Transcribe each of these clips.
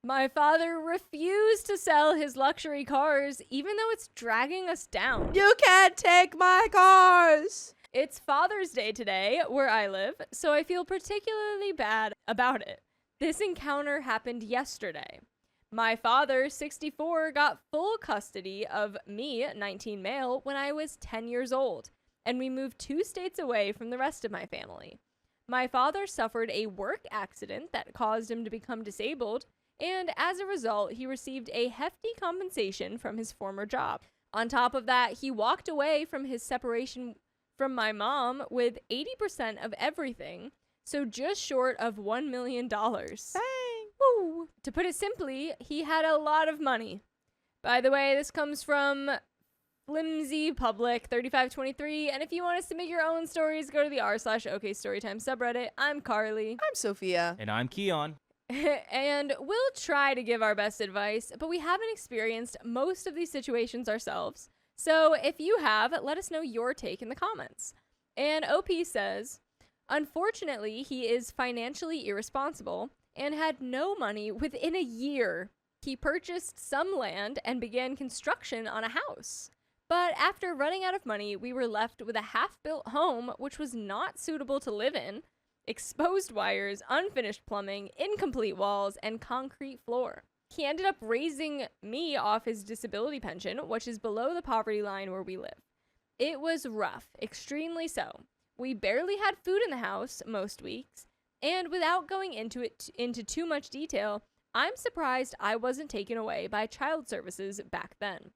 My father refused to sell his luxury cars, even though it's dragging us down. You can't take my cars. It's Father's Day today, where I live, so I feel particularly bad about it. This encounter happened yesterday. My father, 64, got full custody of me, 19 male, when I was 10 years old, and we moved 2 states away from the rest of my family. My father suffered a work accident that caused him to become disabled, and as a result, he received a hefty compensation from his former job. On top of that, he walked away from his separation from my mom with 80% of everything, so just short of $1 million. Bang. Woo. To put it simply, he had a lot of money. By the way, this comes from Flimsy Public 3523, and if you want to submit your own stories, go to the r/OKStorytime subreddit. I'm Carly. I'm Sophia. And I'm Keon. And we'll try to give our best advice, but we haven't experienced most of these situations ourselves. So if you have, let us know your take in the comments. And OP says, unfortunately, he is financially irresponsible and had no money within a year. He purchased some land and began construction on a house. But after running out of money, we were left with a half-built home which was not suitable to live in, exposed wires, unfinished plumbing, incomplete walls, and concrete floor. He ended up raising me off his disability pension, which is below the poverty line where we live. It was rough, extremely so. We barely had food in the house most weeks, and without going into too much detail, I'm surprised I wasn't taken away by child services back then.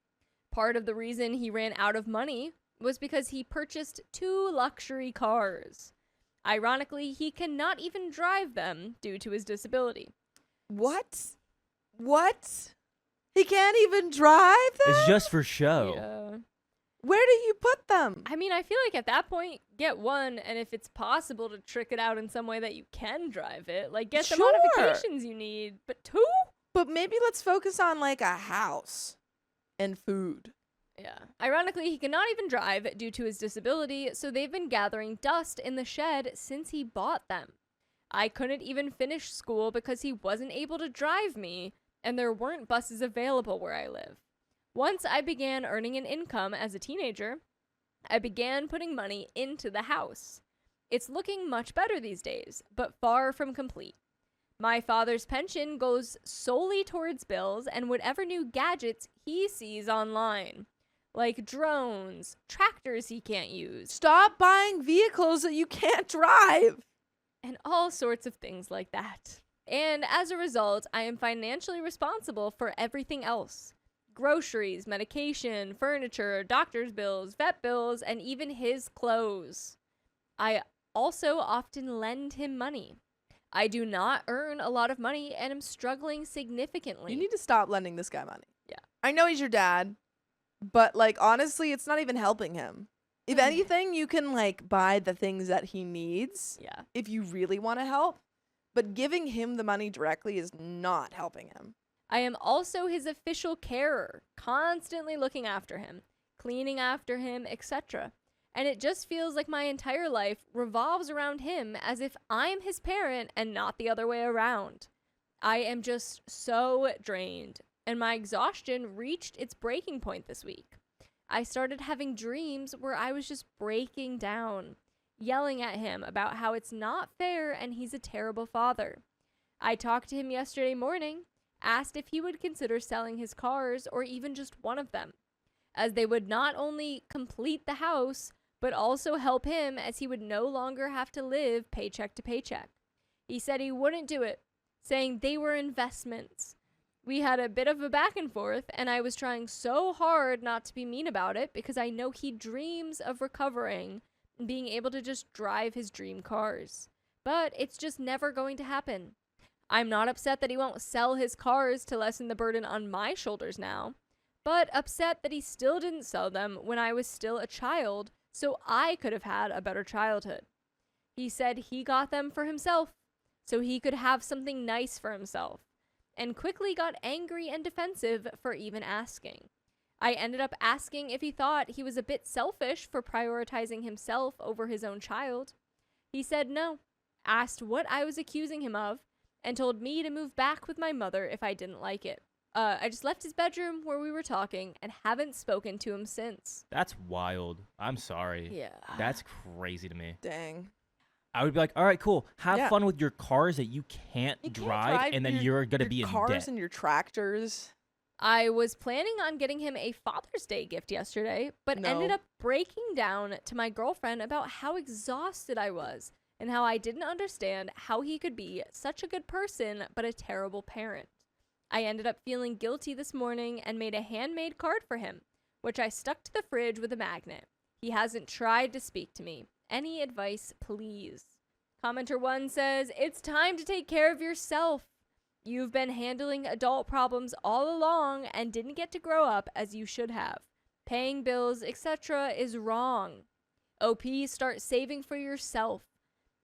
Part of the reason he ran out of money was because he purchased 2 luxury cars. Ironically, he cannot even drive them due to his disability. What? He can't even drive them? It's just for show. Yeah. Where do you put them? I mean, I feel like at that point, get one, and if it's possible to trick it out in some way that you can drive it, like get the Sure. modifications you need, but 2? But maybe let's focus on like a house and food. Yeah. Ironically, he cannot even drive due to his disability, so they've been gathering dust in the shed since he bought them. I couldn't even finish school because he wasn't able to drive me, and there weren't buses available where I live. Once I began earning an income as a teenager, I began putting money into the house. It's looking much better these days, but far from complete. My father's pension goes solely towards bills and whatever new gadgets he sees online. Like drones, tractors he can't use, Stop buying vehicles that you can't drive. and all sorts of things like that. And as a result, I am financially responsible for everything else. Groceries, medication, furniture, doctor's bills, vet bills, and even his clothes. I also often lend him money. I do not earn a lot of money and am struggling significantly. You need to stop lending this guy money. Yeah. I know he's your dad, but like honestly, it's not even helping him. If anything, you can like buy the things that he needs Yeah. if you really want to help, but giving him the money directly is not helping him. I am also his official carer, constantly looking after him, cleaning after him, etc. And it just feels like my entire life revolves around him as if I'm his parent and not the other way around. I am just so drained, and my exhaustion reached its breaking point this week. I started having dreams where I was just breaking down, yelling at him about how it's not fair and he's a terrible father. I talked to him yesterday morning, asked if he would consider selling his cars or even just one of them, as they would not only complete the house, but also help him as he would no longer have to live paycheck to paycheck. He said he wouldn't do it, saying they were investments. We had a bit of a back and forth, and I was trying so hard not to be mean about it because I know he dreams of recovering and being able to just drive his dream cars. But it's just never going to happen. I'm not upset that he won't sell his cars to lessen the burden on my shoulders now, but upset that he still didn't sell them when I was still a child so I could have had a better childhood. He said he got them for himself so he could have something nice for himself, and quickly got angry and defensive for even asking. I ended up asking if he thought he was a bit selfish for prioritizing himself over his own child. He said no, asked what I was accusing him of, and told me to move back with my mother if I didn't like it. I just left his bedroom where we were talking and haven't spoken to him since. That's wild. I'm sorry. Yeah. That's crazy to me. Dang. I would be like, all right, cool. Have Yeah. fun with your cars that you can't drive, and then you're going to be in cars debt. and your tractors. I was planning on getting him a Father's Day gift yesterday, but ended No. up breaking down to my girlfriend about how exhausted I was and how I didn't understand how he could be such a good person but a terrible parent. I ended up feeling guilty this morning and made a handmade card for him, which I stuck to the fridge with a magnet. He hasn't tried to speak to me. Any advice, please? Commenter 1 says, it's time to take care of yourself. You've been handling adult problems all along and didn't get to grow up as you should have. Paying bills, etc. is wrong. OP, start saving for yourself.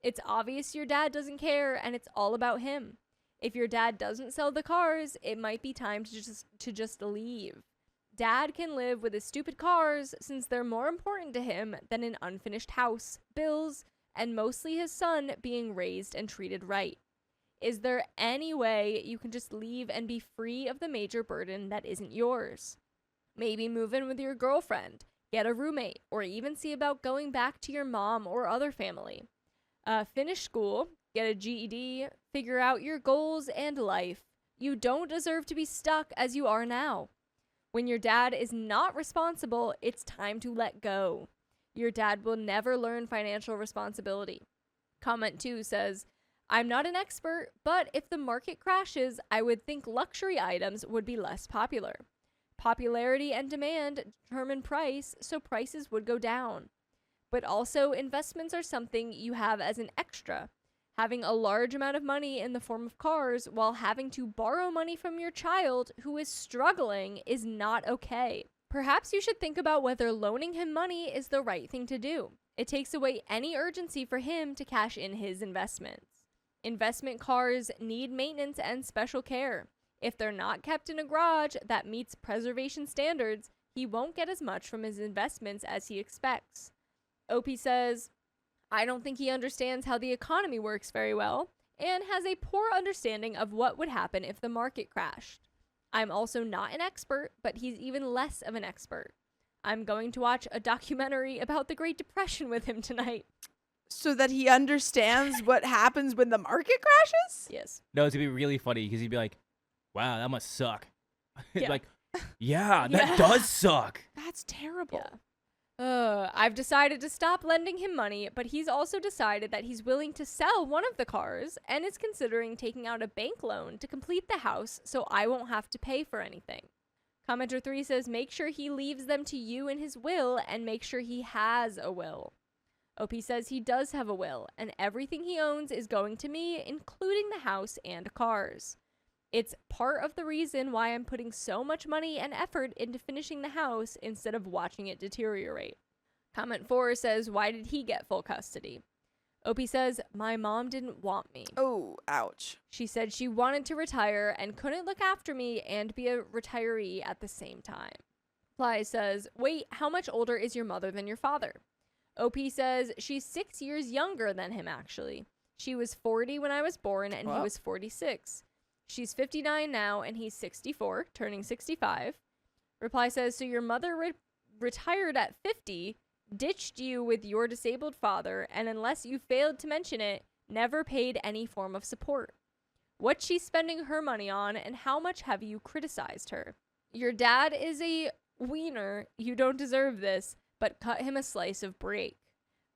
It's obvious your dad doesn't care and it's all about him. If your dad doesn't sell the cars, it might be time to just leave. Dad can live with his stupid cars since they're more important to him than an unfinished house, bills, and mostly his son being raised and treated right. Is there any way you can just leave and be free of the major burden that isn't yours? Maybe move in with your girlfriend, get a roommate, or even see about going back to your mom or other family. Finish school, get a GED, figure out your goals and life. You don't deserve to be stuck as you are now. When your dad is not responsible, it's time to let go. Your dad will never learn financial responsibility. Comment 2 says, I'm not an expert, but if the market crashes, I would think luxury items would be less popular. Popularity and demand determine price, so prices would go down. But also, investments are something you have as an extra. Having a large amount of money in the form of cars while having to borrow money from your child who is struggling is not okay. Perhaps you should think about whether loaning him money is the right thing to do. It takes away any urgency for him to cash in his investments. Investment cars need maintenance and special care. If they're not kept in a garage that meets preservation standards, he won't get as much from his investments as he expects. OP says, I don't think he understands how the economy works very well and has a poor understanding of what would happen if the market crashed. I'm also not an expert, but he's even less of an expert. I'm going to watch a documentary about the Great Depression with him tonight. So that he understands what happens when the market crashes? Yes. No, it's going to be really funny because he'd be like, wow, that must suck. Yeah. Like, yeah, that Yeah. does suck. That's terrible. Yeah. I've decided to stop lending him money, but he's also decided that he's willing to sell one of the cars and is considering taking out a bank loan to complete the house so I won't have to pay for anything. Commenter 3 says, make sure he leaves them to you in his will and make sure he has a will. OP says he does have a will and everything he owns is going to me, including the house and cars. It's part of the reason why I'm putting so much money and effort into finishing the house instead of watching it deteriorate. Comment 4 says, why did he get full custody? OP says, my mom didn't want me. Oh, ouch. She said she wanted to retire and couldn't look after me and be a retiree at the same time. Fly says, wait, how much older is your mother than your father? OP says, she's 6 years younger than him, actually. She was 40 when I was born and he was 46. She's 59 now, and he's 64, turning 65. Reply says, so your mother retired at 50, ditched you with your disabled father, and unless you failed to mention it, never paid any form of support. What's she spending her money on, and how much have you criticized her? Your dad is a wiener. You don't deserve this, but cut him a slice of break.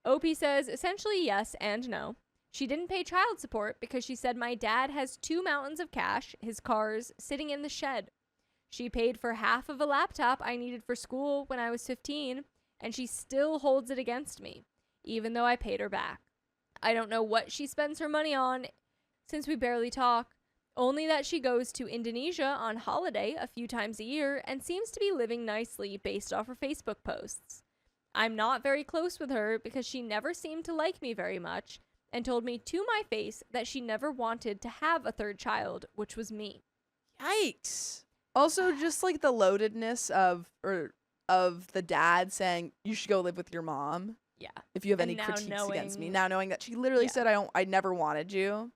OP says, essentially yes and no. She didn't pay child support because she said my dad has 2 mountains of cash, his cars, sitting in the shed. She paid for half of a laptop I needed for school when I was 15, and she still holds it against me, even though I paid her back. I don't know what she spends her money on since we barely talk, only that she goes to Indonesia on holiday a few times a year and seems to be living nicely based off her Facebook posts. I'm not very close with her because she never seemed to like me very much, and told me to my face that she never wanted to have a third child, which was me. Yikes. Also, just like the loadedness of the dad saying you should go live with your mom. Yeah. If you have And any now critiques against me, knowing- now knowing that she literally Yeah. said I never wanted you.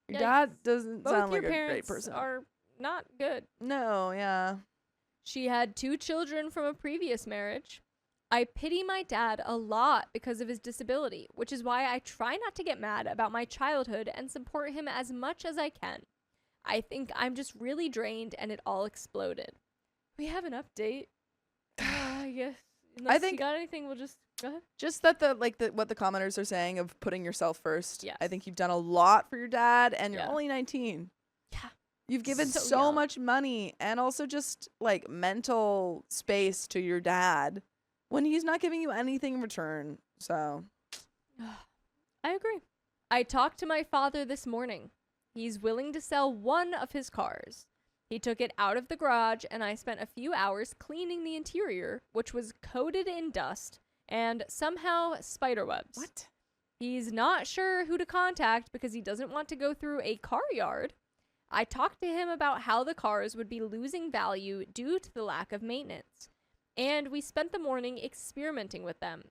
Your dad doesn't Both sound your like a great parents person. are not good. No, yeah. She had 2 children from a previous marriage. I pity my dad a lot because of his disability, which is why I try not to get mad about my childhood and support him as much as I can. I think I'm just really drained and it all exploded. We have an update. I guess. Unless you got anything, we'll just go ahead. Just that what the commenters are saying of putting yourself first. Yes. I think you've done a lot for your dad, and you're Yeah. only 19. Yeah. You've given So so young. much money and also just like mental space to your dad when he's not giving you anything in return. So I agree. I talked to my father this morning. He's willing to sell one of his cars. He took it out of the garage, and I spent a few hours cleaning the interior, which was coated in dust and somehow spider webs. what? He's not sure who to contact because he doesn't want to go through a car yard. I talked to him about how the cars would be losing value due to the lack of maintenance, and we spent the morning experimenting with them.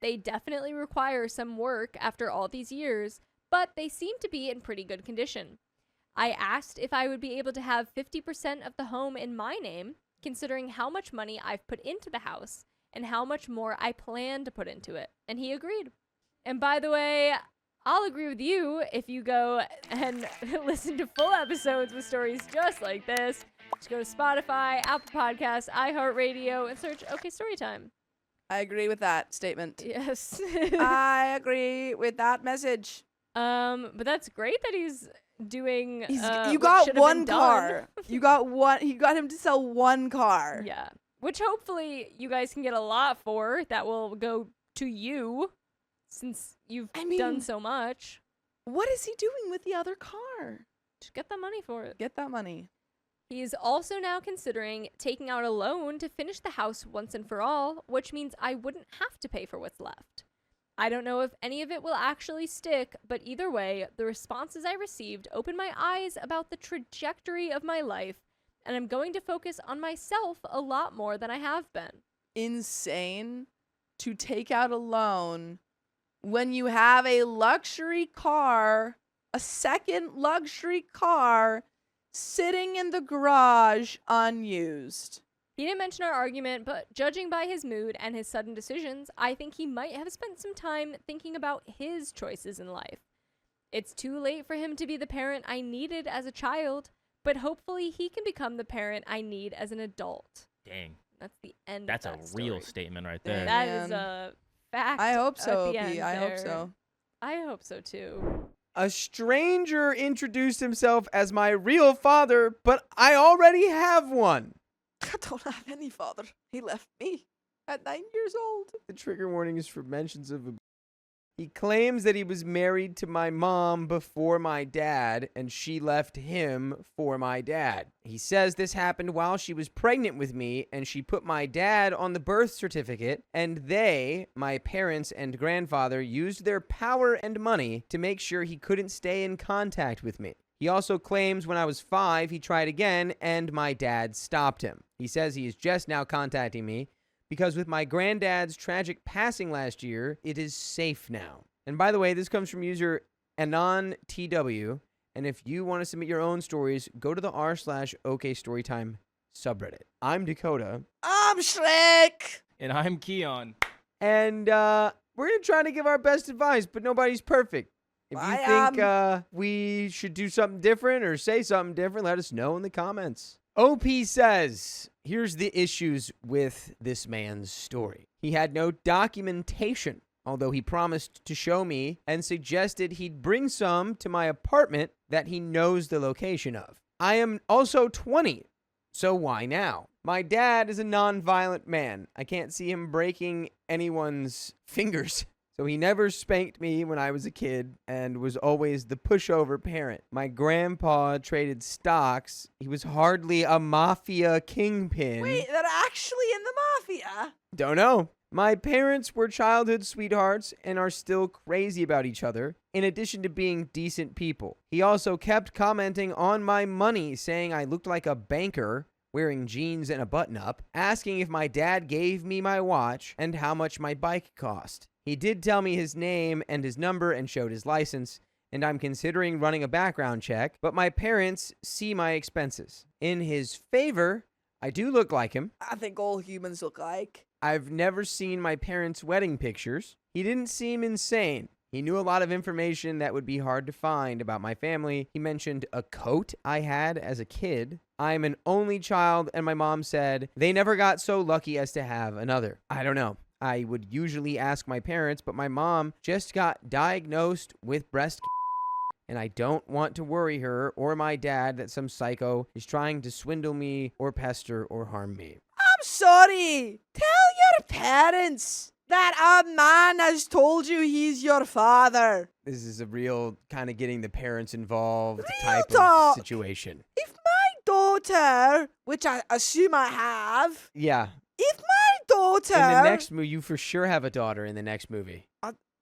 They definitely require some work after all these years, but they seem to be in pretty good condition. I asked if I would be able to have 50% of the home in my name, considering how much money I've put into the house and how much more I plan to put into it, and he agreed. And by the way, I'll agree with you if you go and listen to full episodes with stories just like this. Just go to Spotify, Apple Podcasts, iHeartRadio, and search OK Storytime. I agree with that statement. Yes. I agree with that message. But that's great that he's doing. You what got should have one been done. car. You got him to sell one car. Yeah. Which hopefully you guys can get a lot for that will go to you since you've done so much. What is he doing with the other car? Just get the money for it. Get that money. He is also now considering taking out a loan to finish the house once and for all, which means I wouldn't have to pay for what's left. I don't know if any of it will actually stick, but either way, the responses I received opened my eyes about the trajectory of my life, and I'm going to focus on myself a lot more than I have been. Insane to take out a loan when you have a luxury car, a second luxury car, sitting in the garage unused. He didn't mention our argument, but judging by his mood and his sudden decisions, I think he might have spent some time thinking about his choices in life. It's too late for him to be the parent I needed as a child, but hopefully he can become the parent I need as an adult. Dang. That's the end That's of that a real story. statement right there. That is a fact. I hope so, at the P. end I hope there. so. I hope so too. A stranger introduced himself as my real father, but I already have one. I don't have any father. He left me at 9 years old. The trigger warning is for mentions of abuse. He claims that he was married to my mom before my dad, and she left him for my dad. He says this happened while she was pregnant with me, and she put my dad on the birth certificate, and they, my parents and grandfather, used their power and money to make sure he couldn't stay in contact with me. He also claims when I was 5, he tried again, and my dad stopped him. He says he is just now contacting me, because with my granddad's tragic passing last year, it is safe now. And by the way, this comes from user AnonTW. And if you want to submit your own stories, go to the r/OKStorytime subreddit. I'm Dakota. I'm Shrek. And I'm Keon. And we're going to try to give our best advice, but nobody's perfect. If you think we should do something different or say something different, let us know in the comments. OP says, here's the issues with this man's story. He had no documentation, although he promised to show me and suggested he'd bring some to my apartment that he knows the location of. I am also 20, so why now? My dad is a non-violent man. I can't see him breaking anyone's fingers. So he never spanked me when I was a kid and was always the pushover parent. My grandpa traded stocks. He was hardly a mafia kingpin. Wait, they're actually in the mafia? Don't know. My parents were childhood sweethearts and are still crazy about each other, in addition to being decent people. He also kept commenting on my money, saying I looked like a banker, wearing jeans and a button-up, asking if my dad gave me my watch and how much my bike cost. He did tell me his name and his number and showed his license, and I'm considering running a background check, but my parents see my expenses. In his favor, I do look like him. I think all humans look like. I've never seen my parents' wedding pictures. He didn't seem insane. He knew a lot of information that would be hard to find about my family. He mentioned a coat I had as a kid. I'm an only child, and my mom said they never got so lucky as to have another. I don't know. I would usually ask my parents, but my mom just got diagnosed with breast cancer, and I don't want to worry her or my dad that some psycho is trying to swindle me or pester or harm me. I'm sorry. Tell your parents that a man has told you he's your father. This is a real kind of getting the parents involved Real type talk. of situation. If my daughter, which I assume I have, Yeah. if my daughter... In the next movie, you for sure have a daughter in the next movie.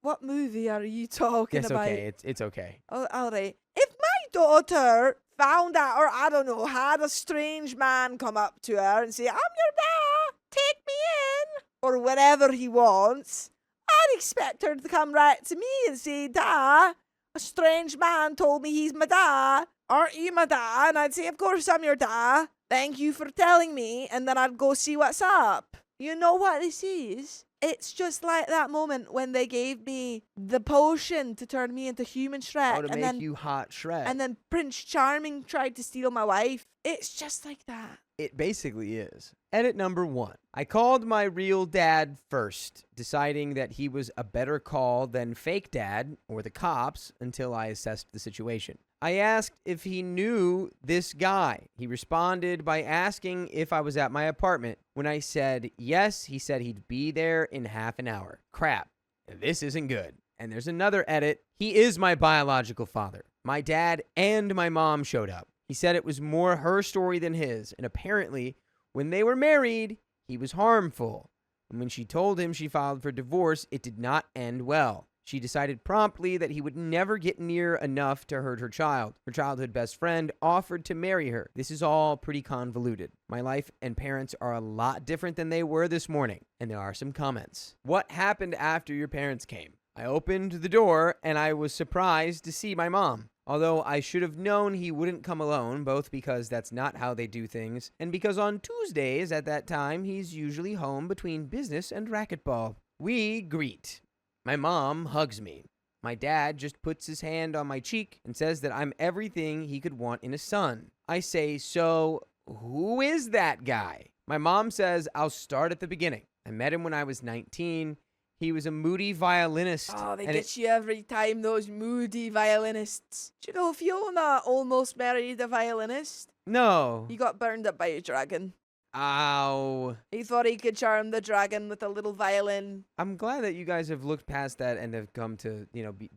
What movie are you talking It's about? okay. It's okay. Oh, all right. If my daughter found out, or I don't know, had a strange man come up to her and say, I'm your dad, take me in, or whatever he wants, I'd expect her to come right to me and say, Dad, a strange man told me he's my dad. Aren't you my dad? And I'd say, of course I'm your dad. Thank you for telling me. And then I'd go see what's up. You know what this is? It's just like that moment when they gave me the potion to turn me into human Shrek. Oh, to make you hot Shrek. And then Prince Charming tried to steal my wife. It's just like that. It basically is. Edit number 1. I called my real dad first, deciding that he was a better call than fake dad or the cops until I assessed the situation. I asked if he knew this guy. He responded by asking if I was at my apartment. When I said yes, he said he'd be there in half an hour. Crap. This isn't good. And there's another edit. He is my biological father. My dad and my mom showed up. He said it was more her story than his, and apparently, when they were married, he was harmful. And when she told him she filed for divorce, it did not end well. She decided promptly that he would never get near enough to hurt her child. Her childhood best friend offered to marry her. This is all pretty convoluted. My life and parents are a lot different than they were this morning, and there are some comments. What happened after your parents came? I opened the door, and I was surprised to see my mom. Although I should have known he wouldn't come alone, both because that's not how they do things, and because on Tuesdays at that time, he's usually home between business and racquetball. We greet. My mom hugs me. My dad just puts his hand on my cheek and says that I'm everything he could want in a son. I say, so who is that guy? My mom says I'll start at the beginning. I met him when I was 19. He was a moody violinist. Oh, they get you every time, those moody violinists. Do you know Fiona almost married a violinist? No. He got burned up by a dragon. Ow. He thought he could charm the dragon with a little violin. I'm glad that you guys have looked past that and have come to,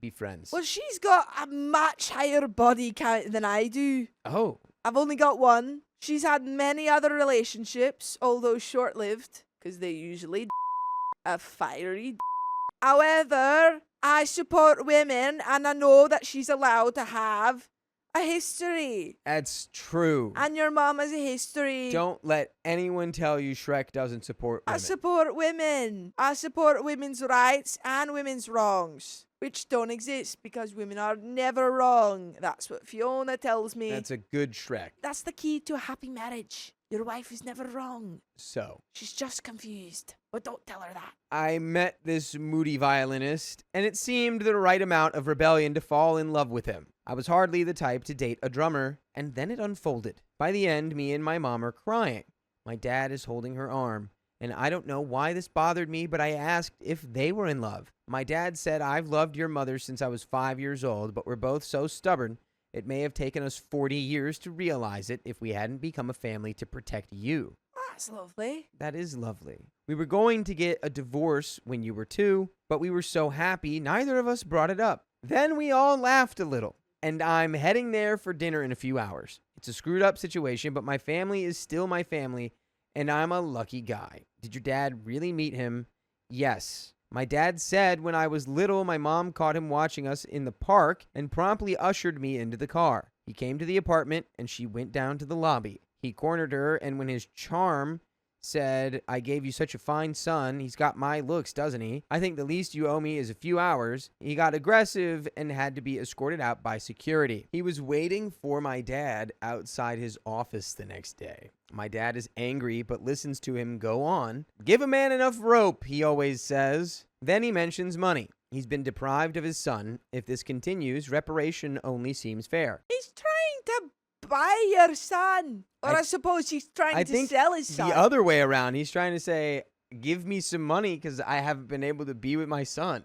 be friends. Well, she's got a much higher body count than I do. Oh. I've only got one. She's had many other relationships, although short-lived, because they usually a fiery. However, I support women, and I know that she's allowed to have a history. That's true. And your mom has a history. Don't let anyone tell you Shrek doesn't support women. I support women. I support women's rights and women's wrongs, which don't exist because women are never wrong. That's what Fiona tells me. That's a good Shrek. That's the key to a happy marriage. Your wife is never wrong. So. She's just confused. But don't tell her that. I met this moody violinist, and it seemed the right amount of rebellion to fall in love with him. I was hardly the type to date a drummer, and then it unfolded. By the end, me and my mom are crying. My dad is holding her arm, and I don't know why this bothered me, but I asked if they were in love. My dad said, I've loved your mother since I was 5 years old, but we're both so stubborn. It may have taken us 40 years to realize it if we hadn't become a family to protect you. That's lovely. That is lovely. We were going to get a divorce when you were 2, but we were so happy neither of us brought it up. Then we all laughed a little, and I'm heading there for dinner in a few hours. It's a screwed up situation, but my family is still my family, and I'm a lucky guy. Did your dad really meet him? Yes. My dad said when I was little, my mom caught him watching us in the park and promptly ushered me into the car. He came to the apartment, and she went down to the lobby. He cornered her, and when his charm said, I gave you such a fine son. He's got my looks, doesn't he? I think the least you owe me is a few hours. He got aggressive and had to be escorted out by security. He was waiting for my dad outside his office the next day. My dad is angry, but listens to him go on. Give a man enough rope, he always says. Then he mentions money. He's been deprived of his son. If this continues, reparation only seems fair. He's trying to buy your son. Or I suppose he's trying to sell his son. The other way around. He's trying to say, give me some money because I haven't been able to be with my son.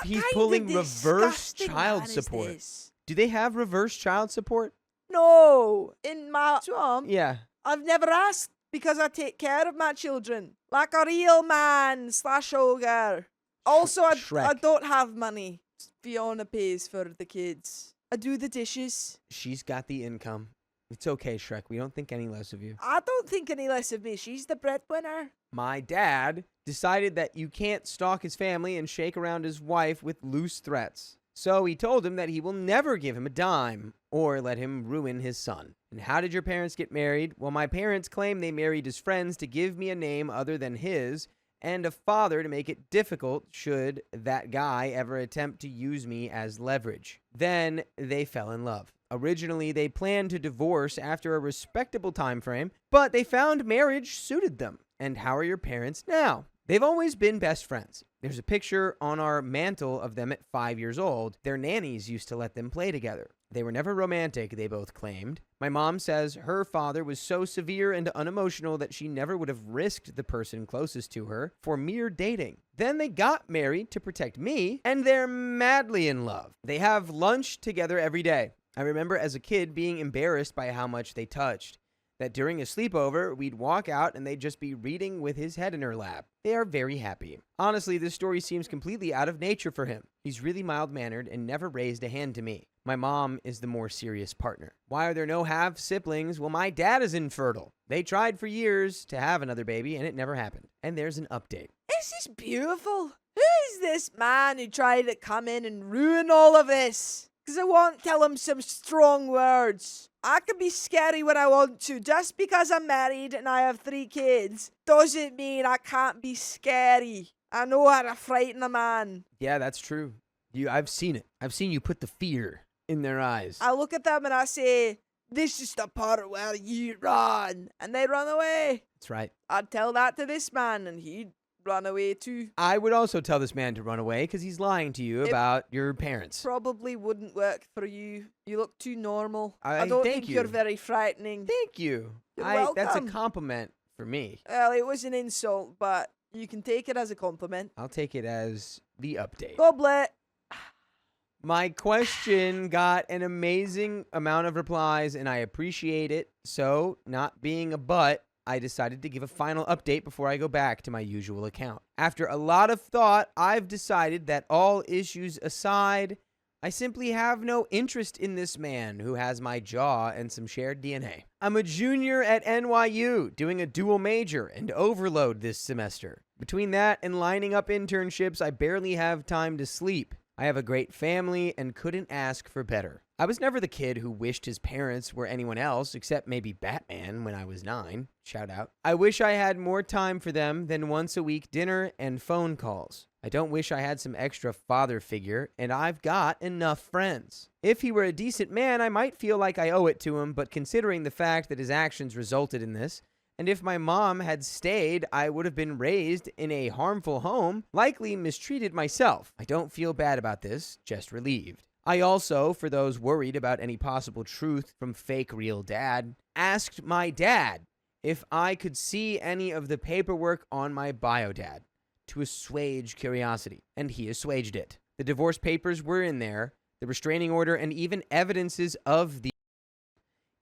He's pulling reverse child support. Do they have reverse child support? No. In my swamp, Yeah. I've never asked because I take care of my children. Like a real man / ogre. Also, I don't have money. Fiona pays for the kids. I do the dishes. She's got the income. It's okay, Shrek. We don't think any less of you. I don't think any less of me. She's the breadwinner. My dad decided that you can't stalk his family and shake around his wife with loose threats. So he told him that he will never give him a dime or let him ruin his son. And how did your parents get married? Well, my parents claim they married as friends to give me a name other than his and a father to make it difficult should that guy ever attempt to use me as leverage. Then they fell in love. Originally, they planned to divorce after a respectable time frame, but they found marriage suited them. And how are your parents now? They've always been best friends. There's a picture on our mantle of them at 5 years old. Their nannies used to let them play together. They were never romantic, they both claimed. My mom says her father was so severe and unemotional that she never would have risked the person closest to her for mere dating. Then they got married to protect me, and they're madly in love. They have lunch together every day. I remember as a kid being embarrassed by how much they touched. That during a sleepover, we'd walk out and they'd just be reading with his head in her lap. They are very happy. Honestly, this story seems completely out of nature for him. He's really mild-mannered and never raised a hand to me. My mom is the more serious partner. Why are there no half-siblings? Well, my dad is infertile. They tried for years to have another baby and it never happened. And there's an update. This is beautiful. Who is this man who tried to come in and ruin all of this? Because I won't tell him some strong words. I can be scary when I want to. Just because I'm married and I have 3 kids doesn't mean I can't be scary. I know how to frighten a man. Yeah, that's true. I've seen it. I've seen you put the fear in their eyes. I look at them and I say, this is the part where you run. And they run away. That's right. I'd tell that to this man and he'd run away too. I would also tell this man to run away because he's lying to you about your parents. Probably wouldn't work for you. You look too normal. I don't thank think you. you're very frightening. Thank you. You're welcome. That's a compliment for me. Well, it was an insult, but you can take it as a compliment. I'll take it as the update. Goblet. My question got an amazing amount of replies, and I appreciate it. So, not being a butt, I decided to give a final update before I go back to my usual account. After a lot of thought, I've decided that all issues aside, I simply have no interest in this man who has my jaw and some shared DNA. I'm a junior at NYU doing a dual major and overload this semester. Between that and lining up internships, I barely have time to sleep. I have a great family and couldn't ask for better. I was never the kid who wished his parents were anyone else except maybe Batman when I was 9. Shout out. I wish I had more time for them than once a week dinner and phone calls. I don't wish I had some extra father figure, and I've got enough friends. If he were a decent man, I might feel like I owe it to him, but considering the fact that his actions resulted in this, and if my mom had stayed, I would have been raised in a harmful home, likely mistreated myself. I don't feel bad about this, just relieved. I also, for those worried about any possible truth from fake real dad, asked my dad if I could see any of the paperwork on my biodad to assuage curiosity, and he assuaged it. The divorce papers were in there, the restraining order, and even evidences of the...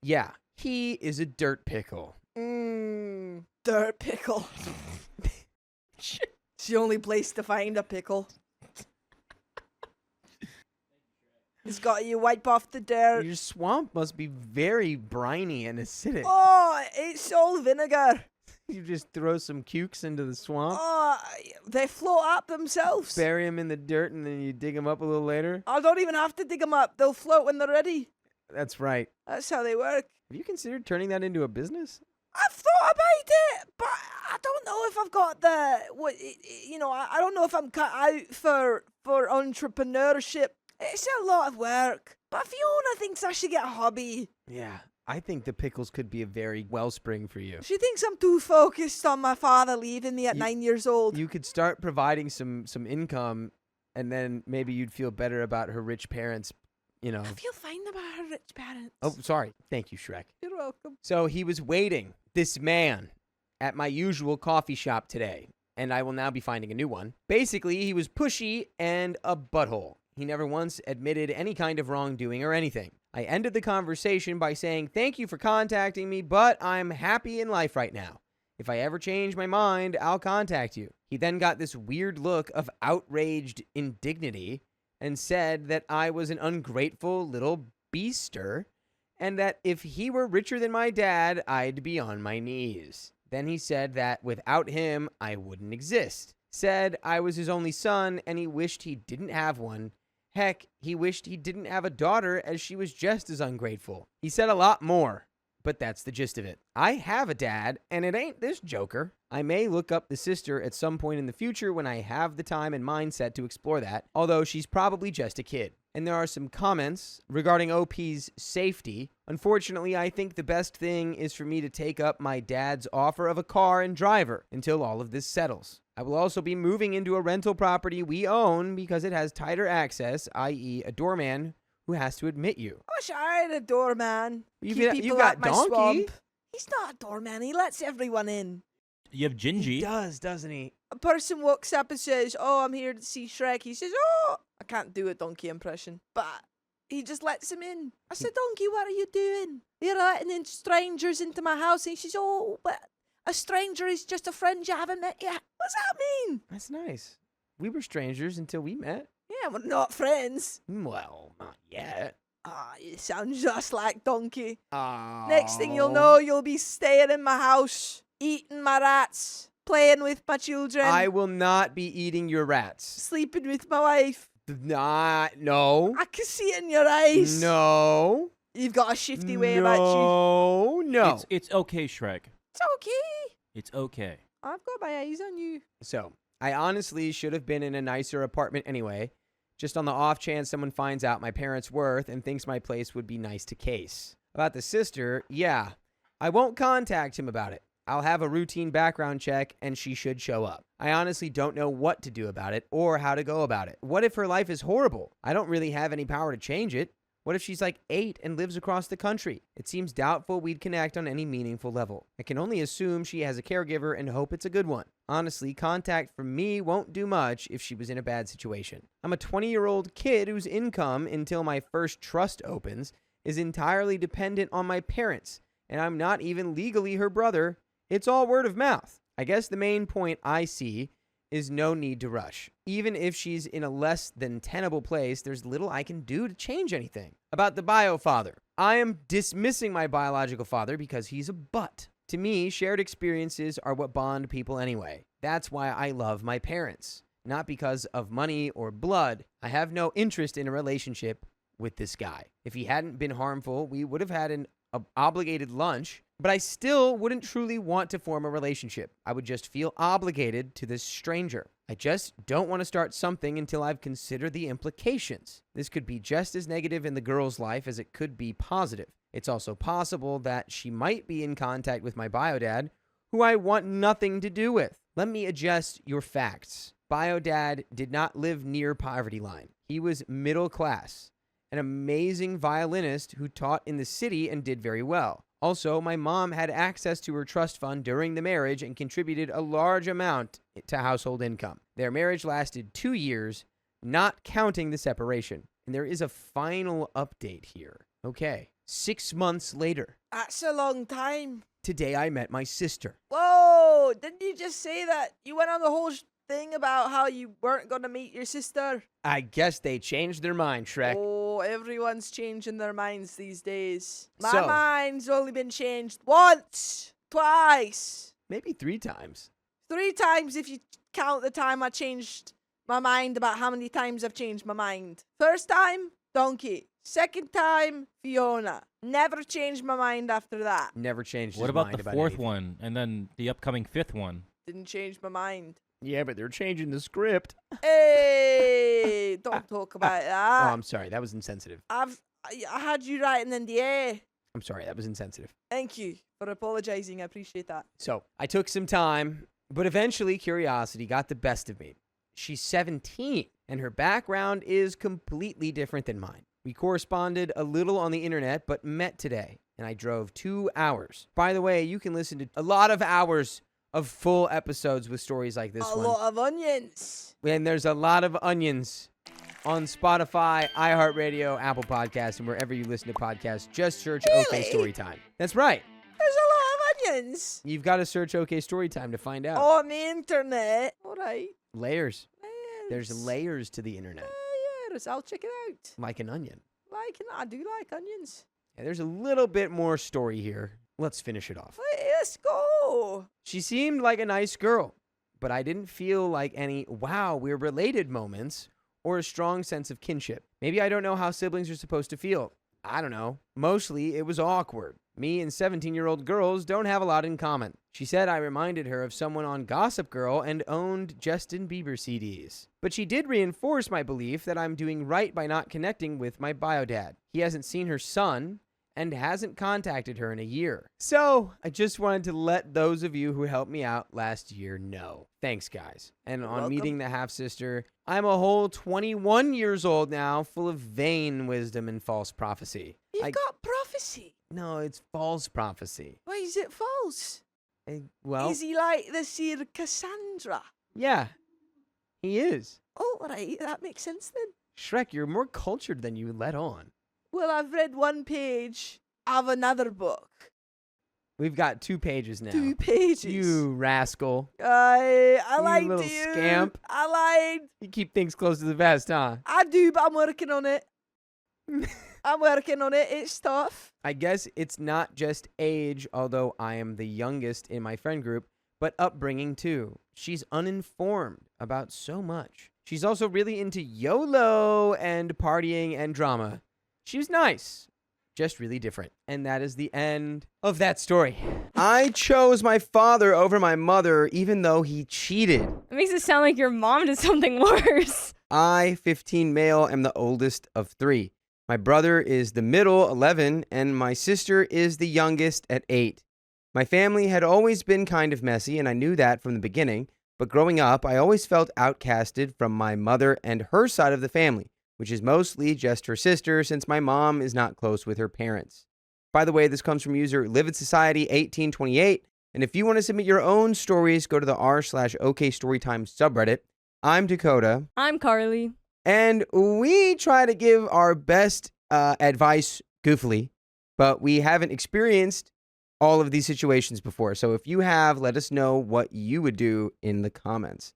Yeah, he is a dirt pickle. Dirt pickle. It's the only place to find a pickle. It's got you wipe off the dirt. Your swamp must be very briny and acidic. Oh, it's all vinegar. You just throw some cukes into the swamp, Oh, they float up themselves. bury them in the dirt, and then you dig them up a little later? I don't even have to dig them up. They'll float when they're ready. That's right. That's how they work. Have you considered turning that into a business? I've thought about it, but I I don't know if I've got I don't know if I'm cut out for entrepreneurship. It's a lot of work. But Fiona thinks I should get a hobby. Yeah, I think the pickles could be a very wellspring for you. She thinks I'm too focused on my father leaving me at 9 years old. You could start providing some income, and then maybe you'd feel better about her rich parents, I feel fine about her rich parents. Oh, sorry. Thank you, Shrek. You're welcome. So he was waiting, this man, at my usual coffee shop today, and I will now be finding a new one. Basically, he was pushy and a butthole. He never once admitted any kind of wrongdoing or anything. I ended the conversation by saying, thank you for contacting me, but I'm happy in life right now. If I ever change my mind, I'll contact you. He then got this weird look of outraged indignity and said that I was an ungrateful little beaster and that if he were richer than my dad, I'd be on my knees. Then he said that without him, I wouldn't exist. Said I was his only son and he wished he didn't have one. Heck, he wished he didn't have a daughter as she was just as ungrateful. He said a lot more, but that's the gist of it. I have a dad, and it ain't this joker. I may look up the sister at some point in the future when I have the time and mindset to explore that, although she's probably just a kid. And there are some comments regarding OP's safety. Unfortunately, I think the best thing is for me to take up my dad's offer of a car and driver until all of this settles. I will also be moving into a rental property we own because it has tighter access, i.e. a doorman who has to admit you. I wish I had a doorman. You out got my Donkey. swamp. He's not a doorman. He lets everyone in. You have Gingy. He does, doesn't he? A person walks up and says, "Oh, I'm here to see Shrek." He says, "Oh," I can't do a donkey impression, but he just lets him in. I said, "Donkey, what are you doing? You're letting in strangers into my house." And he says, "Oh, but a stranger is just a friend you haven't met yet." What's that mean? That's nice. We were strangers until we met. Yeah, we're not friends. Well, not yet. Ah, you sound just like Donkey. Oh. Next thing you'll know, you'll be staying in my house, eating my rats, playing with my children. I will not be eating your rats. Sleeping with my wife. No. I can see it in your eyes. No. You've got a shifty way about you. No. It's okay, Shrek. It's okay. It's okay. I've got my eyes on you. So, I honestly should have been in a nicer apartment anyway, just on the off chance someone finds out my parents' worth and thinks my place would be nice to case. About the sister, yeah, I won't contact him about it. I'll have a routine background check and she should show up. I honestly don't know what to do about it or how to go about it. What if her life is horrible? I don't really have any power to change it. What if she's like 8 and lives across the country? It seems doubtful we'd connect on any meaningful level. I can only assume she has a caregiver and hope it's a good one. Honestly, contact from me won't do much if she was in a bad situation. I'm a 20-year-old kid whose income, until my first trust opens, is entirely dependent on my parents, and I'm not even legally her brother. It's all word of mouth. I guess the main point I see is no need to rush. Even if she's in a less than tenable place, there's little I can do to change anything. About the bio father, I am dismissing my biological father because he's a butt. To me, shared experiences are what bond people anyway. That's why I love my parents. Not because of money or blood. I have no interest in a relationship with this guy. If he hadn't been harmful, we would have had an obligated lunch, but I still wouldn't truly want to form a relationship. I would just feel obligated to this stranger. I just don't want to start something until I've considered the implications. This could be just as negative in the girl's life as it could be positive. It's also possible that she might be in contact with my bio dad, who I want nothing to do with. Let me adjust your facts. Bio dad did not live near poverty line. He was middle class, an amazing violinist who taught in the city and did very well. Also, my mom had access to her trust fund during the marriage and contributed a large amount to household income. Their marriage lasted 2 years, not counting the separation. And there is a final update here. Okay, 6 months later. That's a long time. Today I met my sister. Whoa, didn't you just say that you went on the whole thing about how you weren't going to meet your sister? I guess they changed their mind, Shrek. Oh, everyone's changing their minds these days. My So- mind's only been changed once, twice, Maybe 3 times. 3 times if you count the time I changed my mind about how many times I've changed my mind. First time, Donkey. Second time, Fiona. Never changed my mind after that. Never changed What his about mind the about fourth anything. one and then the upcoming fifth one? Didn't change my mind. Yeah, but they're changing the script. Hey, don't talk about Oh, that. I'm sorry. That was insensitive. I had you writing in the air. I'm sorry. That was insensitive. Thank you for apologizing. I appreciate that. So I took some time, but eventually curiosity got the best of me. She's 17, and her background is completely different than mine. We corresponded a little on the internet, but met today, and I drove 2 hours. By the way, you can listen to a lot of hours of full episodes with stories like this A one. lot of onions. And there's a lot of onions on Spotify, iHeartRadio, Apple Podcasts, and wherever you listen to podcasts. Just search OK Really? Storytime. That's right. There's a lot of onions You've got to search OK Storytime to find out. on the internet. All right. Layers. There's layers to the internet, Layers. I'll check it out. like an onion. I do like onions. And there's a little bit more story here. Let's finish it off. Let's go. She seemed like a nice girl, but I didn't feel like any, wow, we're related moments or a strong sense of kinship. Maybe I don't know how siblings are supposed to feel. I don't know. Mostly, it was awkward. Me and 17-year-old girls don't have a lot in common. She said I reminded her of someone on Gossip Girl and owned Justin Bieber CDs. But she did reinforce my belief that I'm doing right by not connecting with my bio dad. He hasn't seen her son and hasn't contacted her in a year. So, I just wanted to let those of you who helped me out last year know. Thanks, guys. And You're on welcome. meeting the half-sister, I'm a whole 21 years old now, full of vain wisdom and false prophecy. You've got prophecy. No, it's false prophecy. Why is it false? Well, Is he like this here Cassandra? yeah, he is. Oh, right. That makes sense then. Shrek, you're more cultured than you let on. Well, I've read one page of another book. We've got 2 pages now. 2 pages. You rascal. I You lied little to you. scamp. I lied. You keep things close to the vest, huh? I do, but I'm working on it. I'm working on it. It's tough. I guess it's not just age, although I am the youngest in my friend group, but upbringing too. She's uninformed about so much. She's also really into YOLO and partying and drama. She was nice, just really different. And that is the end of that story. I chose my father over my mother, even though he cheated. It makes it sound like your mom did something worse. I, 15 male, am the oldest of 3. My brother is the middle, 11, and my sister is the youngest at 8. My family had always been kind of messy, and I knew that from the beginning, but growing up, I always felt outcasted from my mother and her side of the family, which is mostly just her sister, since my mom is not close with her parents. By the way, this comes from user Livid Society 1828, and if you want to submit your own stories, go to the r/OK Storytime subreddit. I'm Dakota. I'm Carly. And we try to give our best advice goofily, but we haven't experienced all of these situations before. So if you have, let us know what you would do in the comments.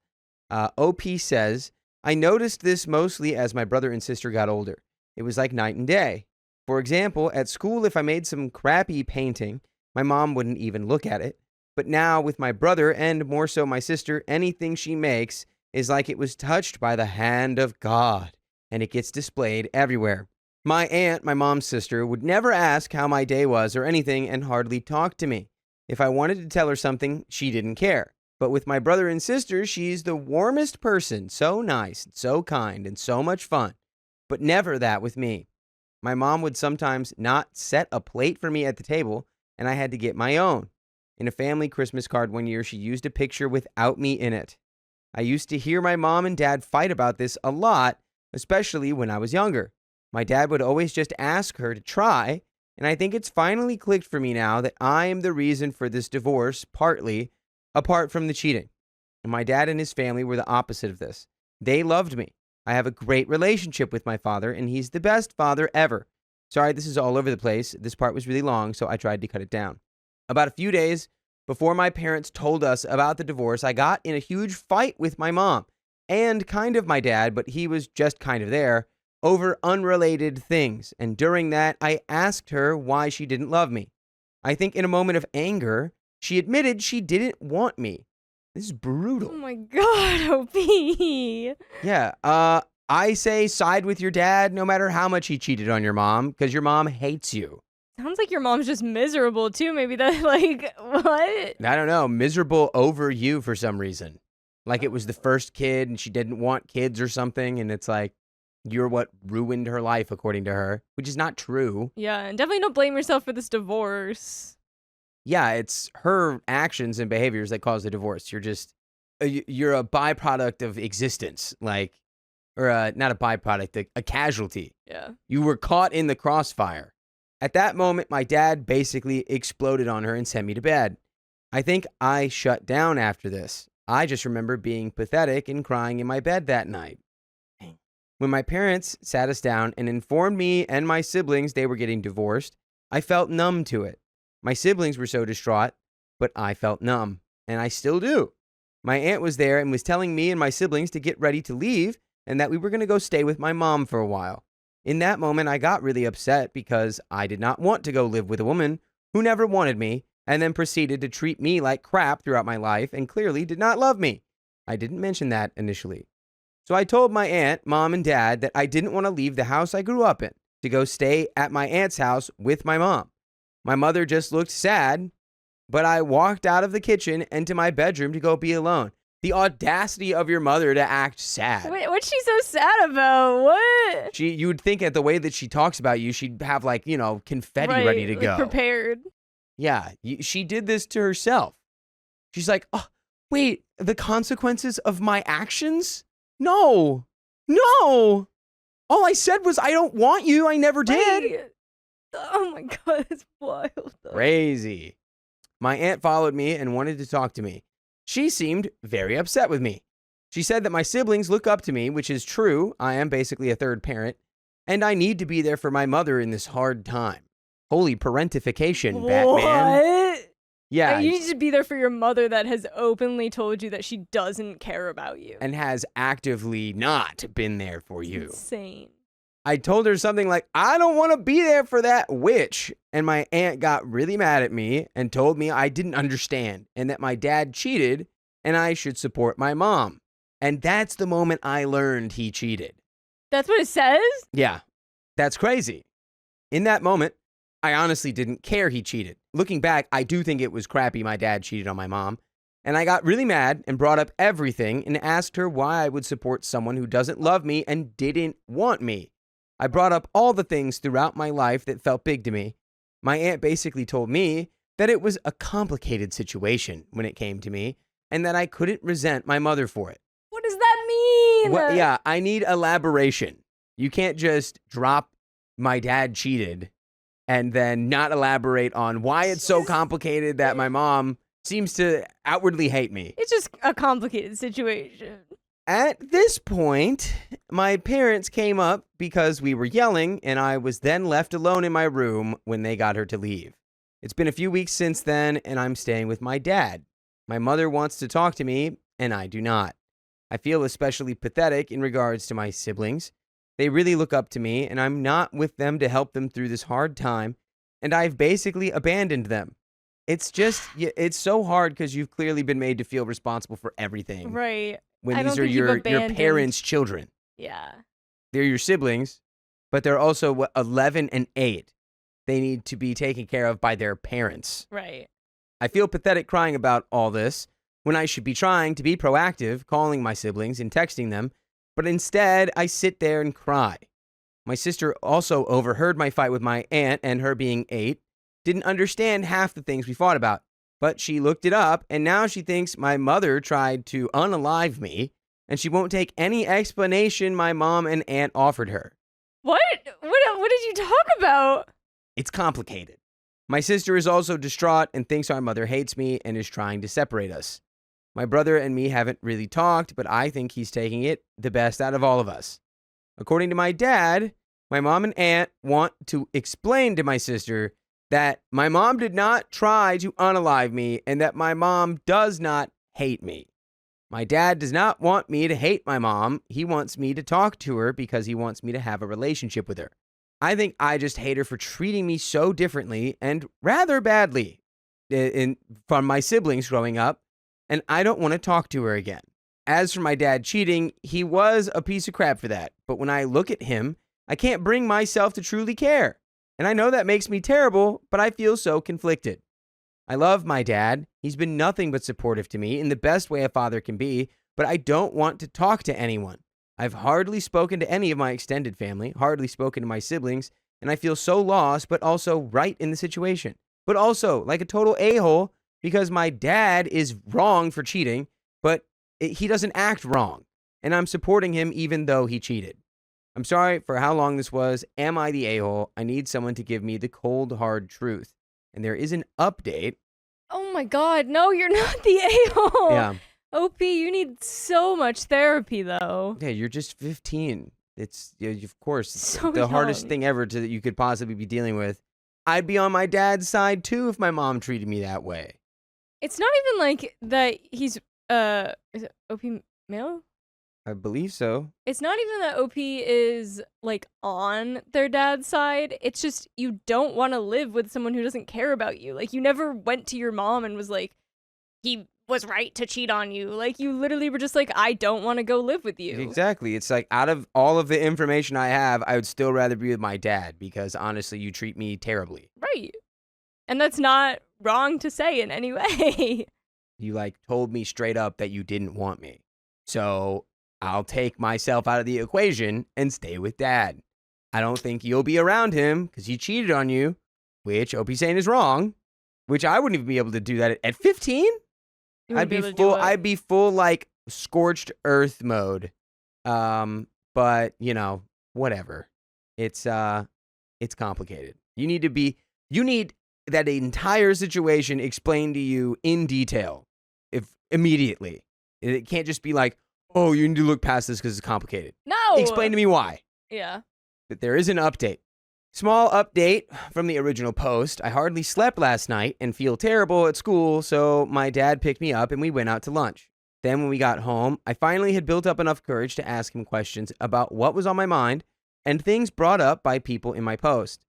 OP says, I noticed this mostly as my brother and sister got older. It was like night and day. For example, at school, if I made some crappy painting, my mom wouldn't even look at it. But now with my brother, and more so my sister, anything she makes is like it was touched by the hand of God, and it gets displayed everywhere. My aunt, my mom's sister, would never ask how my day was or anything and hardly talk to me. If I wanted to tell her something, she didn't care. But with my brother and sister, she's the warmest person, so nice, so kind, and so much fun. But never that with me. My mom would sometimes not set a plate for me at the table, and I had to get my own. In a family Christmas card one year, she used a picture without me in it. I used to hear my mom and dad fight about this a lot, especially when I was younger. My dad would always just ask her to try, and I think it's finally clicked for me now that I am the reason for this divorce, partly, apart from the cheating. And my dad and his family were the opposite of this. They loved me. I have a great relationship with my father, and he's the best father ever. Sorry, this is all over the place. This part was really long, so I tried to cut it down. About a few days before my parents told us about the divorce, I got in a huge fight with my mom and kind of my dad, but he was just kind of there, over unrelated things. And during that, I asked her why she didn't love me. I think in a moment of anger, she admitted she didn't want me. This is brutal. Oh my god, OP. Yeah, I say side with your dad no matter how much he cheated on your mom, because your mom hates you. Sounds like your mom's just miserable too. Maybe that, like, what? I don't know, miserable over you for some reason. Like it was the first kid and she didn't want kids or something. And it's like, you're what ruined her life, according to her, which is not true. Yeah, and definitely don't blame yourself for this divorce. Yeah, it's her actions and behaviors that caused the divorce. You're just, you're a byproduct of existence, like, or not a byproduct, a casualty. Yeah. You were caught in the crossfire. At that moment, my dad basically exploded on her and sent me to bed. I think I shut down after this. I just remember being pathetic and crying in my bed that night. When my parents sat us down and informed me and my siblings they were getting divorced, I felt numb to it. My siblings were so distraught, but I felt numb, and I still do. My aunt was there and was telling me and my siblings to get ready to leave and that we were going to go stay with my mom for a while. In that moment, I got really upset because I did not want to go live with a woman who never wanted me and then proceeded to treat me like crap throughout my life and clearly did not love me. I didn't mention that initially. So I told my aunt, mom, and dad that I didn't want to leave the house I grew up in to go stay at my aunt's house with my mom. My mother just looked sad, but I walked out of the kitchen into my bedroom to go be alone. The audacity of your mother to act sad. Wait, what's she so sad about? What? You would think at the way that she talks about you, she'd have like, confetti Right, ready to like go. prepared. Yeah, she did this to herself. She's like, oh, wait, the consequences of my actions? No. All I said was I don't want you. I never did. Wait. Oh my God, it's wild. Crazy. My aunt followed me and wanted to talk to me. She seemed very upset with me. She said that my siblings look up to me, which is true. I am basically a third parent, and I need to be there for my mother in this hard time. Holy parentification, Batman. What? Yeah. You need to be there for your mother that has openly told you that she doesn't care about you. And has actively not been there for you. Insane. I told her something like, I don't want to be there for that witch. And my aunt got really mad at me and told me I didn't understand and that my dad cheated and I should support my mom. And that's the moment I learned he cheated. That's what it says? Yeah, that's crazy. In that moment, I honestly didn't care he cheated. Looking back, I do think it was crappy my dad cheated on my mom. And I got really mad and brought up everything and asked her why I would support someone who doesn't love me and didn't want me. I brought up all the things throughout my life that felt big to me. My aunt basically told me that it was a complicated situation when it came to me and that I couldn't resent my mother for it. What does that mean? Well, yeah, I need elaboration. You can't just drop my dad cheated and then not elaborate on why it's so complicated that my mom seems to outwardly hate me. It's just a complicated situation. At this point, my parents came up because we were yelling, and I was then left alone in my room when they got her to leave. It's been a few weeks since then, and I'm staying with my dad. My mother wants to talk to me, and I do not. I feel especially pathetic in regards to my siblings. They really look up to me, and I'm not with them to help them through this hard time, and I've basically abandoned them. It's just, it's so hard because you've clearly been made to feel responsible for everything. Right. When I these don't are think you've your abandoned- parents' children. Yeah. They're your siblings, but they're also 11 and 8. They need to be taken care of by their parents. Right. I feel pathetic crying about all this when I should be trying to be proactive, calling my siblings and texting them, but instead I sit there and cry. My sister also overheard my fight with my aunt, and her being 8, didn't understand half the things we fought about. But she looked it up, and now she thinks my mother tried to unalive me, and she won't take any explanation my mom and aunt offered her. What? What did you talk about? It's complicated. My sister is also distraught and thinks our mother hates me and is trying to separate us. My brother and me haven't really talked, but I think he's taking it the best out of all of us. According to my dad, my mom and aunt want to explain to my sister that my mom did not try to unalive me and that my mom does not hate me. My dad does not want me to hate my mom. He wants me to talk to her because he wants me to have a relationship with her. I think I just hate her for treating me so differently and rather badly from my siblings growing up, and I don't want to talk to her again. As for my dad cheating, he was a piece of crap for that. But when I look at him, I can't bring myself to truly care. And I know that makes me terrible, but I feel so conflicted. I love my dad. He's been nothing but supportive to me in the best way a father can be, but I don't want to talk to anyone. I've hardly spoken to any of my extended family, hardly spoken to my siblings, and I feel so lost, but also right in the situation. But also like a total a-hole because my dad is wrong for cheating, but he doesn't act wrong, and I'm supporting him even though he cheated. I'm sorry for how long this was. Am I the a-hole? I need someone to give me the cold, hard truth. And there is an update. Oh my God, no, you're not the a-hole. Yeah. OP, you need so much therapy, though. Yeah, you're just 15. It's, of course, So the hardest young. thing ever that you could possibly be dealing with. I'd be on my dad's side, too, if my mom treated me that way. It's not even like that he's, is it OP male? I believe so. It's not even that OP is, like, on their dad's side. It's just you don't want to live with someone who doesn't care about you. Like, you never went to your mom and was like, he was right to cheat on you. Like, you literally were just like, I don't want to go live with you. Exactly. It's like, out of all of the information I have, I would still rather be with my dad because, honestly, you treat me terribly. Right. And that's not wrong to say in any way. You, like, told me straight up that you didn't want me. So I'll take myself out of the equation and stay with dad. I don't think you'll be around him because he cheated on you, which OP saying is wrong, which I wouldn't even be able to do that at 15. You I'd wouldn't be able to do full. what? I'd be full like scorched earth mode. But you know, whatever. It's complicated. You need that entire situation explained to you in detail, if immediately. It can't just be like, oh, you need to look past this because it's complicated. No. Explain to me why. Yeah. But there is an update. Small update from the original post. I hardly slept last night and feel terrible at school, so my dad picked me up and we went out to lunch. Then when we got home, I finally had built up enough courage to ask him questions about what was on my mind and things brought up by people in my post.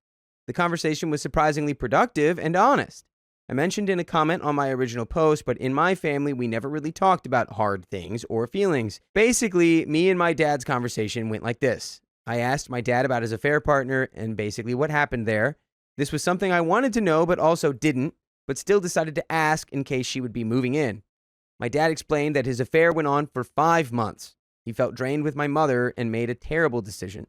The conversation was surprisingly productive and honest. I mentioned in a comment on my original post, but in my family, we never really talked about hard things or feelings. Basically, me and my dad's conversation went like this. I asked my dad about his affair partner and basically what happened there. This was something I wanted to know, but also didn't, but still decided to ask in case she would be moving in. My dad explained that his affair went on for 5 months. He felt drained with my mother and made a terrible decision.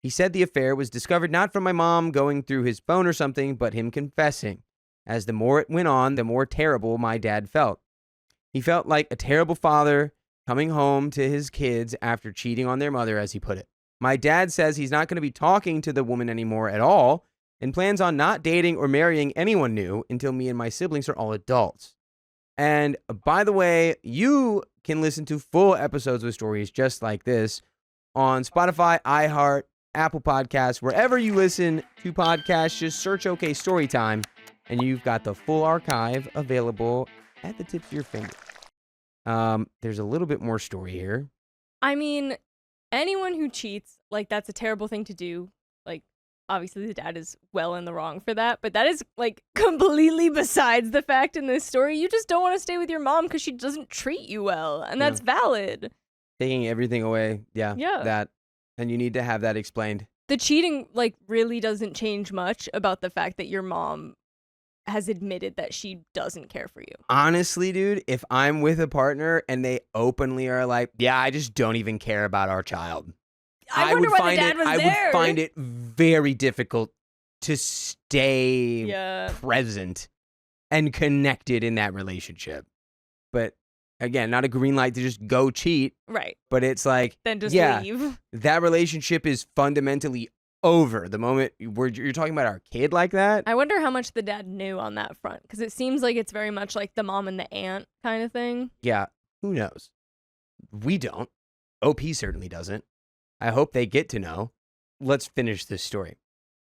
He said the affair was discovered not from my mom going through his phone or something, but him confessing. As the more it went on, the more terrible my dad felt. He felt like a terrible father coming home to his kids after cheating on their mother, as he put it. My dad says he's not going to be talking to the woman anymore at all and plans on not dating or marrying anyone new until me and my siblings are all adults. And by the way, you can listen to full episodes with stories just like this on Spotify, iHeart, Apple Podcasts, wherever you listen to podcasts. Just search OK Storytime, and you've got the full archive available at the tips of your fingers. There's a little bit more story here. I mean, anyone who cheats, like, that's a terrible thing to do. Like, obviously the dad is well in the wrong for that, but that is, like, completely besides the fact in this story. You just don't want to stay with your mom because she doesn't treat you well, and that's valid. Taking everything away, yeah. That, and you need to have that explained. The cheating, like, really doesn't change much about the fact that your mom has admitted that she doesn't care for you. Honestly, dude, if I'm with a partner and they openly are like, yeah, I just don't even care about our child. I wonder why the dad was there. I would find it very difficult to stay present and connected in that relationship. But again, not a green light to just go cheat. Right. But it's like, then just leave. That relationship is fundamentally over the moment you're talking about our kid like that. I wonder how much the dad knew on that front, because it seems like it's very much like the mom and the aunt kind of thing. Yeah, who knows? We don't. OP certainly doesn't. I hope they get to know. Let's finish this story.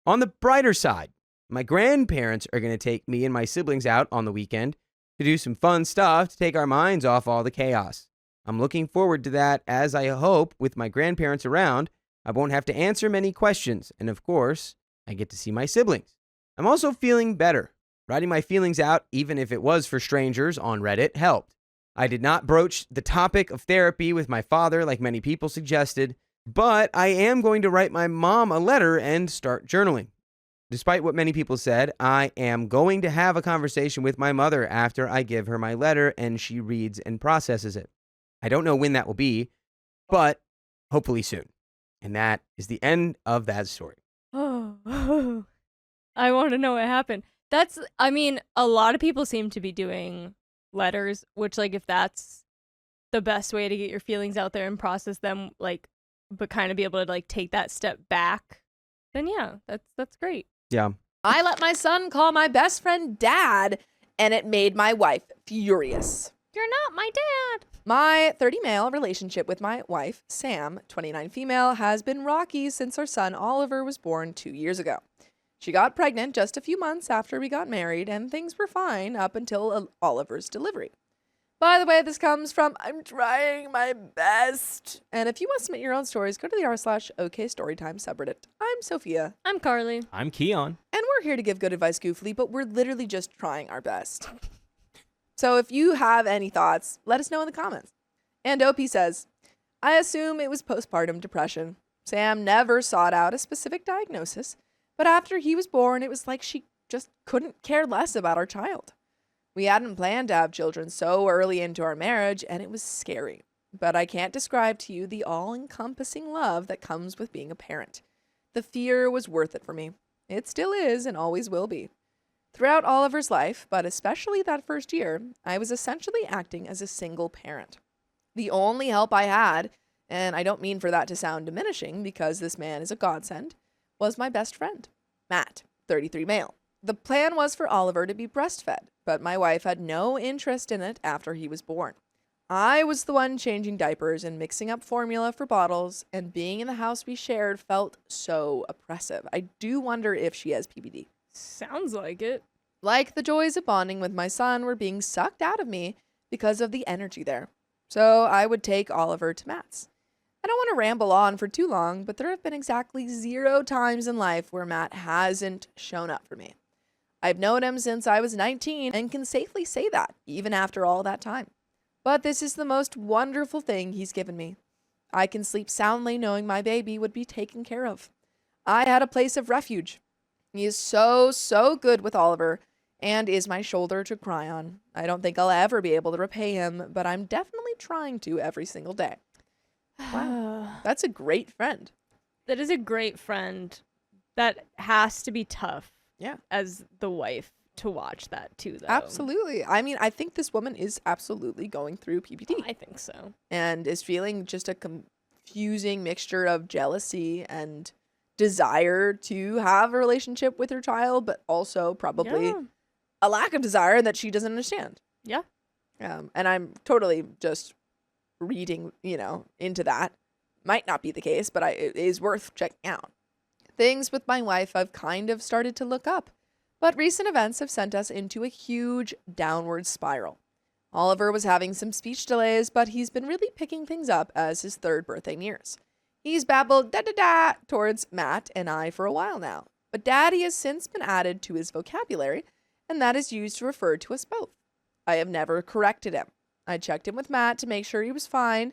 On the brighter side, my grandparents are going to take me and my siblings out on the weekend to do some fun stuff to take our minds off all the chaos. I'm looking forward to that, as I hope with my grandparents around, I won't have to answer many questions, and of course, I get to see my siblings. I'm also feeling better. Writing my feelings out, even if it was for strangers on Reddit, helped. I did not broach the topic of therapy with my father like many people suggested, but I am going to write my mom a letter and start journaling. Despite what many people said, I am going to have a conversation with my mother after I give her my letter and she reads and processes it. I don't know when that will be, but hopefully soon. And that is the end of that story. Oh, I want to know what happened. I mean, a lot of people seem to be doing letters, which, like, if that's the best way to get your feelings out there and process them, like, but kind of be able to, like, take that step back, then yeah, that's great. Yeah. I let my son call my best friend dad, and it made my wife furious. You're not my dad. My 30 male relationship with my wife, Sam, 29 female, has been rocky since our son Oliver was born 2 years ago. She got pregnant just a few months after we got married, and things were fine up until Oliver's delivery. By the way, this comes from I'm trying my best. And if you want to submit your own stories, go to the r/OKStorytime subreddit. I'm Sophia. I'm Carly. I'm Keon. And we're here to give good advice goofily, but we're literally just trying our best. So if you have any thoughts, let us know in the comments. And OP says, I assume it was postpartum depression. Sam never sought out a specific diagnosis, but after he was born, it was like she just couldn't care less about our child. We hadn't planned to have children so early into our marriage, and it was scary. But I can't describe to you the all-encompassing love that comes with being a parent. The fear was worth it for me. It still is and always will be. Throughout Oliver's life, but especially that first year, I was essentially acting as a single parent. The only help I had, and I don't mean for that to sound diminishing because this man is a godsend, was my best friend, Matt, 33 male. The plan was for Oliver to be breastfed, but my wife had no interest in it after he was born. I was the one changing diapers and mixing up formula for bottles, and being in the house we shared felt so oppressive. I do wonder if she has PPD. Sounds like it. Like the joys of bonding with my son were being sucked out of me because of the energy there. So I would take Oliver to Matt's. I don't want to ramble on for too long, but there have been exactly 0 times in life where Matt hasn't shown up for me. I've known him since I was 19 and can safely say that, even after all that time. But this is the most wonderful thing he's given me. I can sleep soundly knowing my baby would be taken care of. I had a place of refuge. He is so, so good with Oliver and is my shoulder to cry on. I don't think I'll ever be able to repay him, but I'm definitely trying to every single day. Wow, that's a great friend. That is a great friend. That has to be tough. Yeah. As the wife to watch that too, though. Absolutely. I mean, I think this woman is absolutely going through PPD. I think so. And is feeling just a confusing mixture of jealousy and desire to have a relationship with her child, but also probably a lack of desire that she doesn't understand. Yeah. And I'm totally just reading, into that. Might not be the case, but it is worth checking out. Things with my wife I've kind of started to look up, but recent events have sent us into a huge downward spiral. Oliver was having some speech delays, but he's been really picking things up as his 3rd birthday nears. He's babbled da-da-da towards Matt and I for a while now, but daddy has since been added to his vocabulary, and that is used to refer to us both. I have never corrected him. I checked in with Matt to make sure he was fine,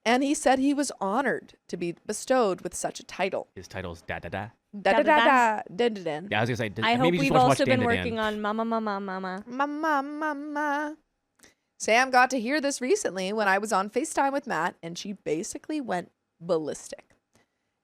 and he said he was honored to be bestowed with such a title. His title's da-da-da. Da-da-da-da. Da-da-da. Yeah, I was going to say, I hope maybe you we've just watch also been Dan to Dan. working on Mama. Mama. Sam got to hear this recently when I was on FaceTime with Matt, and she basically went ballistic.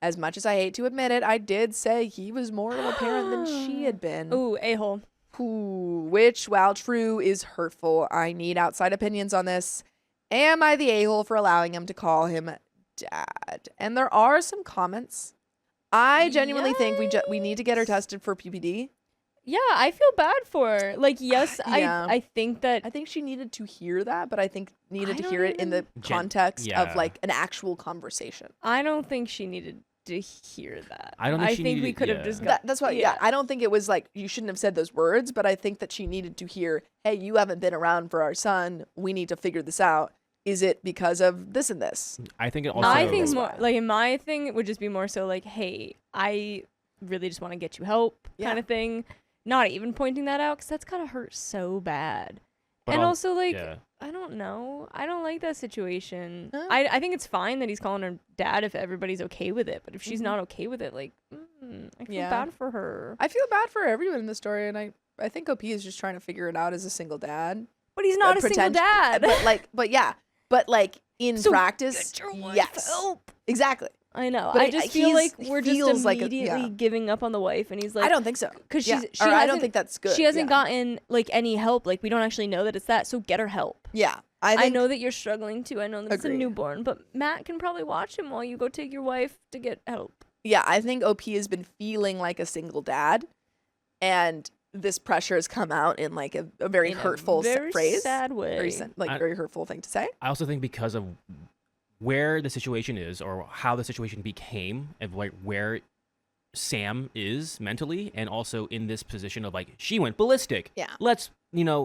As much as I hate to admit it, I did say he was more of a parent than she had been. Ooh, a-hole. Ooh, which, while true, is hurtful. I need outside opinions on this. Am I the a-hole for allowing him to call him dad? And there are some comments. I genuinely think we need to get her tested for PPD. Yeah, I feel bad for her. Like, yes, Yeah. I think that... I think she needed to hear that, but I think needed to don't hear it in the context yeah. of like an actual conversation. I don't think she needed to hear that. I don't think she we needed- could have yeah. just That's why, I don't think it was like you shouldn't have said those words, but I think that she needed to hear, hey, you haven't been around for our son. We need to figure this out. Is it because of this and this? I think it also... I think more, like, in my thing, it would just be more so like, hey, I really just want to get you help kind of thing. Not even pointing that out because that's gotta hurt so bad. But And al- also, like, yeah. I don't know. I don't like that situation. Huh? I think it's fine that he's calling her dad if everybody's okay with it. But if she's Mhm. not okay with it, like, I feel Yeah. bad for her. I feel bad for everyone in the story, and I think OP is just trying to figure it out as a single dad. But he's not a single dad. But like in So practice, get your wife yes, help. exactly. I know. But I just feel like he we're just feels like immediately yeah. giving up on the wife, and he's like, I don't think so. because Yeah. she Or I don't hasn't- think that's good. She hasn't yeah. gotten like any help. Like we don't actually know that it's that. So get her help. Yeah, I think, know that you're struggling too. I know that it's a Agreed. newborn, but Matt can probably watch him while you go take your wife to get help. Yeah, I think OP has been feeling like a single dad, and this pressure has come out in like a very In a hurtful very phrase, sad way. very hurtful thing to say. I also think because of where the situation is or how the situation became and like where Sam is mentally and also in this position of like she went ballistic. Yeah. Let's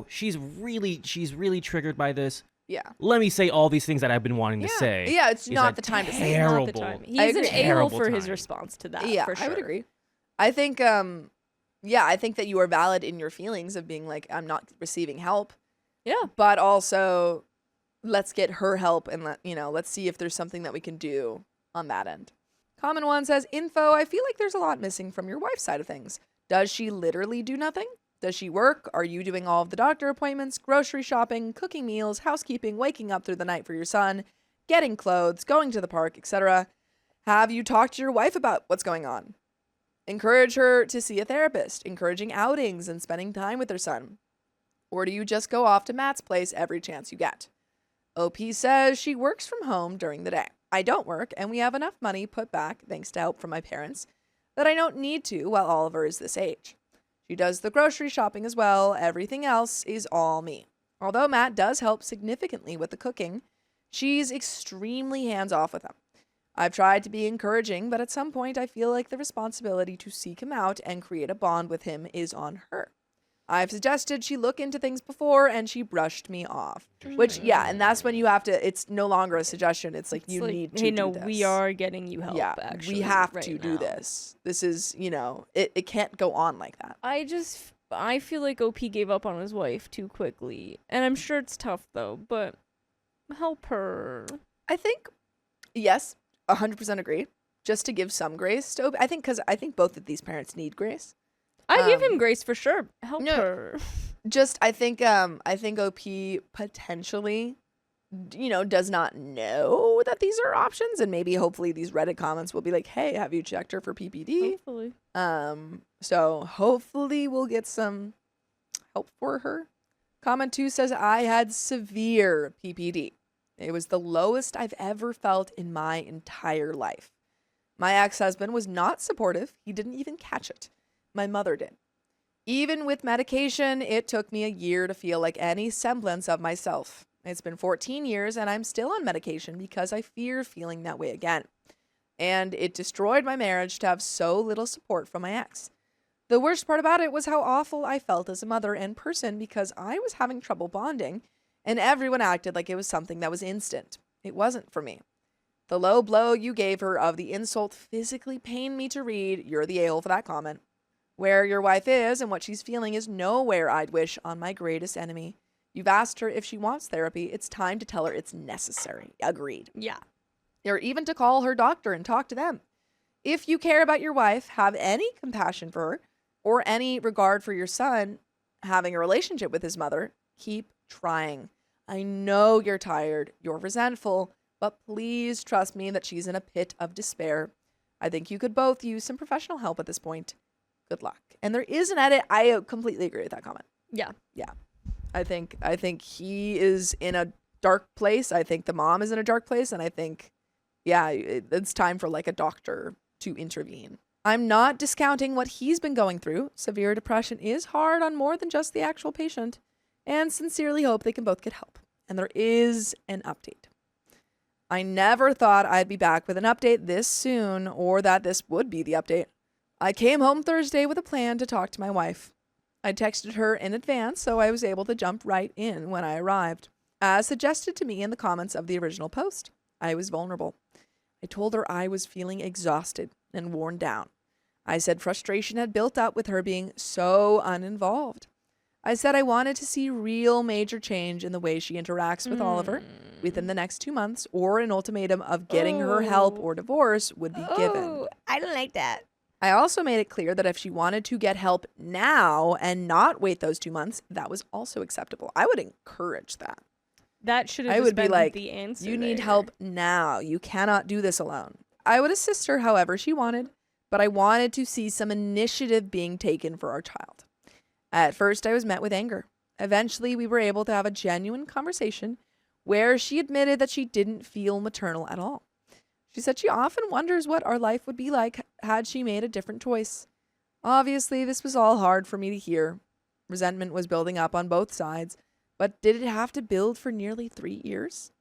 she's really triggered by this. Yeah. Let me say all these things that I've been wanting to Yeah. say. Yeah, it's is not a the time to say. Not terrible, the time. I He's an agree. a-hole terrible for his time. response to that. Yeah, for sure. I would agree. I think I think that you are valid in your feelings of being like I'm not receiving help, Yeah. but also let's get her help and let's see if there's something that we can do on that end. Common One says, info, I feel like there's a lot missing from your wife's side of things. Does she literally do nothing? Does she work? Are you doing all of the doctor appointments, grocery shopping, cooking meals, housekeeping, waking up through the night for your son, getting clothes, going to the park, etc.? Have you talked to your wife about what's going on? Encourage her to see a therapist, encouraging outings and spending time with her son. Or do you just go off to Matt's place every chance you get? OP says she works from home during the day. I don't work, and we have enough money put back, thanks to help from my parents, that I don't need to while Oliver is this age. She does the grocery shopping as well. Everything else is all me. Although Matt does help significantly with the cooking, she's extremely hands-off with him. I've tried to be encouraging, but at some point I feel like the responsibility to seek him out and create a bond with him is on her. I've suggested she look into things before, and she brushed me off. Which, yeah, and that's when you have to, it's no longer a suggestion. It's like, you need to hey, do no, this. we are getting you help, Yeah, actually. we have right to do now. this. This is, it can't go on like that. I feel like OP gave up on his wife too quickly. And I'm sure it's tough, though, but help her. I think, yes, 100% agree. Just to give some grace to OP. I think both of these parents need grace. I give him grace for sure. Help no. her. Just I think OP potentially does not know that these are options, and maybe hopefully these Reddit comments will be like, hey, have you checked her for PPD? Hopefully. So hopefully we'll get some help for her. Comment 2 says, I had severe PPD. It was the lowest I've ever felt in my entire life. My ex-husband was not supportive. He didn't even catch it. My mother did. Even with medication, it took me a year to feel like any semblance of myself. It's been 14 years and I'm still on medication because I fear feeling that way again. And it destroyed my marriage to have so little support from my ex. The worst part about it was how awful I felt as a mother and person because I was having trouble bonding and everyone acted like it was something that was instant. It wasn't for me. The low blow you gave her of the insult physically pained me to read. You're the a-hole for that comment. Where your wife is and what she's feeling is nowhere I'd wish on my greatest enemy. You've asked her if she wants therapy. It's time to tell her it's necessary. Agreed. Yeah. Or even to call her doctor and talk to them. If you care about your wife, have any compassion for her, or any regard for your son having a relationship with his mother, keep trying. I know you're tired, you're resentful, but please trust me that she's in a pit of despair. I think you could both use some professional help at this point. Good luck. And there is an edit. I completely agree with that comment. Yeah. Yeah. I think he is in a dark place. I think the mom is in a dark place. And I think, yeah, it's time for like a doctor to intervene. I'm not discounting what he's been going through. Severe depression is hard on more than just the actual patient. And sincerely hope they can both get help. And there is an update. I never thought I'd be back with an update this soon or that this would be the update. I came home Thursday with a plan to talk to my wife. I texted her in advance, so I was able to jump right in when I arrived. As suggested to me in the comments of the original post, I was vulnerable. I told her I was feeling exhausted and worn down. I said frustration had built up with her being so uninvolved. I said I wanted to see real major change in the way she interacts with Oliver within the next 2 months, or an ultimatum of getting her help or divorce would be given. I don't like that. I also made it clear that if she wanted to get help now and not wait those 2 months, that was also acceptable. I would encourage that. That should have I just would be been like, the answer. you need there. help now. You cannot do this alone. I would assist her however she wanted, but I wanted to see some initiative being taken for our child. At first, I was met with anger. Eventually, we were able to have a genuine conversation where she admitted that she didn't feel maternal at all. She said she often wonders what our life would be like had she made a different choice. Obviously, this was all hard for me to hear. Resentment was building up on both sides, but did it have to build for nearly 3 years?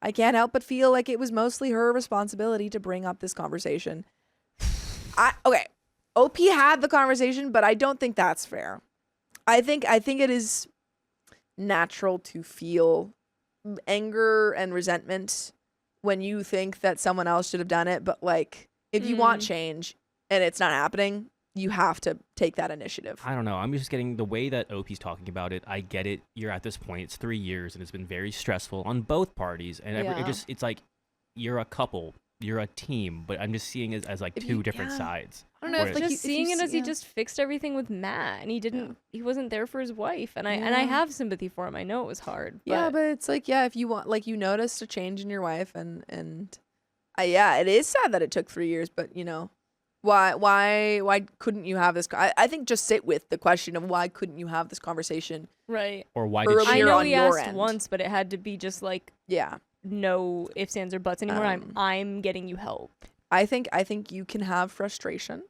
I can't help but feel like it was mostly her responsibility to bring up this conversation. Okay, OP had the conversation, but I don't think that's fair. I think it is natural to feel anger and resentment when you think that someone else should have done it, but like if you want change and it's not happening, you have to take that initiative. I don't know. I'm just getting the way that OP's talking about it. I get it. You're at this point. It's 3 years, and it's been very stressful on both parties. And it's like you're a couple, you're a team, but I'm just seeing it as like two different sides. I don't know. Whereas- If just seeing it as he just fixed everything with Matt, and he wasn't there for his wife, and I have sympathy for him. I know it was hard. Yeah, but it's like, if you want, like, you noticed a change in your wife, and it is sad that it took 3 years, but you know, why couldn't you have this? I think just sit with the question of why couldn't you have this conversation, right? Or why did earlier she? I know on he your asked end. once, but it had to be just like no ifs, ands, or buts anymore. I'm getting you help. I think you can have frustration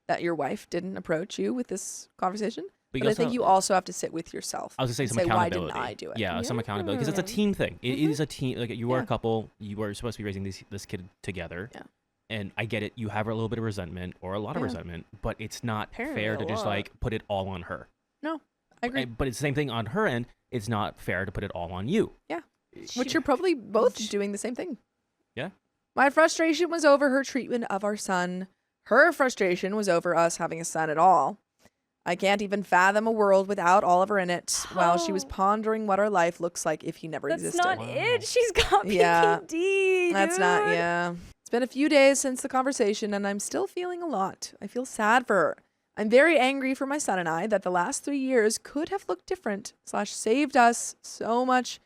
that your wife didn't approach you with this conversation. But I think you also have to sit with yourself. I was gonna say some why accountability. didn't I do it? Yeah, some accountability, because it's a team thing. It is a team. Like you are a couple. You are supposed to be raising this kid together. Yeah. And I get it. You have a little bit of resentment or a lot of resentment, but it's not Apparently fair a to just lot. like put it all on her. No, I agree. But it's the same thing on her end. It's not fair to put it all on you. Yeah. Which you're probably both doing the same thing. Yeah. My frustration was over her treatment of our son. Her frustration was over us having a son at all. I can't even fathom a world without Oliver in it while she was pondering what our life looks like if he never existed. That's not it. She's got PPD. Yeah. That's not, dude. yeah. It's been a few days since the conversation and I'm still feeling a lot. I feel sad for her. I'm very angry for my son and I that the last 3 years could have looked different / saved us so much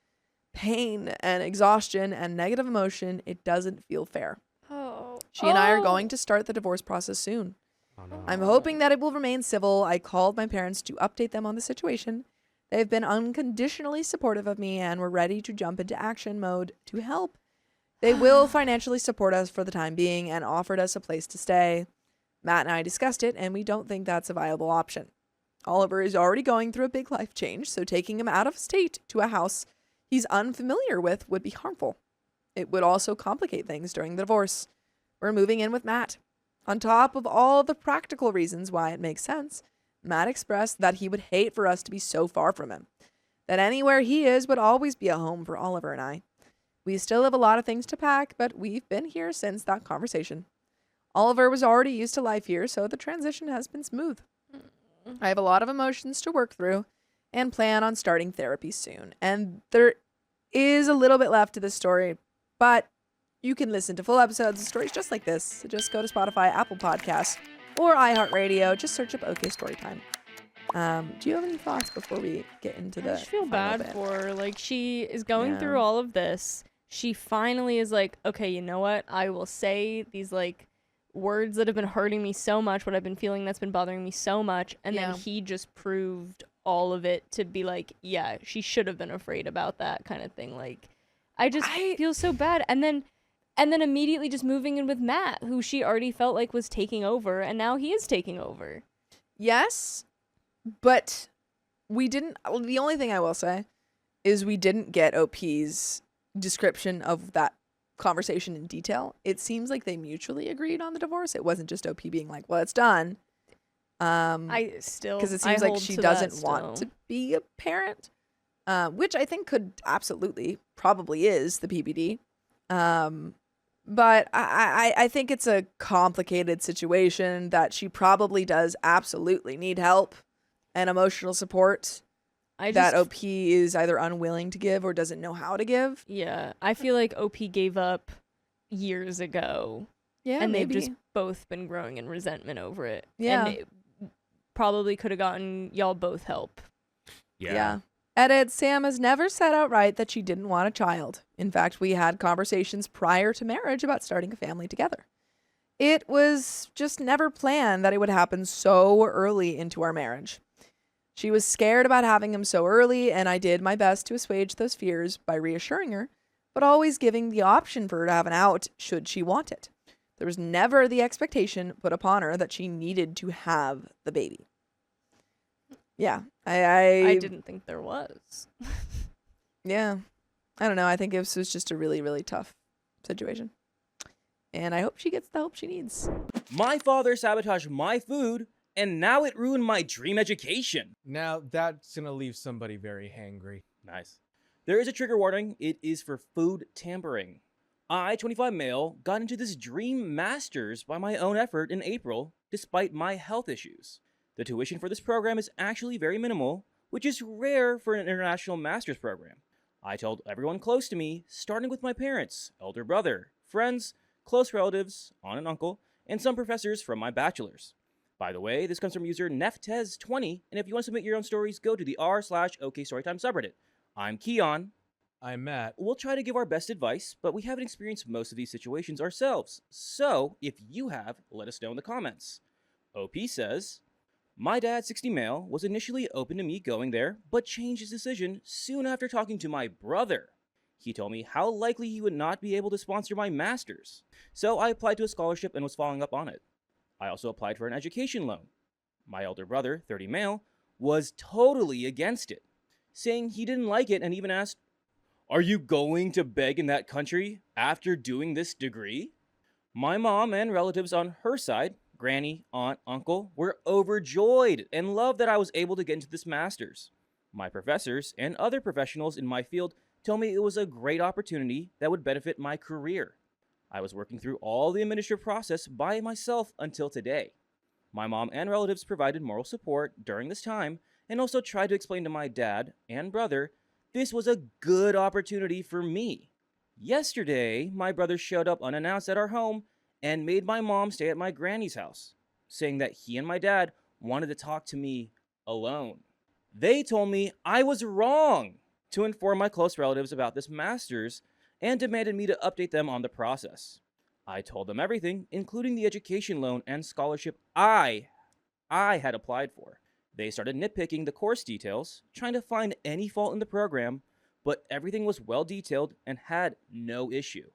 pain and exhaustion and negative emotion. It doesn't feel fair. Oh. She and I are going to start the divorce process soon. Oh, no. I'm hoping that it will remain civil. I called my parents to update them on the situation. They've been unconditionally supportive of me and were ready to jump into action mode to help. They will financially support us for the time being and offered us a place to stay. Matt and I discussed it, and we don't think that's a viable option. Oliver is already going through a big life change, so taking him out of state to a house he's unfamiliar with would be harmful. It would also complicate things during the divorce. We're moving in with Matt. On top of all the practical reasons why it makes sense, Matt expressed that he would hate for us to be so far from him, that anywhere he is would always be a home for Oliver and I. We still have a lot of things to pack, but we've been here since that conversation. Oliver was already used to life here, so the transition has been smooth. I have a lot of emotions to work through and plan on starting therapy soon. And there is a little bit left to this story, but you can listen to full episodes of stories just like this. So just go to Spotify, Apple Podcasts, or iHeartRadio. Just search up OK Storytime. Do you have any thoughts before we get into the I just feel final bad bit? for her. Like, she is going Yeah. through all of this. She finally is like, okay, you know what? I will say these, like, words that have been hurting me so much, what I've been feeling that's been bothering me so much. And Yeah. then he just proved all of it to be like, yeah, she should have been afraid about that kind of thing. Like, I just feel so bad. And then immediately just moving in with Matt, who she already felt like was taking over, and now he is taking over. Yes, but we didn't. The only thing I will say is we didn't get OP's description of that conversation in detail. It seems like they mutually agreed on the divorce. It wasn't just OP being like, well, it's done. I still, Because it I seems like hold she to doesn't that want still. to be a parent, which I think could absolutely probably is the PPD. But I think it's a complicated situation that she probably does absolutely need help and emotional support. that OP is either unwilling to give or doesn't know how to give. Yeah, I feel like OP gave up years ago. Yeah, and maybe. they've just both been growing in resentment over it. Yeah. And it probably could have gotten y'all both help. Yeah. Edit, Sam has never said outright that she didn't want a child. In fact, we had conversations prior to marriage about starting a family together. It was just never planned that it would happen so early into our marriage. She was scared about having him so early, and I did my best to assuage those fears by reassuring her, but always giving the option for her to have an out should she want it. There was never the expectation put upon her that she needed to have the baby. Yeah, I didn't think there was. Yeah, I don't know. I think this was just a really, really tough situation. And I hope she gets the help she needs. My father sabotaged my food, and now it ruined my dream education. Now that's gonna leave somebody very hangry. Nice. There is a trigger warning. It is for food tampering. I, 25 male, got into this dream master's by my own effort in April, despite my health issues. The tuition for this program is actually very minimal, which is rare for an international master's program. I told everyone close to me, starting with my parents, elder brother, friends, close relatives, aunt and uncle, and some professors from my bachelor's. By the way, this comes from user Neftez20, and if you want to submit your own stories, go to the r/OKStorytime subreddit. I'm Keon. I'm Matt. We'll try to give our best advice, but we haven't experienced most of these situations ourselves. So, if you have, let us know in the comments. OP says, my dad, 60 male, was initially open to me going there, but changed his decision soon after talking to my brother. He told me how likely he would not be able to sponsor my master's. So I applied to a scholarship and was following up on it. I also applied for an education loan. My elder brother, 30 male, was totally against it, saying he didn't like it and even asked, are you going to beg in that country after doing this degree? My mom and relatives on her side, granny, aunt, uncle, were overjoyed and loved that I was able to get into this master's. My professors and other professionals in my field told me it was a great opportunity that would benefit my career. I was working through all the administrative process by myself until today. My mom and relatives provided moral support during this time and also tried to explain to my dad and brother this was a good opportunity for me. Yesterday, my brother showed up unannounced at our home and made my mom stay at my granny's house, saying that he and my dad wanted to talk to me alone. They told me I was wrong to inform my close relatives about this master's and demanded me to update them on the process. I told them everything, including the education loan and scholarship I had applied for. They started nitpicking the course details, trying to find any fault in the program, but everything was well detailed and had no issue.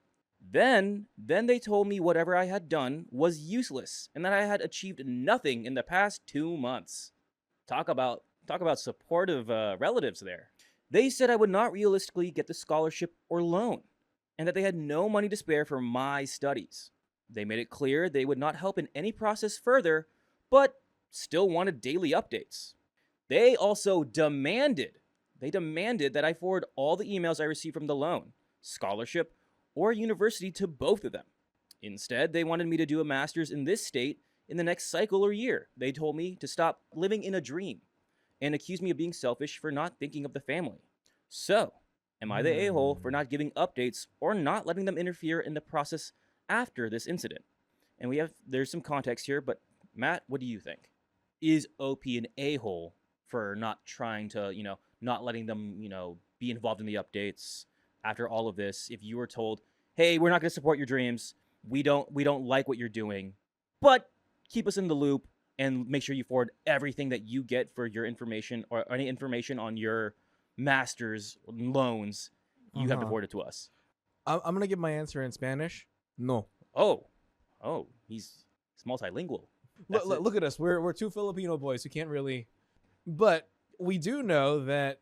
Then they told me whatever I had done was useless and that I had achieved nothing in the past 2 months. Talk about supportive relatives there. They said I would not realistically get the scholarship or loan, and that they had no money to spare for my studies. They made it clear they would not help in any process further, but still wanted daily updates. They also demanded that I forward all the emails I received from the loan, scholarship, or university to both of them. Instead, they wanted me to do a master's in this state in the next cycle or year. They told me to stop living in a dream and accused me of being selfish for not thinking of the family. So, am I the a-hole for not giving updates or not letting them interfere in the process after this incident? And there's some context here, but Matt, what do you think? Is OP an a-hole for not trying to, not letting them, be involved in the updates after all of this? If you were told, hey, we're not going to support your dreams, we don't like what you're doing, but keep us in the loop and make sure you forward everything that you get for your information or any information on your master's loans, you have to forward it to us. I'm going to give my answer in Spanish. No. Oh, he's multilingual. Look at us. We're two Filipino boys who can't really... But we do know that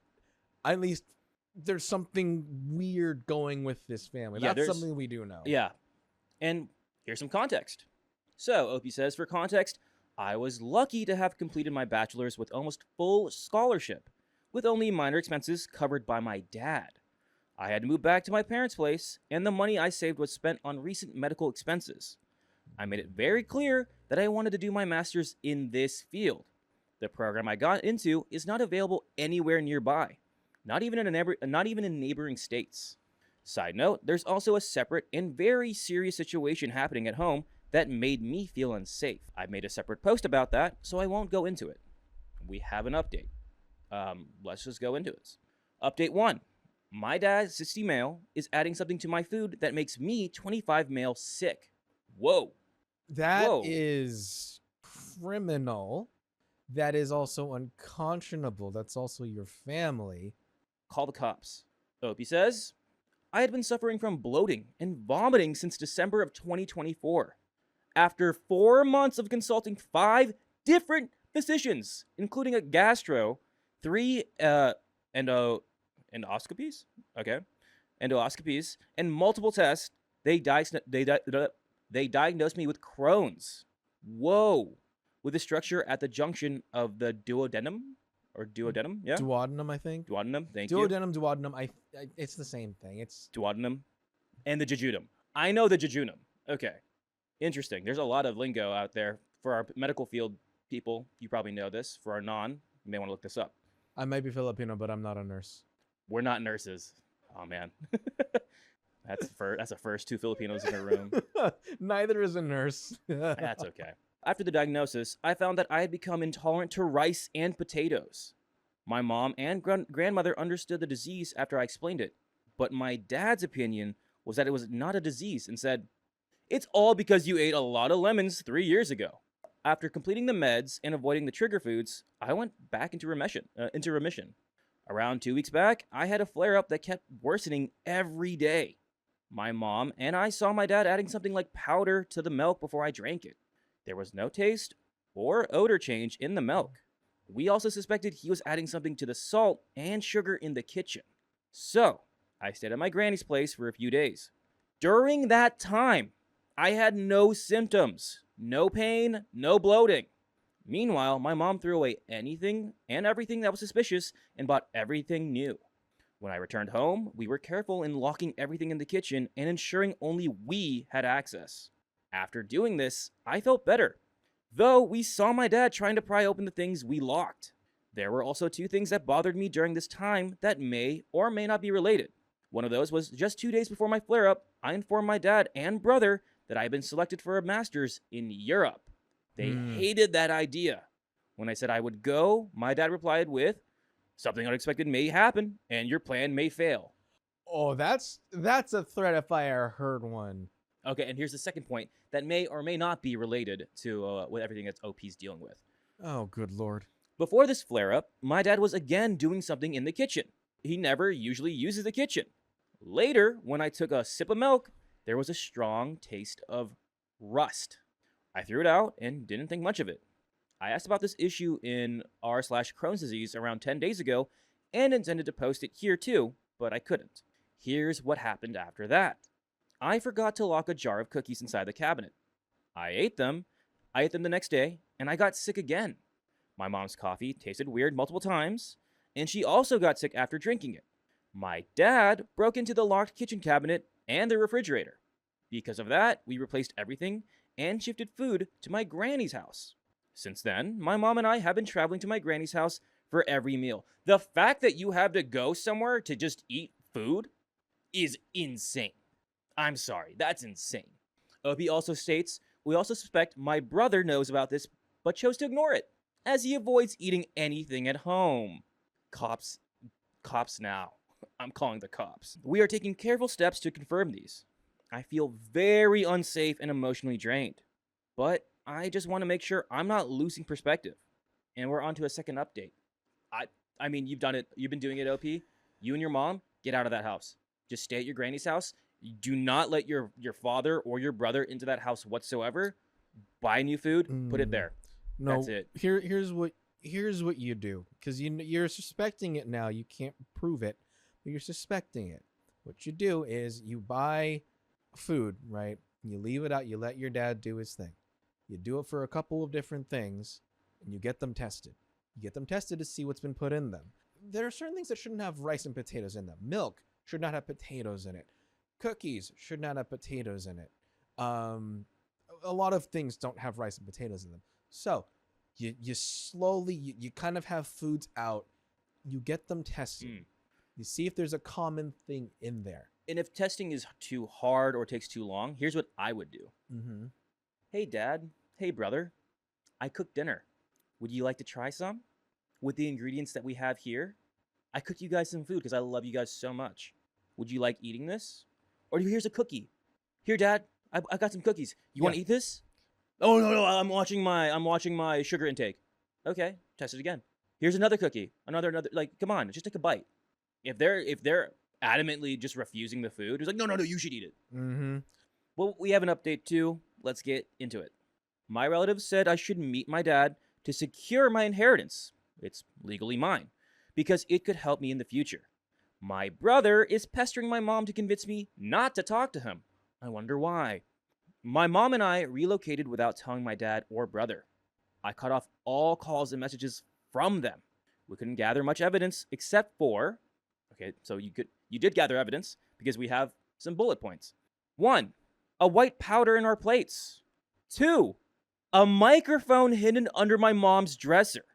at least there's something weird going with this family. Yeah, that's something we do know. Yeah. And here's some context. So, OP says, for context, I was lucky to have completed my bachelor's with almost full scholarship, with only minor expenses covered by my dad. I had to move back to my parents' place, and the money I saved was spent on recent medical expenses. I made it very clear that I wanted to do my master's in this field. The program I got into is not available anywhere nearby, not even in neighboring states. Side note, there's also a separate and very serious situation happening at home that made me feel unsafe. I made a separate post about that, so I won't go into it. We have an update. Let's just go into it. Update 1. My dad, 60 male, is adding something to my food that makes me, 25 male, sick. Whoa. That Whoa. is criminal. That is also unconscionable. That's also your family. Call the cops. Opie says, I had been suffering from bloating and vomiting since December of 2024. After 4 months of consulting 5 different physicians, including a gastro, 3 endoscopies, and multiple tests, they diagnosed me with Crohn's. Whoa. With a structure at the junction of the duodenum, yeah? Duodenum, I think. Duodenum, thank you. Duodenum, it's the same thing. It's Duodenum. And the jejunum. I know the jejunum. Okay. Interesting. There's a lot of lingo out there. For our medical field people, you probably know this. For our non, you may want to look this up. I might be Filipino, but I'm not a nurse. We're not nurses. Oh, man. That's a first. 2 Filipinos in a room. Neither is a nurse. That's okay. After the diagnosis, I found that I had become intolerant to rice and potatoes. My mom and grandmother understood the disease after I explained it, but my dad's opinion was that it was not a disease and said, it's all because you ate a lot of lemons 3 years ago. After completing the meds and avoiding the trigger foods, I went back into remission. Around 2 weeks back, I had a flare-up that kept worsening every day. My mom and I saw my dad adding something like powder to the milk before I drank it. There was no taste or odor change in the milk. We also suspected he was adding something to the salt and sugar in the kitchen. So, I stayed at my granny's place for a few days. During that time, I had no symptoms, no pain, no bloating. Meanwhile, my mom threw away anything and everything that was suspicious and bought everything new. When I returned home, we were careful in locking everything in the kitchen and ensuring only we had access. After doing this, I felt better, though we saw my dad trying to pry open the things we locked. There were also 2 things that bothered me during this time that may or may not be related. One of those was just 2 days before my flare-up, I informed my dad and brother that I had been selected for a master's in Europe. They hated that idea. When I said I would go, my dad replied with, something unexpected may happen, and your plan may fail. Oh, that's a threat if I ever heard one. Okay, and here's the second point that may or may not be related to with everything that OP's dealing with. Oh, good lord. Before this flare-up, my dad was again doing something in the kitchen. He never usually uses the kitchen. Later, when I took a sip of milk, there was a strong taste of rust. I threw it out and didn't think much of it. I asked about this issue in r/Crohn's disease around 10 days ago and intended to post it here too, but I couldn't. Here's what happened after that. I forgot to lock a jar of cookies inside the cabinet. I ate them the next day, and I got sick again. My mom's coffee tasted weird multiple times, and she also got sick after drinking it. My dad broke into the locked kitchen cabinet and the refrigerator. Because of that, we replaced everything and shifted food to my granny's house. Since then, my mom and I have been traveling to my granny's house for every meal. The fact that you have to go somewhere to just eat food is insane. I'm sorry, that's insane. Opie also states, we also suspect my brother knows about this, but chose to ignore it, as he avoids eating anything at home. Cops now. I'm calling the cops. We are taking careful steps to confirm these. I feel very unsafe and emotionally drained, but I just want to make sure I'm not losing perspective. And we're on to a second update. I mean, you've done it. You've been doing it, OP. You and your mom, get out of that house. Just stay at your granny's house. Do not let your father or your brother into that house whatsoever. Buy new food, put it there. No, that's it. Here's what you do, because you're suspecting it now. You can't prove it, but you're suspecting it. What you do is you buy food, right? You leave it out. You let your dad do his thing. You do it for a couple of different things, and you get them tested. You get them tested to see what's been put in them. There are certain things that shouldn't have rice and potatoes in them. Milk should not have potatoes in it. Cookies should not have potatoes in it. A lot of things don't have rice and potatoes in them. So You slowly, you kind of have foods out. You get them tested. You see if there's a common thing in there. And if testing is too hard or takes too long, here's what I would do. Mm-hmm. Hey, Dad. Hey, brother. I cooked dinner. Would you like to try some? With the ingredients that we have here, I cooked you guys some food because I love you guys so much. Would you like eating this? Or here's a cookie. Here, Dad. I got some cookies. You want to eat this? Oh no, I'm watching my sugar intake. Okay, test it again. Here's another cookie. Another. Like, come on, just take a bite. If they're adamantly just refusing the food, it's like, no, you should eat it. Mm-hmm. Well, we have an update too. Let's get into it. My relatives said I should meet my dad to secure my inheritance. It's legally mine, because it could help me in the future. My brother is pestering my mom to convince me not to talk to him. I wonder why. My mom and I relocated without telling my dad or brother. I cut off all calls and messages from them. We couldn't gather much evidence except for, okay, so you did gather evidence because we have some bullet points. 1, a white powder in our plates. 2, a microphone hidden under my mom's dresser.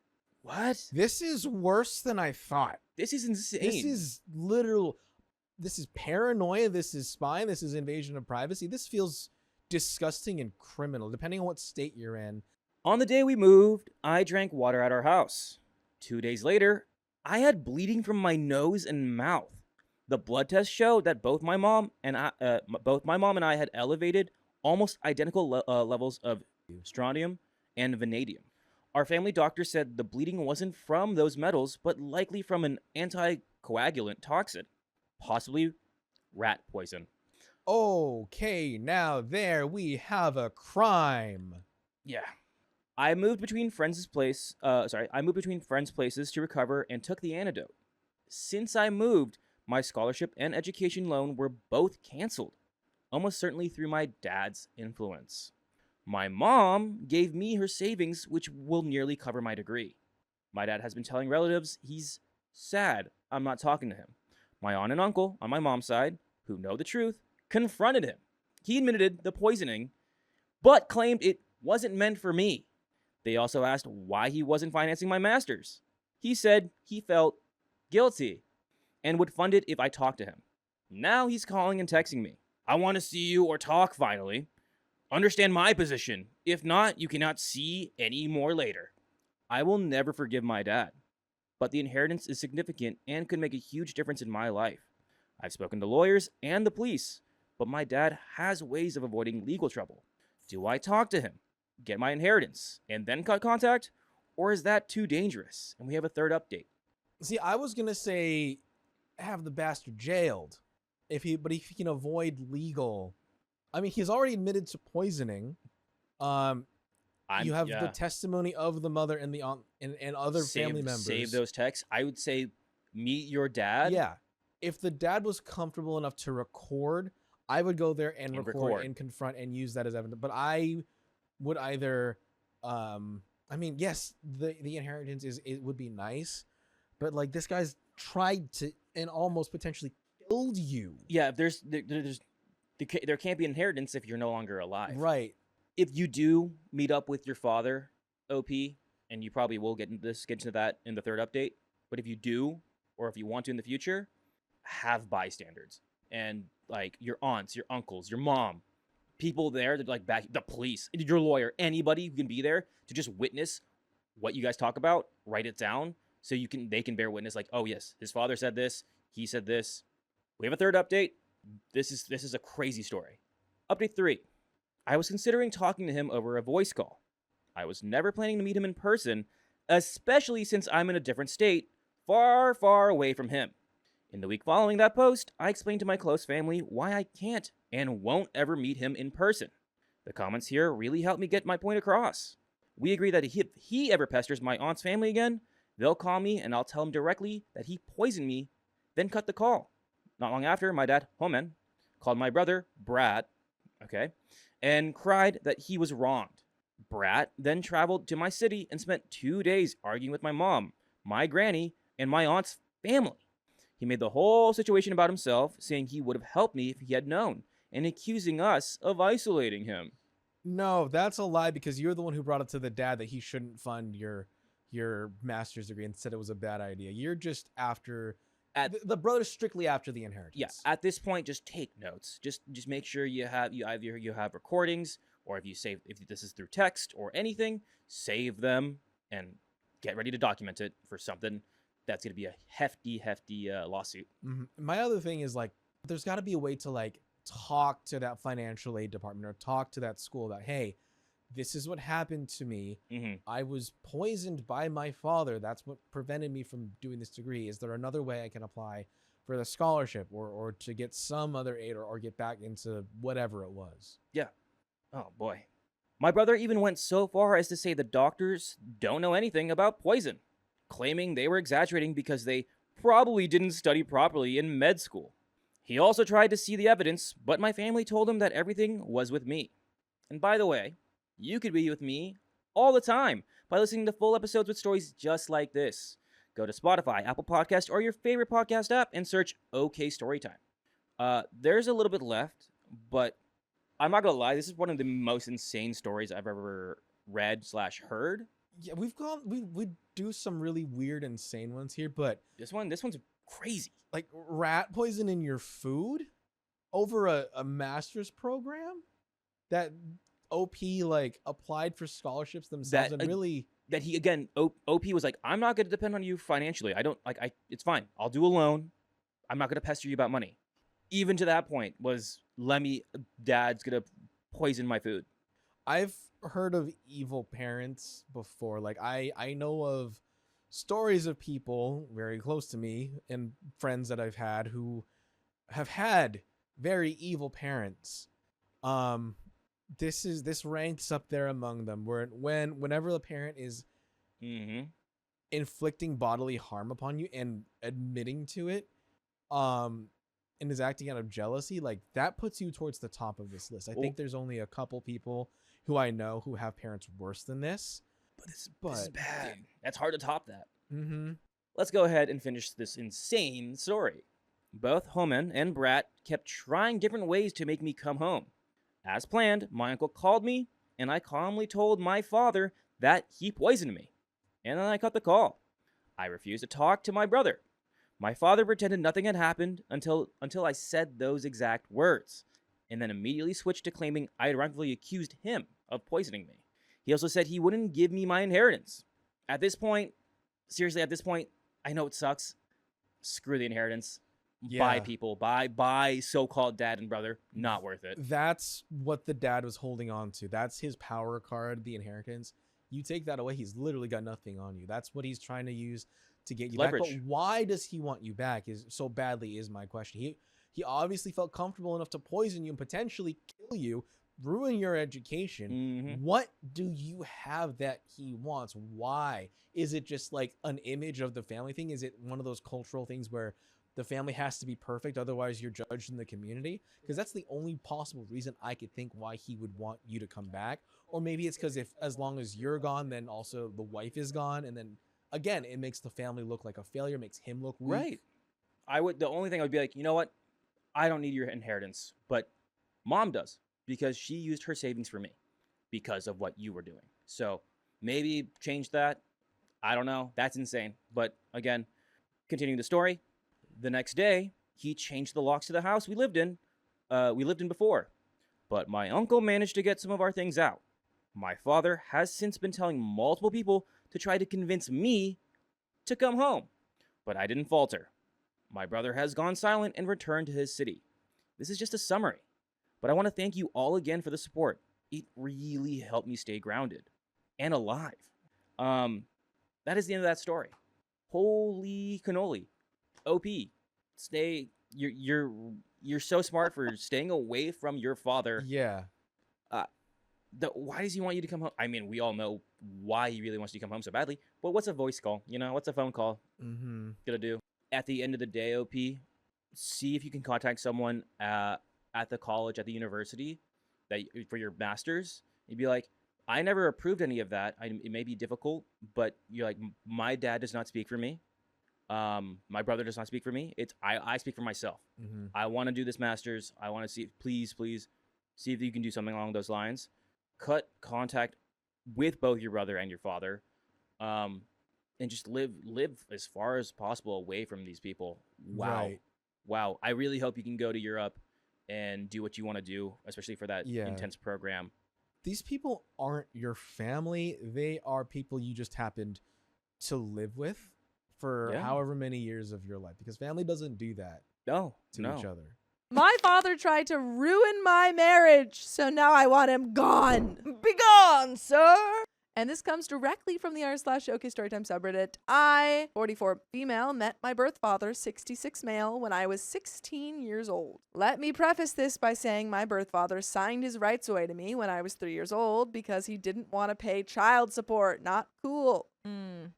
What? This is worse than I thought. This is insane. This is literal. This is paranoia. This is spying. This is invasion of privacy. This feels disgusting and criminal, depending on what state you're in. On the day we moved, I drank water at our house. 2 days later, I had bleeding from my nose and mouth. The blood test showed that both my mom and I had elevated, almost identical levels of strontium and vanadium. Our family doctor said the bleeding wasn't from those metals, but likely from an anticoagulant toxin, possibly rat poison. Okay, now there we have a crime. Yeah. I moved between friends' places to recover and took the antidote. Since I moved, my scholarship and education loan were both canceled, almost certainly through my dad's influence. My mom gave me her savings, which will nearly cover my degree. My dad has been telling relatives he's sad I'm not talking to him. My aunt and uncle on my mom's side, who know the truth, confronted him. He admitted the poisoning, but claimed it wasn't meant for me. They also asked why he wasn't financing my master's. He said he felt guilty and would fund it if I talked to him. Now he's calling and texting me. I want to see you or talk finally. Understand my position. If not, you cannot see any more later. I will never forgive my dad, but the inheritance is significant and could make a huge difference in my life. I've spoken to lawyers and the police, but my dad has ways of avoiding legal trouble. Do I talk to him, get my inheritance, and then cut contact? Or is that too dangerous? And we have a third update. See, I was gonna say have the bastard jailed if he can avoid legal. I mean, he's already admitted to poisoning. You have the testimony of the mother and the aunt and other family members. Save those texts. I would say meet your dad. Yeah. If the dad was comfortable enough to record, I would go there and record and confront and use that as evidence. But I would either, I mean, yes, the inheritance it would be nice, but like this guy's tried to and almost potentially killed you. Yeah, there can't be inheritance if you're no longer alive. Right. If you do meet up with your father, OP, and you probably will get into that in the third update, but if you do, or if you want to in the future, have bystanders. And like your aunts, your uncles, your mom, people there that like back, the police, your lawyer, anybody who can be there to just witness what you guys talk about, write it down so they can bear witness like, oh yes, his father said this, he said this. We have a third update. This is a crazy story. Update 3. I was considering talking to him over a voice call. I was never planning to meet him in person, especially since I'm in a different state, far, far away from him. In the week following that post, I explained to my close family why I can't and won't ever meet him in person. The comments here really helped me get my point across. We agree that if he ever pesters my aunt's family again, they'll call me and I'll tell him directly that he poisoned me, then cut the call. Not long after, my dad, Homan, called my brother, Brad, and cried that he was wronged. Brad then traveled to my city and spent 2 days arguing with my mom, my granny, and my aunt's family. He made the whole situation about himself, saying he would have helped me if he had known, and accusing us of isolating him. No, that's a lie because you're the one who brought it to the dad that he shouldn't fund your master's degree and said it was a bad idea. You're just after the brother's strictly after the inheritance. Yeah, at this point, just take notes. Just make sure you either you have recordings, or if this is through text or anything, save them and get ready to document it for something that's gonna be a hefty lawsuit. Mm-hmm. My other thing is like, there's got to be a way to like talk to that financial aid department or talk to that school about, hey, this is what happened to me. Mm-hmm. I was poisoned by my father. That's what prevented me from doing this degree. Is there another way I can apply for the scholarship or to get some other aid or get back into whatever it was? Yeah. Oh boy. My brother even went so far as to say the doctors don't know anything about poison, claiming they were exaggerating because they probably didn't study properly in med school. He also tried to see the evidence, but my family told him that everything was with me. And by the way, you could be with me all the time by listening to full episodes with stories just like this. Go to Spotify, Apple Podcast, or your favorite podcast app and search OK Storytime. There's a little bit left, but I'm not gonna lie, this is one of the most insane stories I've ever read/heard. Yeah, we do some really weird, insane ones here, but This one's crazy. like rat poison in your food over a master's program that OP like applied for scholarships themselves and really that he again OP was like, I'm not going to depend on you financially. It's fine. I'll do a loan. I'm not going to pester you about money. Even to that point was dad's going to poison my food. I've heard of evil parents before. Like I know of stories of people very close to me and friends that I've had who have had very evil parents. This ranks up there among them whenever the parent is inflicting bodily harm upon you and admitting to it, and is acting out of jealousy, like that puts you towards the top of this list. I think there's only a couple people who I know who have parents worse than this. But this is bad. That's hard to top that. Mm-hmm. Let's go ahead and finish this insane story. Both Homan and Brat kept trying different ways to make me come home. As planned, my uncle called me, and I calmly told my father that he poisoned me. And then I cut the call. I refused to talk to my brother. My father pretended nothing had happened until I said those exact words, and then immediately switched to claiming I had wrongfully accused him of poisoning me. He also said he wouldn't give me my inheritance. At this point, I know it sucks. Screw the inheritance. Yeah. Buy people. Buy so-called dad and brother. Not worth it. That's what the dad was holding on to. That's his power card, the inheritance. You take that away, he's literally got nothing on you. That's what he's trying to use to get you Leverage. back. But why does he want you back is so badly is my question. He obviously felt comfortable enough to poison you and potentially kill you, ruin your education. Mm-hmm. What do you have that he wants? Why? Is it just like an image of the family thing? Is it one of those cultural things where the family has to be perfect, otherwise you're judged in the community? Because that's the only possible reason I could think why he would want you to come back. Or maybe it's because as long as you're gone, then also the wife is gone, and then again, it makes the family look like a failure, makes him look weak. Right. The only thing I would be like, you know what? I don't need your inheritance, but mom does, because she used her savings for me because of what you were doing. So maybe change that. I don't know. That's insane. But again, continuing the story. The next day, he changed the locks to the house we lived in before. But my uncle managed to get some of our things out. My father has since been telling multiple people to try to convince me to come home. But I didn't falter. My brother has gone silent and returned to his city. This is just a summary. But I want to thank you all again for the support. It really helped me stay grounded and alive. That is the end of that story. Holy cannoli. OP, you're so smart for staying away from your father. Yeah. Why does he want you to come home? I mean, we all know why he really wants you to come home so badly. But what's a voice call? What's a phone call gonna do? At the end of the day, OP, see if you can contact someone at the college, at the university, for your master's. You'd be like, I never approved any of that. It may be difficult, but you're like, my dad does not speak for me. My brother does not speak for me. I speak for myself. I want to do this master's. I want to see, please see if you can do something along those lines. cut contact with both your brother and your father, and just live as far as possible away from these people. Wow. Right. Wow. I really hope you can go to Europe and do what you want to do, especially for that intense program. These people aren't your family. They are people you just happened to live with for however many years of your life, because family doesn't do that to each other. My father tried to ruin my marriage, so now I want him gone. Be gone, sir. And this comes directly from the r/OK Storytime subreddit. I, 44 female, met my birth father, 66 male, when I was 16 years old. Let me preface this by saying my birth father signed his rights away to me when I was 3 years old because he didn't want to pay child support. Not cool.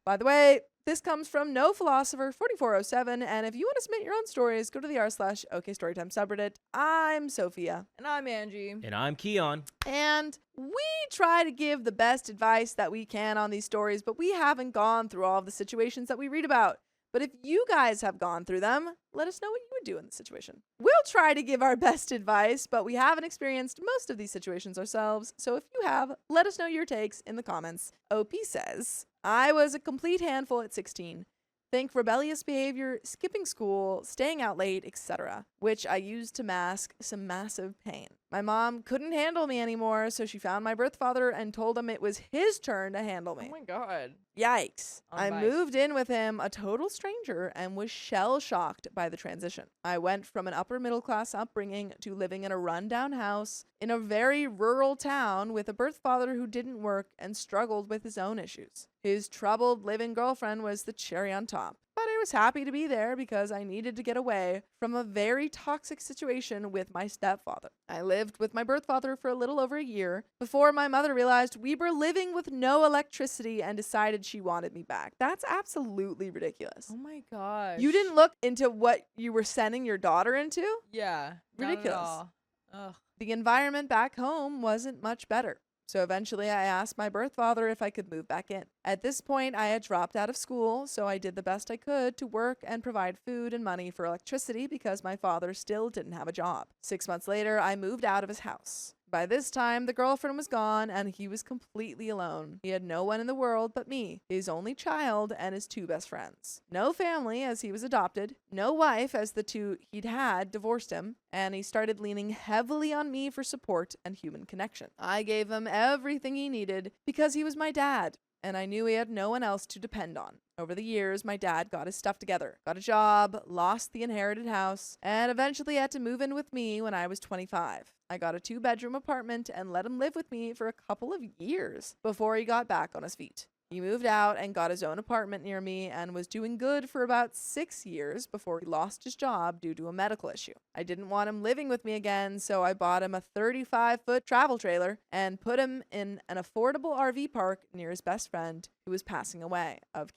By the way, this comes from No Philosopher 4407, and if you want to submit your own stories, go to the r/OK Storytime subreddit. I'm Sophia. And I'm Angie. And I'm Keon. And we try to give the best advice that we can on these stories, but we haven't gone through all of the situations that we read about. But if you guys have gone through them, let us know what you would do in the situation. We'll try to give our best advice, but we haven't experienced most of these situations ourselves. So if you have, let us know your takes in the comments. OP says, I was a complete handful at 16. Think rebellious behavior, skipping school, staying out late, etc., which I used to mask some massive pain. My mom couldn't handle me anymore, so she found my birth father and told him it was his turn to handle me. Oh my God. Yikes. I moved in with him, a total stranger, and was shell-shocked by the transition. I went from an upper middle class upbringing to living in a rundown house in a very rural town with a birth father who didn't work and struggled with his own issues. His troubled living girlfriend was the cherry on top. But I was happy to be there because I needed to get away from a very toxic situation with my stepfather. I lived with my birth father for a little over a year before my mother realized we were living with no electricity and decided she wanted me back. That's absolutely ridiculous. Oh my gosh. You didn't look into what you were sending your daughter into? Yeah. Ridiculous. Ugh. The environment back home wasn't much better. So eventually I asked my birth father if I could move back in. At this point, I had dropped out of school, so I did the best I could to work and provide food and money for electricity because my father still didn't have a job. 6 months later, I moved out of his house. By this time, the girlfriend was gone and he was completely alone. He had no one in the world but me, his only child, and his 2 best friends. No family, as he was adopted. No wife, as the 2 he'd had divorced him. And he started leaning heavily on me for support and human connection. I gave him everything he needed because he was my dad, and I knew he had no one else to depend on. Over the years, my dad got his stuff together, got a job, lost the inherited house, and eventually had to move in with me when I was 25. I got a 2-bedroom apartment and let him live with me for a couple of years before he got back on his feet. He moved out and got his own apartment near me and was doing good for about 6 years before he lost his job due to a medical issue. I didn't want him living with me again, so I bought him a 35-foot travel trailer and put him in an affordable RV park near his best friend who was passing away of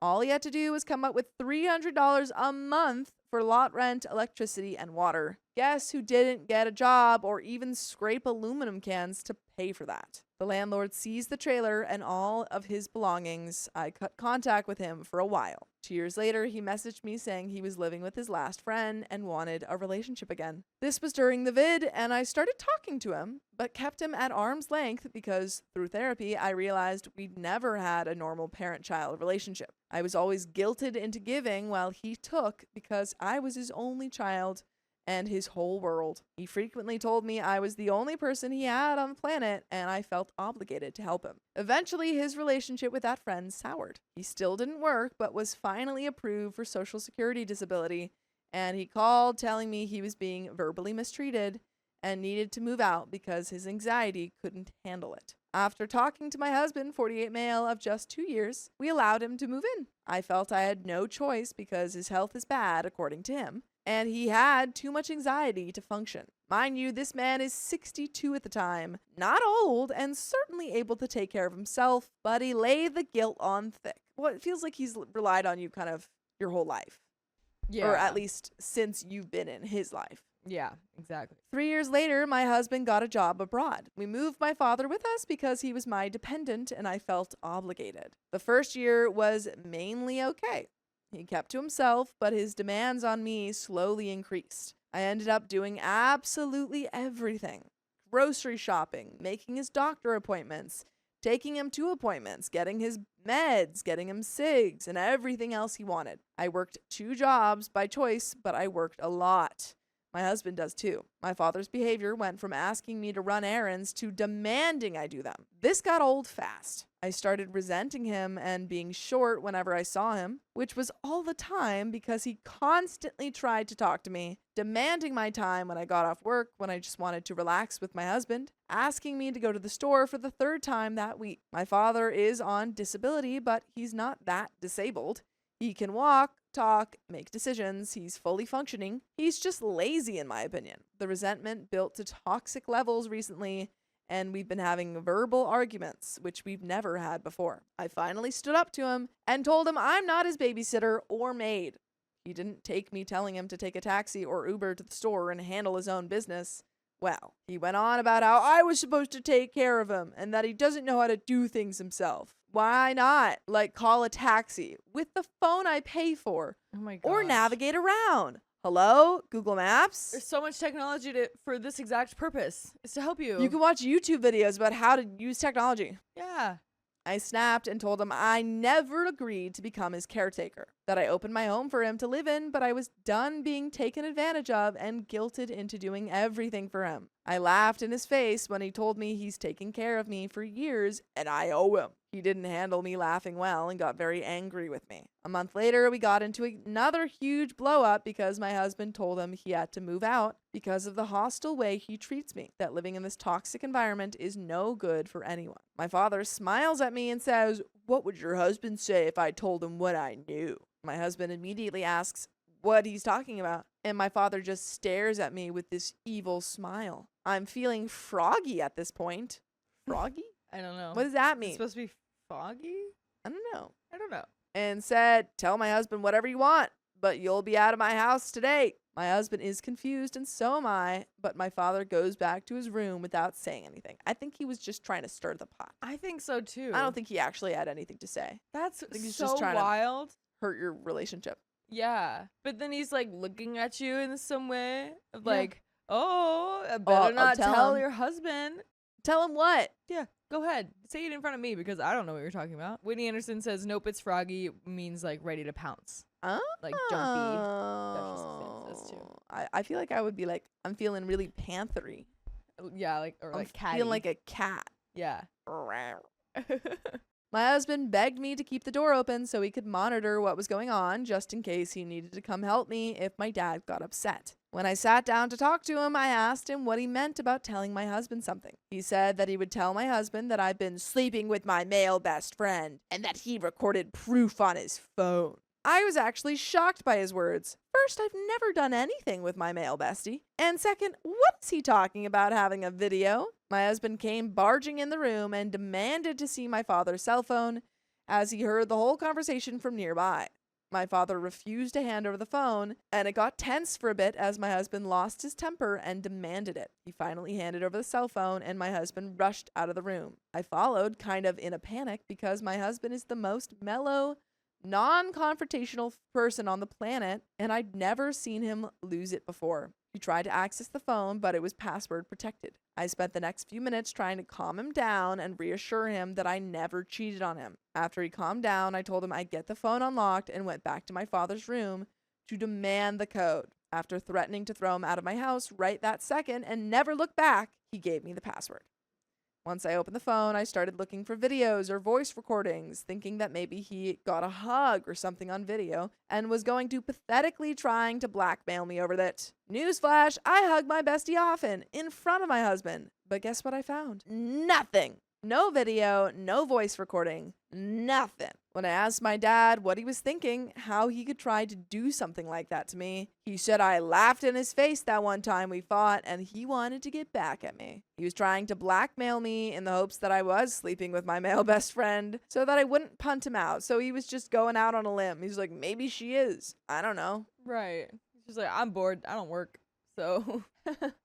all he had to do was come up with $300 a month for lot rent, electricity, and water. Guess who didn't get a job or even scrape aluminum cans to pay for that? The landlord seized the trailer and all of his belongings. I cut contact with him for a while. 2 years later, he messaged me saying he was living with his last friend and wanted a relationship again. This was during the vid, and I started talking to him, but kept him at arm's length because through therapy, I realized we'd never had a normal parent-child relationship. I was always guilted into giving while he took because I was his only child and his whole world. He frequently told me I was the only person he had on the planet, and I felt obligated to help him. Eventually, his relationship with that friend soured. He still didn't work, but was finally approved for Social Security disability, and he called telling me he was being verbally mistreated and needed to move out because his anxiety couldn't handle it. After talking to my husband, 48 male, of just 2 years, we allowed him to move in. I felt I had no choice because his health is bad, according to him, and he had too much anxiety to function. Mind you, this man is 62 at the time, not old, and certainly able to take care of himself, but he laid the guilt on thick. Well, it feels like he's relied on you kind of your whole life. Yeah. Or at least since you've been in his life. Yeah, exactly. 3 years later, my husband got a job abroad. We moved my father with us because he was my dependent and I felt obligated. The first year was mainly okay. He kept to himself, but his demands on me slowly increased. I ended up doing absolutely everything. grocery shopping, making his doctor appointments, taking him to appointments, getting his meds, getting him cigs, and everything else he wanted. I worked 2 jobs by choice, but I worked a lot. My husband does too. My father's behavior went from asking me to run errands to demanding I do them. This got old fast. I started resenting him and being short whenever I saw him, which was all the time because he constantly tried to talk to me, demanding my time when I got off work when I just wanted to relax with my husband, asking me to go to the store for the 3rd time that week. My father is on disability, but he's not that disabled. He can walk, talk, make decisions. He's fully functioning. He's just lazy, in my opinion. The resentment built to toxic levels recently, and we've been having verbal arguments, which we've never had before. I finally stood up to him and told him I'm not his babysitter or maid. He didn't take me telling him to take a taxi or Uber to the store and handle his own business. Well, he went on about how I was supposed to take care of him and that he doesn't know how to do things himself. Why not, like, call a taxi with the phone I pay for Oh my or gosh. navigate around? Hello, Google Maps? There's so much technology for this exact purpose. It's to help you. You can watch YouTube videos about how to use technology. Yeah. I snapped and told him I never agreed to become his caretaker, that I opened my home for him to live in, but I was done being taken advantage of and guilted into doing everything for him. I laughed in his face when he told me he's taken care of me for years and I owe him. He didn't handle me laughing well and got very angry with me. A month later, we got into another huge blow up because my husband told him he had to move out because of the hostile way he treats me, that living in this toxic environment is no good for anyone. My father smiles at me and says, "What would your husband say if I told him what I knew?" My husband immediately asks what he's talking about, and my father just stares at me with this evil smile. I'm feeling froggy at this point. Froggy? I don't know. What does that It's mean? supposed to be foggy? I don't know. I don't know. And said, "Tell my husband whatever you want, but you'll be out of my house today." My husband is confused and so am I, but my father goes back to his room without saying anything. I think he was just trying to stir the pot. I think so too. I don't think he actually had anything to say. That's think he's so just trying to- wild. Hurt your relationship. Yeah. But then he's like looking at you in some way of Yeah. like, oh, I I'll better not tell tell him. your husband. Tell him what? Yeah, go ahead. Say it in front of me because I don't know what you're talking about. Whitney Anderson says, nope, it's froggy means like ready to pounce. Like jumpy. That's just too. I feel like I would be like, I'm feeling really panthery. Yeah, like, or I'm like catty. feeling like a cat. yeah. My husband begged me to keep the door open so he could monitor what was going on, just in case he needed to come help me if my dad got upset. When I sat down to talk to him, I asked him what he meant about telling my husband something. He said that he would tell my husband that I've been sleeping with my male best friend and that he recorded proof on his phone. I was actually shocked by his words. First, I've never done anything with my male bestie. And second, what is he talking about having a video? My husband came barging in the room and demanded to see my father's cell phone as he heard the whole conversation from nearby. My father refused to hand over the phone, and it got tense for a bit as my husband lost his temper and demanded it. He finally handed over the cell phone, and my husband rushed out of the room. I followed, kind of in a panic, because my husband is the most mellow, non-confrontational person on the planet, and I'd never seen him lose it before. He tried to access the phone, but it was password protected. I spent the next few minutes trying to calm him down and reassure him that I never cheated on him. After he calmed down, I told him I'd get the phone unlocked and went back to my father's room to demand the code. After threatening to throw him out of my house right that second and never look back, he gave me the password. Once I opened the phone, I started looking for videos or voice recordings, thinking that maybe he got a hug or something on video and was going to pathetically trying to blackmail me over that. Newsflash, I hug my bestie often in front of my husband. But guess what I found? Nothing. No video, no voice recording, nothing. When I asked my dad what he was thinking, how he could try to do something like that to me, he said I laughed in his face that one time we fought and he wanted to get back at me. He was trying to blackmail me in the hopes that I was sleeping with my male best friend so that I wouldn't punt him out. So he was just going out on a limb. He's like, maybe she is. I don't know. Right. She's like, I'm bored. I don't work. So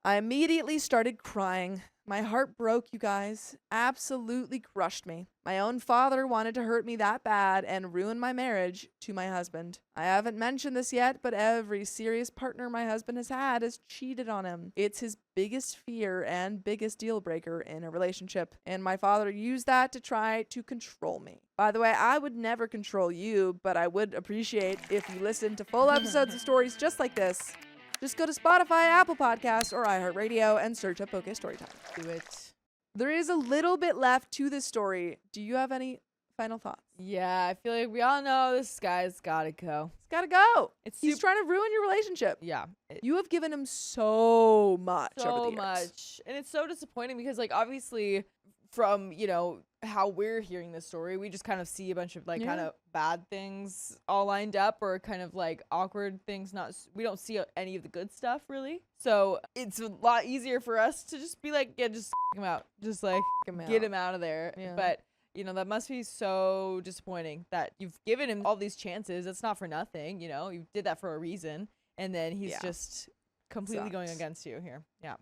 I immediately started crying. My heart broke, you guys. Absolutely crushed me. My own father wanted to hurt me that bad and ruin my marriage to my husband. I haven't mentioned this yet, but every serious partner my husband has had has cheated on him. It's his biggest fear and biggest deal breaker in a relationship. And my father used that to try to control me. By the way, I would never control you, but I would appreciate if you listen to full episodes of stories just like this. Just go to Spotify, Apple Podcasts, or iHeartRadio and search up OK Storytime. Do it. There is a little bit left to this story. Do you have any final thoughts? Yeah, I feel like we all know this guy's gotta go. He's gotta go. It's He's trying to ruin your relationship. Yeah. You have given him so much over So the years. much. And it's so disappointing because, like, obviously from, you know, how we're hearing this story, we just kind of see a bunch of, like, kind of bad things all lined up, or kind of, like, awkward things. We don't see any of the good stuff, really. So it's a lot easier for us to just be like, yeah, just him out. Just, like, get him out of there. Yeah. But, you know, that must be so disappointing that you've given him all these chances. It's not for nothing, you know. You did that for a reason. And then he's just completely going against you here. Yeah.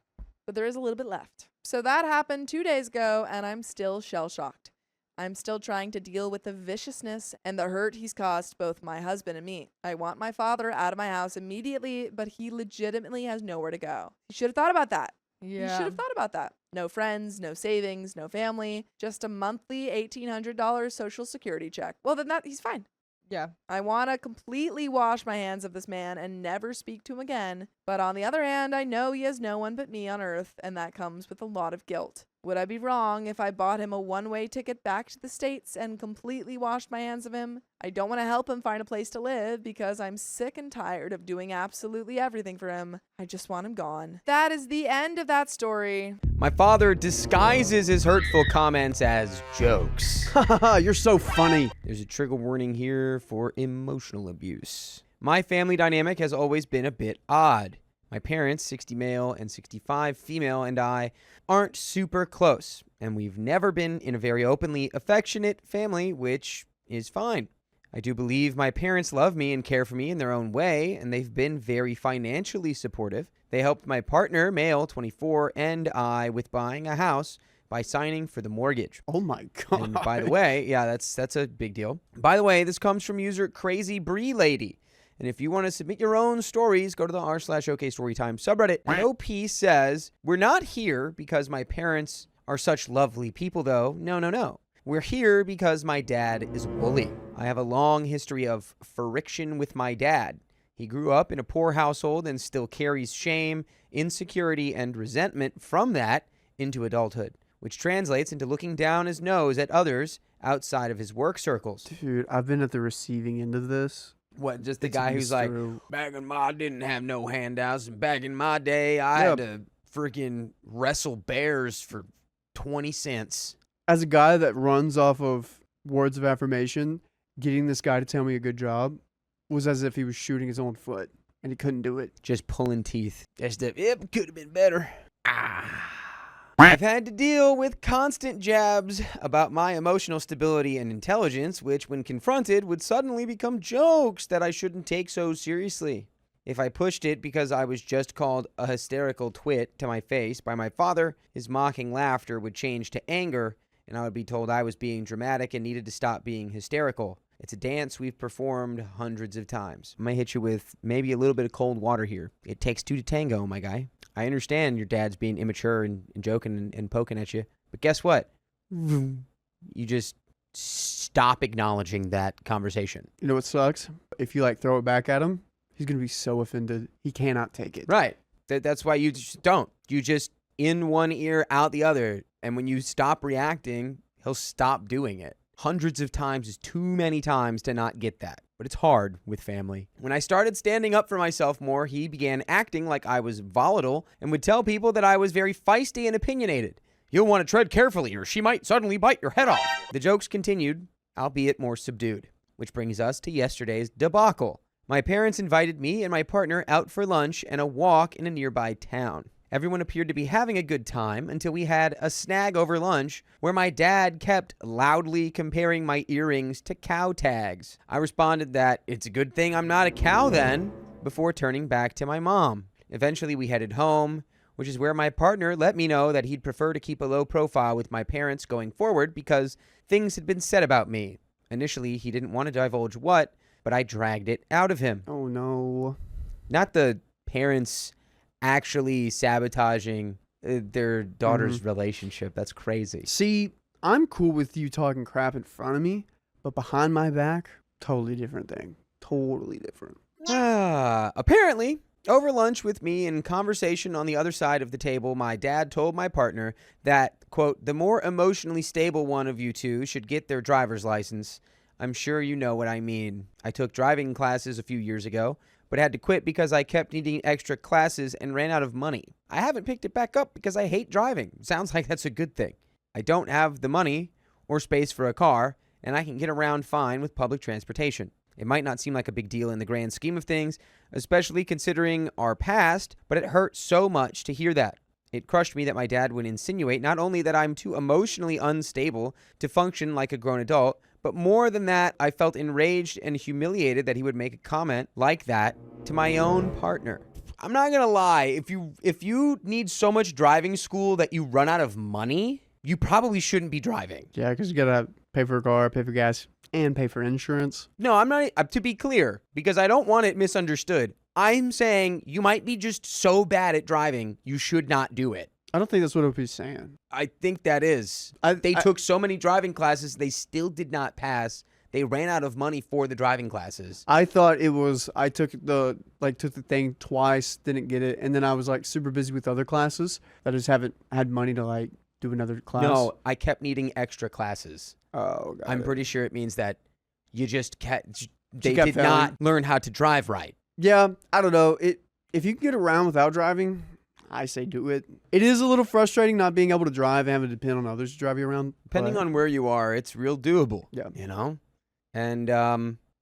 But there is a little bit left. So that happened 2 days ago, and I'm still shell-shocked. I'm still trying to deal with the viciousness and the hurt he's caused both my husband and me. I want my father out of my house immediately, but he legitimately has nowhere to go. He should have thought about that. Yeah. You should have thought about that. No friends, no savings, no family, just a monthly $1,800 social security check. Well, then he's fine. Yeah. I want to completely wash my hands of this man and never speak to him again. But on the other hand, I know he has no one but me on earth, and that comes with a lot of guilt. Would I be wrong if I bought him a one-way ticket back to the States and completely washed my hands of him? I don't want to help him find a place to live because I'm sick and tired of doing absolutely everything for him. I just want him gone. That is the end of that story. My father disguises his hurtful comments as jokes. You're so funny. There's a trigger warning here for emotional abuse. My family dynamic has always been a bit odd. My parents, 60 male and 65 female, and I aren't super close, and we've never been in a very openly affectionate family, which is fine. I do believe my parents love me and care for me in their own way, and they've been very financially supportive. They helped my partner, male, 24, and I with buying a house by signing for the mortgage. Oh my God. And by the way, yeah, that's a big deal. By the way, this comes from user Crazy Bree Lady. And if you want to submit your own stories, go to the r/OK Storytime subreddit. And OP says, we're not here because my parents are such lovely people, though. No. We're here because my dad is a bully. I have a long history of friction with my dad. He grew up in a poor household and still carries shame, insecurity, and resentment from that into adulthood, which translates into looking down his nose at others outside of his work circles. Dude, I've been at the receiving end of this. What, just the guy who's like, back in my, didn't have no handouts, and back in my day, I had to freaking wrestle bears for 20 cents. As a guy that runs off of words of affirmation, getting this guy to tell me a good job was as if he was shooting his own foot, and he couldn't do it. Just pulling teeth. It could have been better. I've had to deal with constant jabs about my emotional stability and intelligence, which, when confronted, would suddenly become jokes that I shouldn't take so seriously. If I pushed it because I was just called a hysterical twit to my face by my father, his mocking laughter would change to anger, and I would be told I was being dramatic and needed to stop being hysterical. It's a dance we've performed hundreds of times. I might hit you with maybe a little bit of cold water here. It takes two to tango, my guy. I understand your dad's being immature and joking and poking at you, but guess what? You just stop acknowledging that conversation. You know what sucks? If you throw it back at him, he's going to be so offended. He cannot take it. Right. That's why you just don't. You just in one ear, out the other. And when you stop reacting, he'll stop doing it. Hundreds of times is too many times to not get that. But it's hard with family. When I started standing up for myself more, he began acting like I was volatile and would tell people that I was very feisty and opinionated. You'll want to tread carefully or she might suddenly bite your head off. The jokes continued, albeit more subdued. Which brings us to yesterday's debacle. My parents invited me and my partner out for lunch and a walk in a nearby town. Everyone appeared to be having a good time until we had a snag over lunch where my dad kept loudly comparing my earrings to cow tags. I responded that it's a good thing I'm not a cow then, before turning back to my mom. Eventually we headed home. which is where my partner let me know that he'd prefer to keep a low profile with my parents going forward because things had been said about me. Initially, he didn't want to divulge what, but I dragged it out of him. Oh, no. Not the parents actually sabotaging their daughter's relationship. That's crazy. See, I'm cool with you talking crap in front of me, but behind my back, totally different thing. Totally different. Apparently, over lunch with me in conversation on the other side of the table, my dad told my partner that, quote, the more emotionally stable one of you two should get their driver's license. I'm sure you know what I mean. I took driving classes a few years ago, but had to quit because I kept needing extra classes and ran out of money. I haven't picked it back up because I hate driving. Sounds like that's a good thing. I don't have the money or space for a car, and I can get around fine with public transportation. It might not seem like a big deal in the grand scheme of things, especially considering our past, but it hurt so much to hear that. It crushed me that my dad would insinuate not only that I'm too emotionally unstable to function like a grown adult, but more than that, I felt enraged and humiliated that he would make a comment like that to my own partner. I'm not gonna lie, if you need so much driving school that you run out of money, you probably shouldn't be driving. Yeah, because you gotta pay for a car, pay for gas, and pay for insurance. No, I'm not, to be clear, because I don't want it misunderstood. I'm saying you might be just so bad at driving, you should not do it. I don't think that's what OP's saying. I think that is. They took so many driving classes, they still did not pass. They ran out of money for the driving classes. I thought it was, I took the thing twice, didn't get it, and then I was like super busy with other classes that I just haven't had money to like do another class. No, I kept needing extra classes. Oh, got I'm it. pretty sure it means that you just kept, they kept did failing. not learn how to drive right. Yeah, I don't know. If you can get around without driving, I say do it. It is a little frustrating not being able to drive and having to depend on others to drive you around. Depending on where you are, it's real doable. Yeah. You know? And,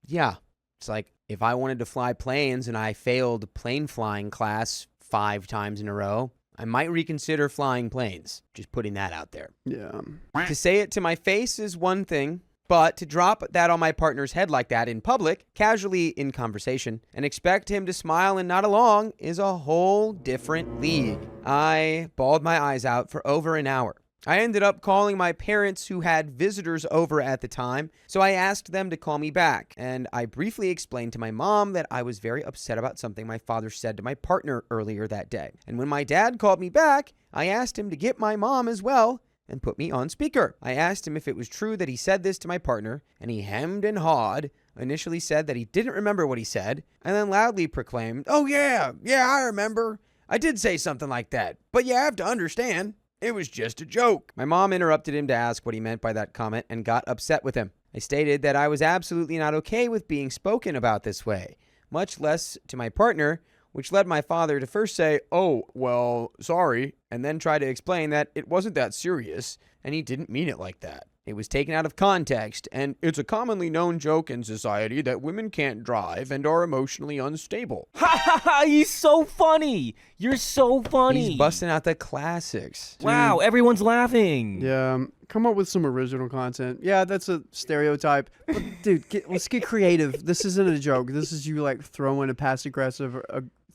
yeah. It's like, if I wanted to fly planes and I failed plane flying class 5 times in a row, I might reconsider flying planes. Just putting that out there. Yeah. To say it to my face is one thing, but to drop that on my partner's head like that in public, casually in conversation, and expect him to smile and nod along is a whole different league. I bawled my eyes out for over an hour. I ended up calling my parents who had visitors over at the time, so I asked them to call me back, and I briefly explained to my mom that I was very upset about something my father said to my partner earlier that day. And when my dad called me back, I asked him to get my mom as well and put me on speaker. I asked him if it was true that he said this to my partner, and he hemmed and hawed, initially said that he didn't remember what he said, and then loudly proclaimed, "Oh yeah, I remember. I did say something like that, but you have to understand, it was just a joke." My mom interrupted him to ask what he meant by that comment and got upset with him. I stated that I was absolutely not okay with being spoken about this way, much less to my partner, which led my father to first say, "Oh, well, sorry," and then try to explain that it wasn't that serious, and he didn't mean it like that. It was taken out of context, and it's a commonly known joke in society that women can't drive and are emotionally unstable. Ha ha ha! He's so funny. You're so funny. He's busting out the classics. Wow, everyone's laughing. Yeah. Come up with some original content. Yeah, that's a stereotype. But dude, let's get creative. This isn't a joke. This is you like throwing a passive aggressive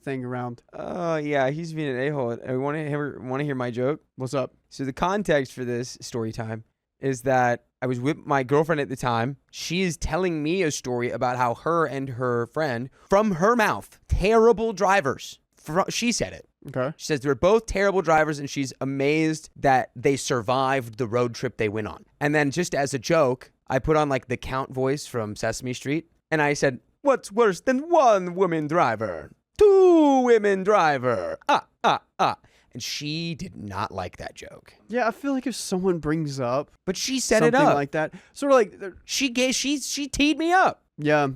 thing around. Yeah, he's being an a-hole. Want to hear my joke? What's up? So the context for this story time is that I was with my girlfriend at the time. She is telling me a story about how her and her friend, from her mouth, terrible drivers. She said it. Okay. She says they're both terrible drivers, and she's amazed that they survived the road trip they went on. And then just as a joke, I put on like the Count voice from Sesame Street, and I said, "What's worse than one woman driver? 2 women driver. And she did not like that joke. Yeah, I feel like if someone brings up But she set something it up. like that, sort of like She teed me up. yeah.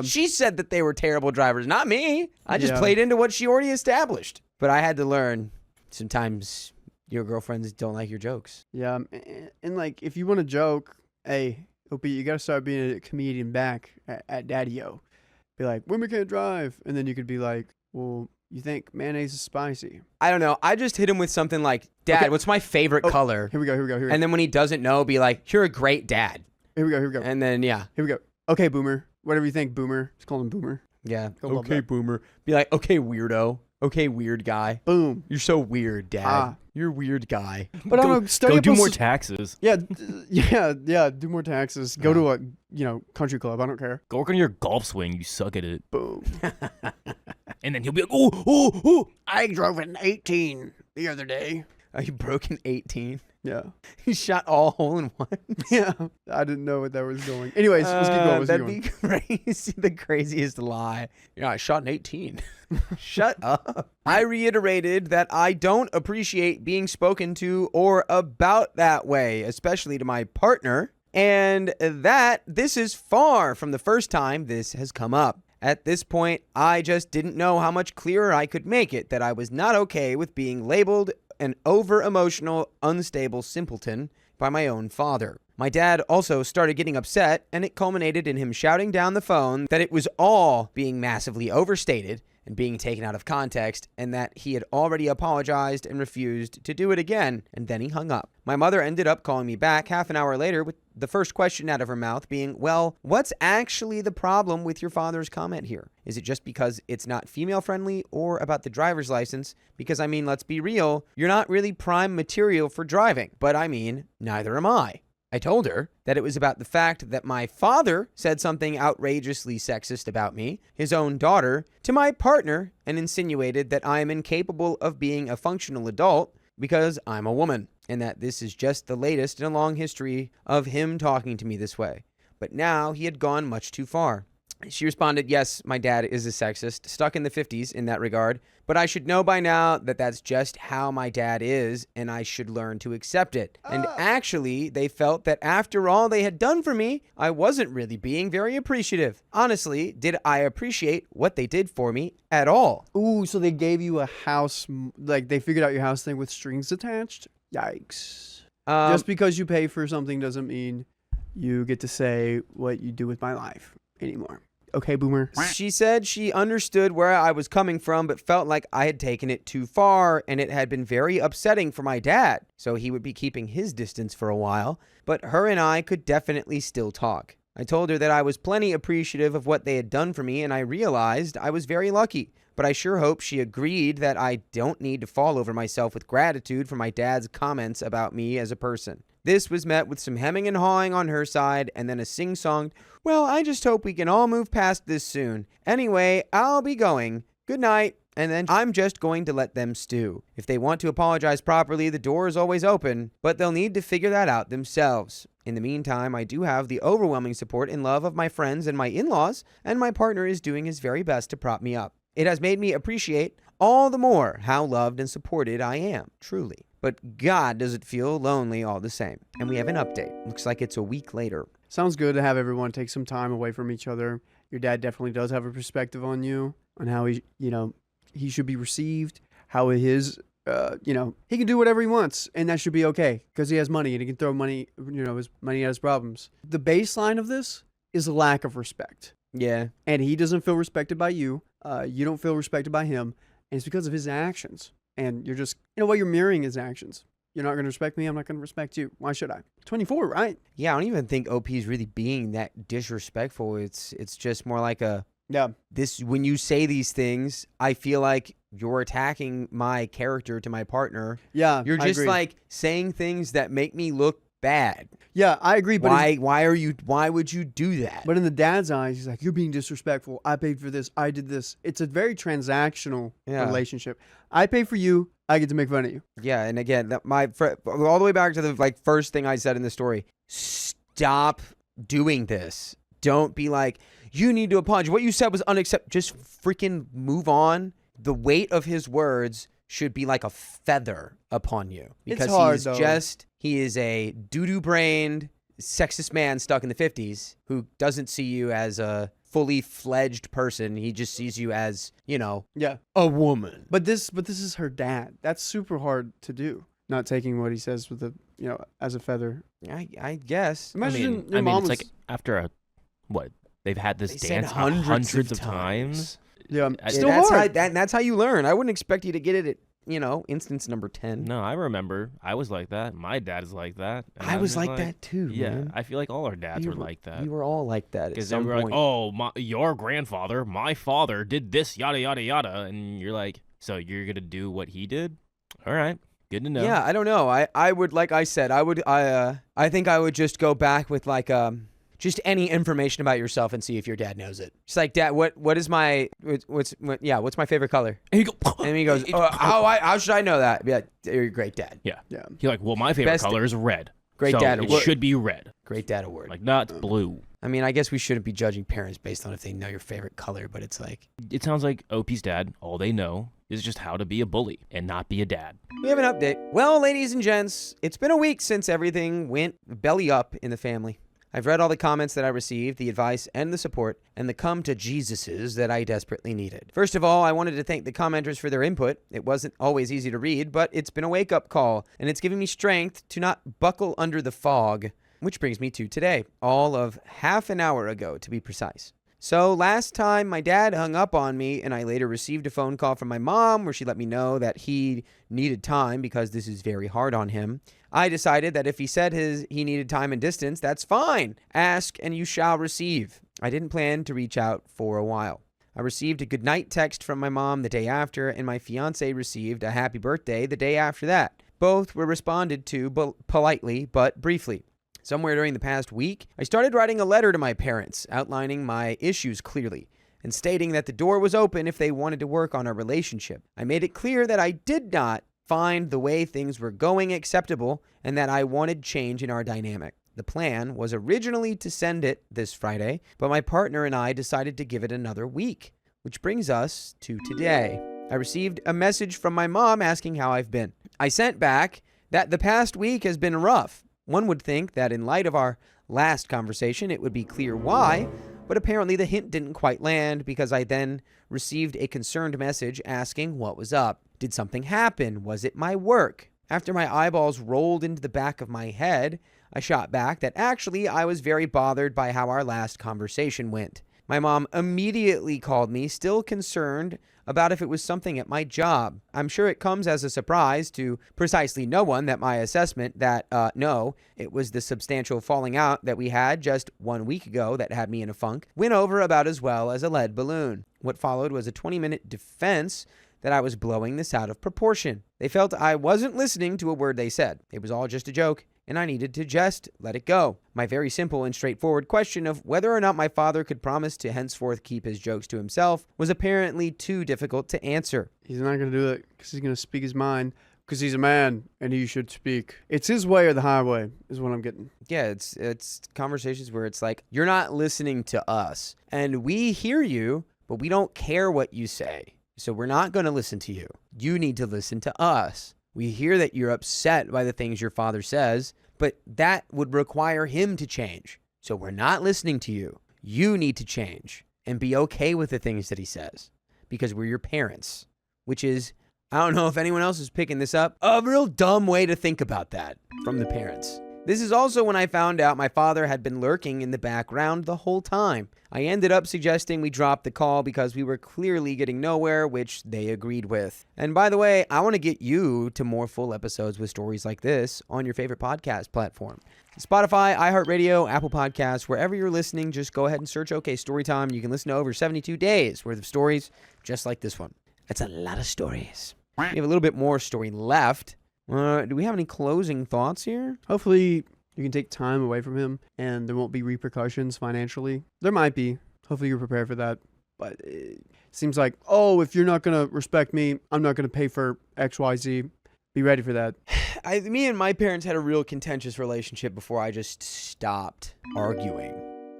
She said that they were terrible drivers, not me. I just Yeah. played into what she already established. But I had to learn sometimes your girlfriends don't like your jokes. Yeah, and like if you want to joke, hey, OP, you gotta start being a comedian back at Daddy-O. Be like, women can't drive, and then you could be like, well, you think mayonnaise is spicy? I don't know. I just hit him with something like, "Dad, Okay. what's my favorite color?" Here we go. And then when he doesn't know, be like, "You're a great dad." Here we go. And then yeah. Here we go. Okay, Boomer. Whatever you think, Boomer. Just call him Boomer. Yeah. He'll love Okay, that. Boomer. Be like, "Okay, weirdo." Okay, weird guy. Boom. You're so weird, Dad. Ah. You're a weird guy. But I don't know, study Go up do on more s- taxes. Yeah, yeah. Do more taxes. Go to a country club. I don't care. Go work on your golf swing. You suck at it. Boom. And then he'll be like, oh. I drove an 18 the other day. Are you broken 18? Yeah. You shot all hole in one. Yeah. I didn't know what that was going. Anyways, let's keep going. Let's keep That'd going. be crazy. The craziest lie. Yeah, I shot an 18. Shut up. I reiterated that I don't appreciate being spoken to or about that way, especially to my partner, and that this is far from the first time this has come up. At this point, I just didn't know how much clearer I could make it that I was not okay with being labeled an over-emotional, unstable simpleton by my own father. My dad also started getting upset, and it culminated in him shouting down the phone that it was all being massively overstated and being taken out of context, and that he had already apologized and refused to do it again, and then he hung up. My mother ended up calling me back half an hour later with the first question out of her mouth being, well, what's actually the problem with your father's comment here? Is it just because it's not female friendly or about the driver's license? Because, I mean, let's be real, you're not really prime material for driving. But I mean, neither am I. I told her that it was about the fact that my father said something outrageously sexist about me, his own daughter, to my partner, and insinuated that I am incapable of being a functional adult because I'm a woman, and that this is just the latest in a long history of him talking to me this way. But now he had gone much too far. She responded, yes, my dad is a sexist, stuck in the 50s in that regard, but I should know by now that that's just how my dad is, and I should learn to accept it. And actually, they felt that after all they had done for me, I wasn't really being very appreciative. Honestly, did I appreciate what they did for me at all? Ooh, so they gave you a house, like they figured out your house thing with strings attached? Yikes. Just because you pay for something doesn't mean you get to say what you do with my life anymore. Okay, boomer. She said she understood where I was coming from, but felt like I had taken it too far, and it had been very upsetting for my dad, so he would be keeping his distance for a while, but her and I could definitely still talk. I told her that I was plenty appreciative of what they had done for me, and I realized I was very lucky, but I sure hope she agreed that I don't need to fall over myself with gratitude for my dad's comments about me as a person. This was met with some hemming and hawing on her side, and then a sing-songed, well, I just hope we can all move past this soon. Anyway, I'll be going. Good night. And then I'm just going to let them stew. If they want to apologize properly, the door is always open, but they'll need to figure that out themselves. In the meantime, I do have the overwhelming support and love of my friends and my in-laws, and my partner is doing his very best to prop me up. It has made me appreciate all the more how loved and supported I am, truly. But God, does it feel lonely all the same. And we have an update. Looks like it's a week later. Sounds good to have everyone take some time away from each other. Your dad definitely does have a perspective on you, on how he should be received, how his, he can do whatever he wants, and that should be okay because he has money and he can throw money, his money at his problems. The baseline of this is a lack of respect. Yeah. And he doesn't feel respected by you. You don't feel respected by him, and it's because of his actions. And you're just, you're mirroring his actions. You're not going to respect me. I'm not going to respect you. Why should I? 24, right? Yeah, I don't even think OP is really being that disrespectful. It's just more like when you say these things, I feel like you're attacking my character to my partner. Yeah, you're I just agree. like saying things that make me look bad. Yeah, I agree. But why would you do that? But in the dad's eyes, he's like, you're being disrespectful. I paid for this. I did this. It's a very transactional relationship. I pay for you. I get to make fun of you. Yeah, and again, all the way back to the first thing I said in the story. Stop doing this. Don't be like, you need to apologize. What you said was unacceptable. Just freaking move on. The weight of his words should be like a feather upon you. Because it's hard, he is a doo-doo-brained, sexist man stuck in the 50s who doesn't see you as a fully fledged person. He just sees you as, a woman. But this is her dad. That's super hard to do. Not taking what he says with as a feather. I guess. Imagine your mom was... it's like after they've had this dance hundreds of times. Yeah, still hard. That's how you learn. I wouldn't expect you to get it at, instance number 10. No, I remember. I was like that. My dad is like that. I was like that too. Yeah, man. I feel like all our dads were like that. We were all like that at some they were point. like, oh, your grandfather, my father did this, yada, yada, yada. And you're like, So you're gonna do what he did? All right, good to know. Yeah, I don't know. I would, like I said, I think I would just go back with like just any information about yourself and see if your dad knows it. Just like, Dad, what is my what's my favorite color? And you go, And he goes, how should I know that? Be like, you're a great dad. yeah. Yeah. You're like, well, my favorite Best- color is red. Great so dad It award. should be red, Great dad award. like not blue. I mean, I guess we shouldn't be judging parents based on if they know your favorite color, but it's like, It sounds like OP's dad, all they know is just how to be a bully and not be a dad. we have an update. Well, ladies and gents, it's been a week since everything went belly up in the family. I've read all the comments that I received, the advice and the support, and the come to Jesuses that I desperately needed. First of all, I wanted to thank the commenters for their input. It wasn't always easy to read, but it's been a wake-up call, and it's given me strength to not buckle under the fog. Which brings me to today, all of half an hour ago to be precise. So last time my dad hung up on me, and I later received a phone call from my mom where she let me know that he needed time because this is very hard on him. I decided that if he said he needed time and distance, that's fine. Ask and you shall receive. I didn't plan to reach out for a while. I received a goodnight text from my mom the day after, and my fiance received a happy birthday the day after that. Both were responded to politely but briefly. Somewhere during the past week, I started writing a letter to my parents, outlining my issues clearly, and stating that the door was open if they wanted to work on our relationship. I made it clear that I did not find the way things were going acceptable and that I wanted change in our dynamic. The plan was originally to send it this Friday, but my partner and I decided to give it another week, which brings us to today. I received a message from my mom asking how I've been. I sent back that the past week has been rough. One would think that in light of our last conversation, it would be clear why, but apparently the hint didn't quite land because I then received a concerned message asking what was up. Did something happen? Was it my work? After my eyeballs rolled into the back of my head, I shot back that actually I was very bothered by how our last conversation went. My mom immediately called me, still concerned about if it was something at my job. I'm sure it comes as a surprise to precisely no one that my assessment that, no, it was the substantial falling out that we had just 1 week ago that had me in a funk, went over about as well as a lead balloon. What followed was a 20-minute defense that I was blowing this out of proportion. They felt I wasn't listening to a word they said. It was all just a joke, and I needed to just let it go. My very simple and straightforward question of whether or not my father could promise to henceforth keep his jokes to himself was apparently too difficult to answer. He's not going to do it because he's going to speak his mind because he's a man and he should speak. It's his way or the highway is what I'm getting. Yeah, it's conversations where it's like, you're not listening to us, and we hear you, but we don't care what you say. So we're not going to listen to you. You need to listen to us. We hear that you're upset by the things your father says, but that would require him to change. So we're not listening to you. You need to change and be okay with the things that he says because we're your parents, which is, I don't know if anyone else is picking this up, a real dumb way to think about that from the parents. This is also when I found out my father had been lurking in the background the whole time. I ended up suggesting we drop the call because we were clearly getting nowhere, which they agreed with. And by the way, I want to get you to more full episodes with stories like this on your favorite podcast platform. Spotify, iHeartRadio, Apple Podcasts, wherever you're listening, just go ahead and search OK Storytime. You can listen to over 72 days worth of stories just like this one. That's a lot of stories. We have a little bit more story left. Do we have any closing thoughts here? Hopefully you can take time away from him and there won't be repercussions financially. There might be. Hopefully you're prepared for that. But it seems like, oh, if you're not going to respect me, I'm not going to pay for XYZ. Be ready for that. Me and my parents had a real contentious relationship before I just stopped arguing.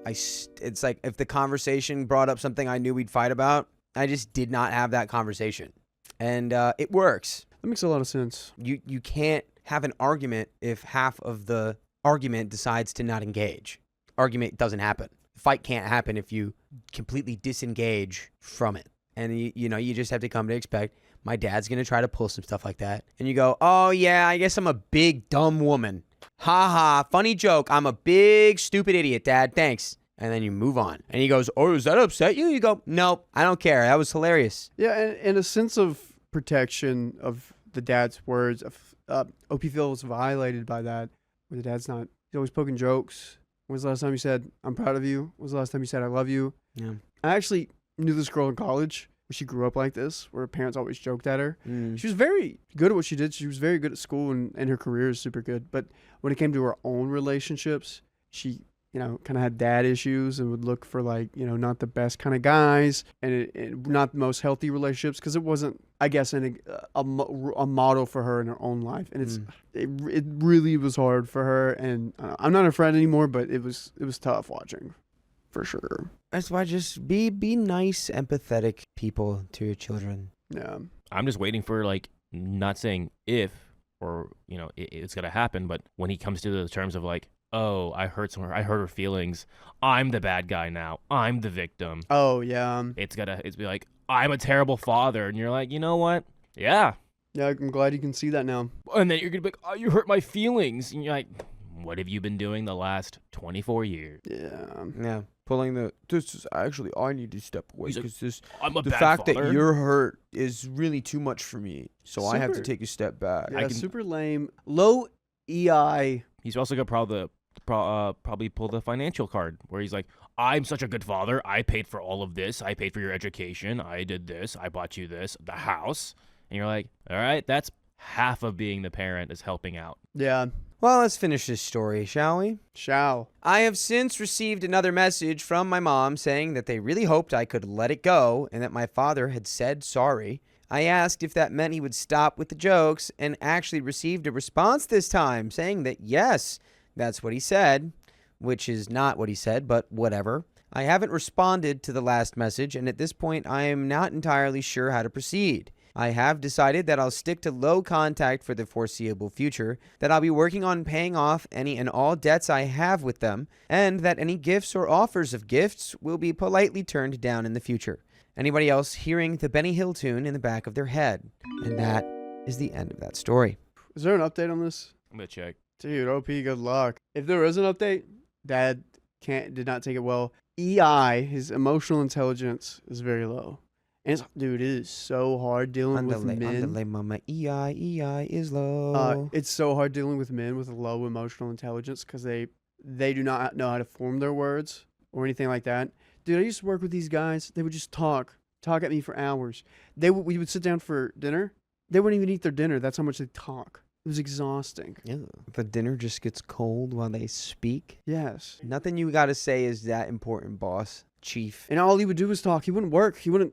It's like if the conversation brought up something I knew we'd fight about, I just did not have that conversation. And it works. That makes a lot of sense. You can't have an argument if half of the argument decides to not engage. Argument doesn't happen. Fight can't happen if you completely disengage from it. And you just have to come to expect my dad's going to try to pull some stuff like that. And you go, oh yeah, I guess I'm a big dumb woman. Ha ha, funny joke. I'm a big stupid idiot, Dad. Thanks. And then you move on. And he goes, oh, does that upset you? You go, nope, I don't care. That was hilarious. Yeah, and a sense of protection of the dad's words. OP feels violated by that, where the dad's not. He's always poking jokes. When's the last time you said, I'm proud of you? When's the last time you said, I love you? Yeah. I actually knew this girl in college, she grew up like this, where her parents always joked at her. Mm. She was very good at what she did. She was very good at school, and her career is super good. But when it came to her own relationships, she, kind of had dad issues and would look for not the best kind of guys and not the most healthy relationships because it wasn't, I guess, a model for her in her own life. And it really was hard for her. And I'm not a friend anymore, but it was tough watching, for sure. That's why just be nice, empathetic people to your children. Yeah. I'm just waiting for not saying if or it's gonna happen, but when he comes to the terms of oh, I hurt her feelings. I'm the bad guy now. I'm the victim. Oh yeah. It's be like, I'm a terrible father, and you're like, you know what? Yeah. Yeah, I'm glad you can see that now. And then you're gonna be like, oh, you hurt my feelings, and you're like, what have you been doing the last 24 years? Yeah. Pulling this is actually, I need to step away because I'm a the bad fact father. that you're hurt is really too much for me. So I have to Super- take a step back. Yeah, super lame. Low EI. He's also gonna probably pull the financial card where he's like, I'm such a good father. I paid for all of this. I paid for your education. I did this. I bought you this, the house. And you're like, all right, that's half of being the parent is helping out. Yeah. Well, let's finish this story, shall we? Shall. I have since received another message from my mom saying that they really hoped I could let it go and that my father had said sorry. I asked if that meant he would stop with the jokes and actually received a response this time saying that yes, that's what he said, which is not what he said, but whatever. I haven't responded to the last message, and at this point, I am not entirely sure how to proceed. I have decided that I'll stick to low contact for the foreseeable future, that I'll be working on paying off any and all debts I have with them, and that any gifts or offers of gifts will be politely turned down in the future. Anybody else hearing the Benny Hill tune in the back of their head? And that is the end of that story. Is there an update on this? I'm gonna check. Dude, OP, good luck. If there is an update, Dad did not take it well. EI, his emotional intelligence, is very low. And it is so hard dealing with men. Andale, mama, EI is low. It's so hard dealing with men with low emotional intelligence because they do not know how to form their words or anything like that. Dude, I used to work with these guys. They would just talk at me for hours. We would sit down for dinner. They wouldn't even eat their dinner. That's how much they talk. It was exhausting. Yeah. The dinner just gets cold while they speak. Yes. Nothing you got to say is that important, boss. Chief. And all he would do was talk. He wouldn't work. Dude,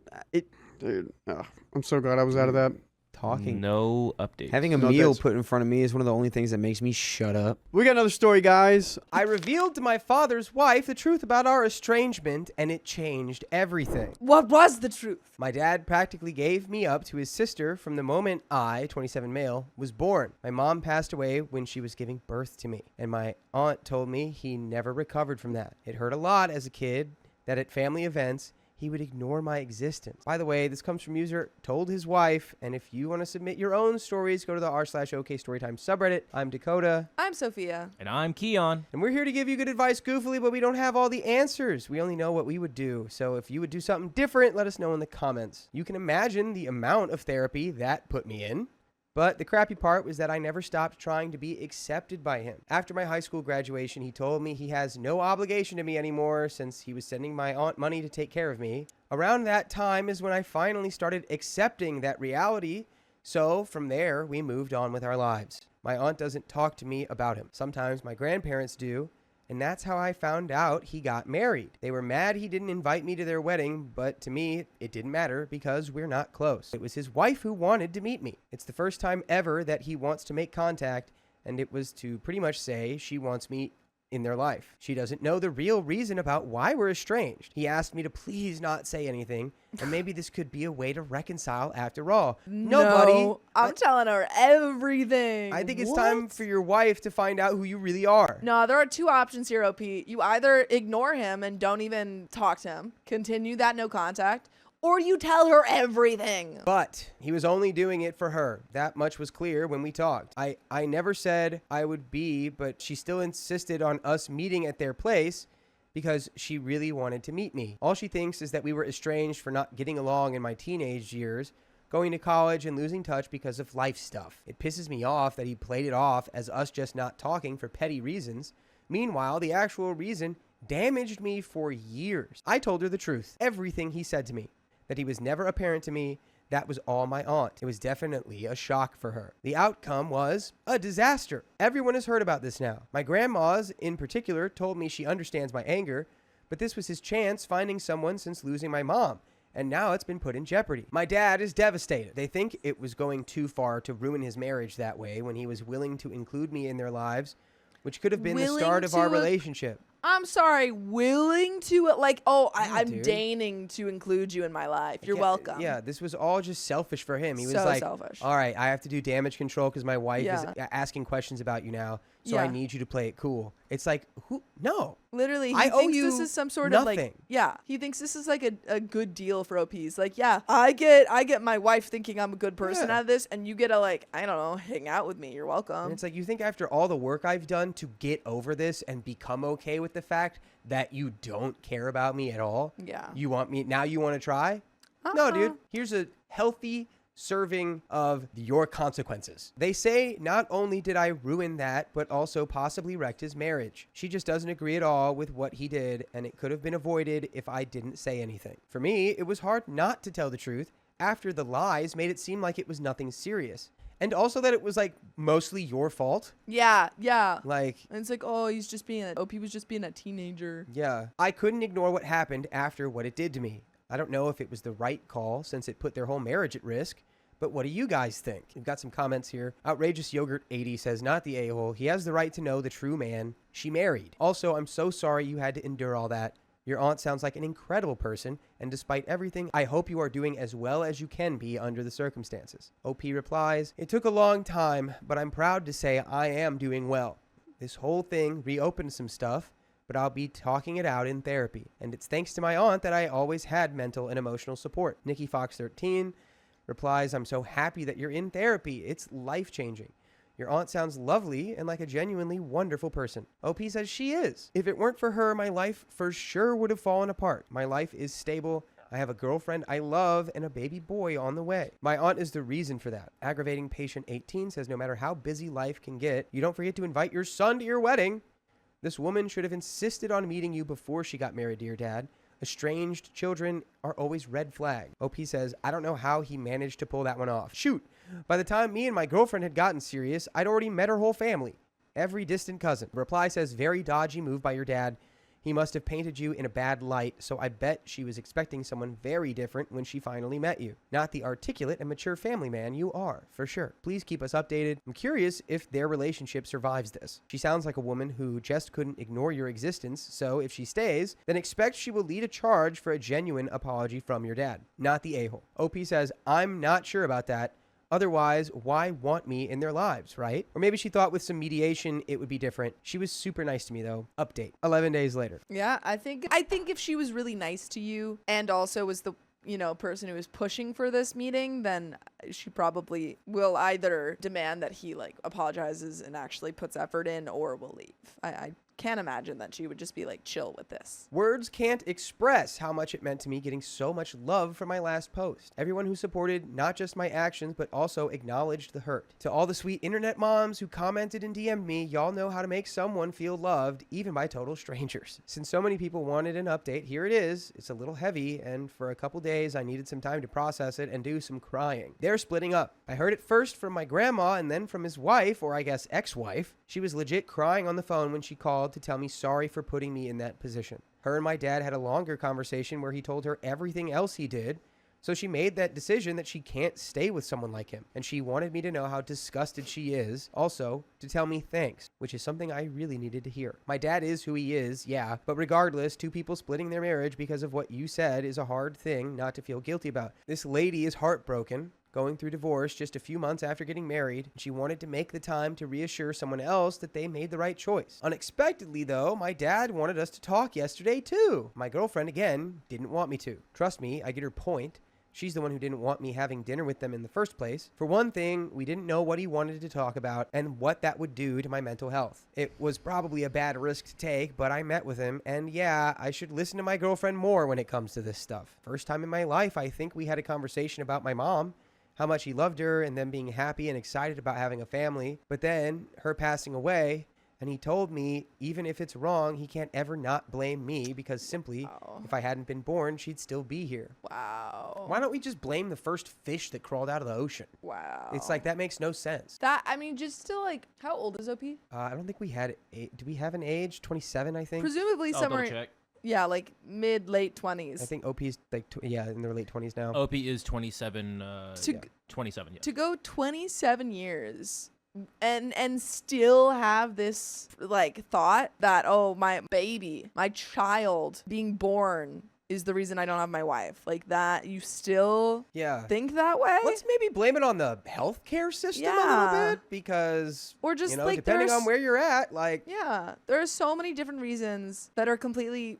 I'm so glad I was out of that. Talking. No updates. Having a No meal updates. put in front of me is one of the only things that makes me shut up. We got another story, guys. I revealed to my father's wife the truth about our estrangement, and it changed everything. What was the truth? My dad practically gave me up to his sister from the moment I, 27 male, was born. My mom passed away when she was giving birth to me, and my aunt told me he never recovered from that. It hurt a lot as a kid that at family events, he would ignore my existence. By the way, this comes from user told his wife, and if you want to submit your own stories, go to the r/OK Storytime subreddit. I'm Dakota. I'm Sophia. And I'm Keon. And we're here to give you good advice goofily, but we don't have all the answers. We only know what we would do. So if you would do something different, let us know in the comments. You can imagine the amount of therapy that put me in. But the crappy part was that I never stopped trying to be accepted by him. After my high school graduation, he told me he has no obligation to me anymore since he was sending my aunt money to take care of me. Around that time is when I finally started accepting that reality. So from there, we moved on with our lives. My aunt doesn't talk to me about him. Sometimes my grandparents do. And that's how I found out he got married. They were mad he didn't invite me to their wedding, but to me, it didn't matter because we're not close. It was his wife who wanted to meet me. It's the first time ever that he wants to make contact, and it was to pretty much say she wants me in their life. She doesn't know the real reason about why we're estranged. He asked me to please not say anything, and maybe this could be a way to reconcile after all. Nobody. No, I'm telling her everything. I think it's time for your wife to find out who you really are. No, there are two options here, OP. You either ignore him and don't even talk to him, continue that no contact, or you tell her everything. But he was only doing it for her. That much was clear when we talked. I never said I would be, but she still insisted on us meeting at their place because she really wanted to meet me. All she thinks is that we were estranged for not getting along in my teenage years, going to college and losing touch because of life stuff. It pisses me off that he played it off as us just not talking for petty reasons. Meanwhile, the actual reason damaged me for years. I told her the truth, everything he said to me. that he was never apparent to me. That was all my aunt. It was definitely a shock for her. The outcome was a disaster. Everyone has heard about this now. My grandma's, in particular, told me she understands my anger, but this was his chance finding someone since losing my mom, and now it's been put in jeopardy. My dad is devastated. They think it was going too far to ruin his marriage that way when he was willing to include me in their lives, which could have been the start of our relationship. I'm sorry, willing to, I'm deigning to include you in my life. You're welcome. Yeah, this was all just selfish for him. He was so like, selfish. all right, I have to do damage control because my wife is asking questions about you now, so I need you to play it cool. It's like, who? No. Literally, he I owe thinks you this is some sort nothing. of he thinks this is like a good deal for OPs. Like, I get my wife thinking I'm a good person out of this, and you get to, I don't know, hang out with me. You're welcome. And it's like, you think after all the work I've done to get over this and become okay with the fact that you don't care about me at all? Yeah. You want me, now you want to try? No, dude. Here's a healthy serving of your consequences. They say not only did I ruin that, but also possibly wrecked his marriage. She just doesn't agree at all with what he did, and it could have been avoided if I didn't say anything. For me, it was hard not to tell the truth after the lies made it seem like it was nothing serious. And also that it was mostly your fault. Yeah. And it's like, oh, he was just being a teenager. Yeah. I couldn't ignore what happened after what it did to me. I don't know if it was the right call since it put their whole marriage at risk, but what do you guys think? We've got some comments here. Outrageous Yogurt 80 says, not the a-hole. He has the right to know the true man she married. Also, I'm so sorry you had to endure all that. Your aunt sounds like an incredible person, and despite everything, I hope you are doing as well as you can be under the circumstances. OP replies, it took a long time, but I'm proud to say I am doing well. This whole thing reopened some stuff, but I'll be talking it out in therapy. And it's thanks to my aunt that I always had mental and emotional support. Nikki Fox 13 replies, I'm so happy that you're in therapy. It's life-changing. Your aunt sounds lovely and like a genuinely wonderful person. OP says she is. If it weren't for her, my life for sure would have fallen apart. My life is stable. I have a girlfriend I love and a baby boy on the way. My aunt is the reason for that. Aggravating Patient 18 says, no matter how busy life can get, you don't forget to invite your son to your wedding. This woman should have insisted on meeting you before she got married, dear dad. Estranged children are always red flag. OP says, I don't know how he managed to pull that one off. Shoot, by the time me and my girlfriend had gotten serious, I'd already met her whole family. Every distant cousin. Reply says, very dodgy move by your dad. He must have painted you in a bad light, so I bet she was expecting someone very different when she finally met you. Not the articulate and mature family man you are, for sure. Please keep us updated. I'm curious if their relationship survives this. She sounds like a woman who just couldn't ignore your existence, so if she stays, then expect she will lead a charge for a genuine apology from your dad. Not the a-hole. OP says, I'm not sure about that. Otherwise, why want me in their lives, right? Or maybe she thought with some mediation, it would be different. She was super nice to me, though. Update. 11 days later. Yeah, I think if she was really nice to you and also was the person who was pushing for this meeting, then she probably will either demand that he apologizes and actually puts effort in, or will leave. I can't imagine that she would just be chill with this. Words can't express how much it meant to me getting so much love from my last post. Everyone who supported not just my actions, but also acknowledged the hurt. To all the sweet internet moms who commented and DM'd me, y'all know how to make someone feel loved, even by total strangers. Since so many people wanted an update, here it is. It's a little heavy, and for a couple days, I needed some time to process it and do some crying. They're splitting up. I heard it first from my grandma and then from his wife, or I guess ex-wife. She was legit crying on the phone when she called to tell me sorry for putting me in that position. Her and my dad had a longer conversation where he told her everything else he did, so she made that decision that she can't stay with someone like him, and she wanted me to know how disgusted she is, also to tell me thanks, which is something I really needed to hear. My dad is who he is, yeah, but regardless, two people splitting their marriage because of what you said is a hard thing not to feel guilty about. This lady is heartbroken, going through divorce just a few months after getting married. She wanted to make the time to reassure someone else that they made the right choice. Unexpectedly, though, my dad wanted us to talk yesterday, too. My girlfriend, again, didn't want me to. Trust me, I get her point. She's the one who didn't want me having dinner with them in the first place. For one thing, we didn't know what he wanted to talk about and what that would do to my mental health. It was probably a bad risk to take, but I met with him, and yeah, I should listen to my girlfriend more when it comes to this stuff. First time in my life, I think we had a conversation about my mom, how much he loved her, and them being happy and excited about having a family. But then her passing away, And he told me even if it's wrong, he can't ever not blame me because simply if I hadn't been born, she'd still be here. Wow. Why don't we just blame the first fish that crawled out of the ocean? Wow. It's like that makes no sense. Just still like, how old is OP? I don't think we had do we have an age? 27, I think. Presumably I'll somewhere. double check. Yeah, like late 20s. I think OP's like in their late 20s now. OP is 27. 27. Yeah. To go 27 years and still have this like thought that, oh, my baby, my child being born is the reason I don't have my wife. Like that, you still think that way? Let's maybe blame it on the healthcare system a little bit because, or just like depending on where you're at, like. Yeah, there are so many different reasons that are completely,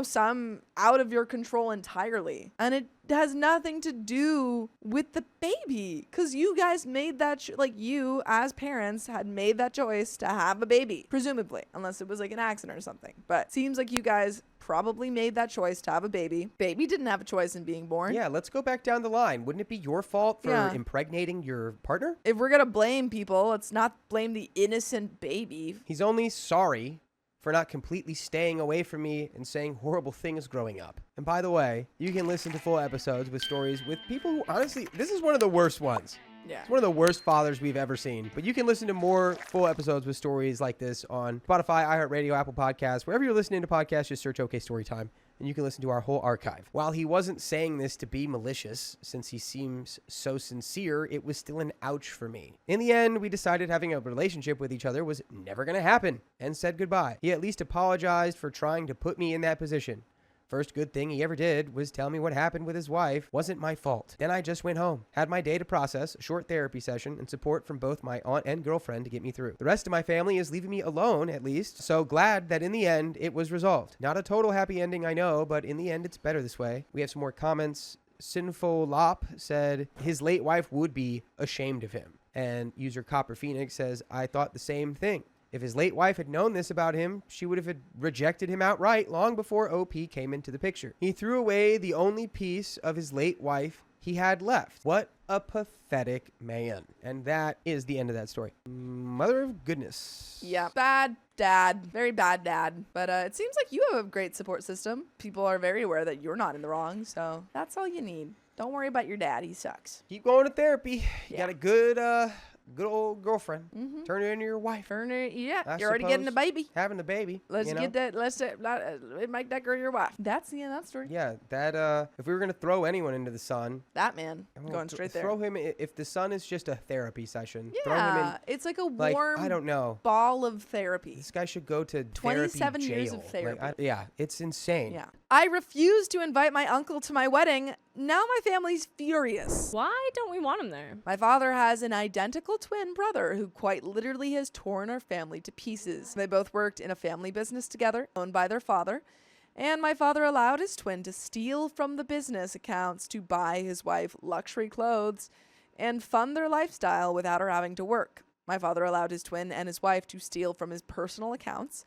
some out of your control entirely. And it has nothing to do with the baby because you guys made that, you as parents had made that choice to have a baby, presumably, unless it was like an accident or something. But seems like you guys probably made that choice to have a baby. Baby didn't have a choice in being born. Yeah, let's go back down the line. Wouldn't it be your fault for impregnating your partner? If we're going to blame people, let's not blame the innocent baby. He's only sorry for not completely staying away from me and saying horrible things growing up. And by the way, you can listen to full episodes with stories with people who honestly, this is one of the worst ones. Yeah. It's one of the worst fathers we've ever seen. But you can listen to more full episodes with stories like this on Spotify, iHeartRadio, Apple Podcasts. Wherever you're listening to podcasts, just search OK Storytime, and you can listen to our whole archive. While he wasn't saying this to be malicious, since he seems so sincere, it was still an ouch for me. In the end, we decided having a relationship with each other was never going to happen, and said goodbye. He at least apologized for trying to put me in that position. First good thing he ever did was tell me what happened with his wife wasn't my fault. Then I just went home, had my day to process, a short therapy session, and support from both my aunt and girlfriend to get me through. The rest of my family is leaving me alone, at least, so glad that in the end it was resolved. Not a total happy ending, I know, but in the end it's better this way. We have some more comments. Sinful Lop said his late wife would be ashamed of him. And user Copper Phoenix says, I thought the same thing. If his late wife had known this about him, she would have rejected him outright long before OP came into the picture. He threw away the only piece of his late wife he had left. What a pathetic man. And that is the end of that story. Mother of goodness. Yeah. Bad dad. Very bad dad. But it seems like you have a great support system. People are very aware that you're not in the wrong. So that's all you need. Don't worry about your dad. He sucks. Keep going to therapy. You got a good old girlfriend. Mm-hmm. Turn her into your wife. You're already getting a baby. Having the baby. Let's make that girl your wife. That's the end of that story. Yeah, that if we were gonna throw anyone into the sun, that man going straight there. Throw him if the sun is just a therapy session. Yeah, throw him in, it's like a warm. I don't know. Ball of therapy. This guy should go to 27 jail. years of therapy. Yeah, it's insane. Yeah, I refused to invite my uncle to my wedding. Now my family's furious. Why don't we want him there? My father has an identical twin brother who quite literally has torn our family to pieces. They both worked in a family business together, owned by their father, and my father allowed his twin to steal from the business accounts to buy his wife luxury clothes and fund their lifestyle without her having to work. My father allowed his twin and his wife to steal from his personal accounts,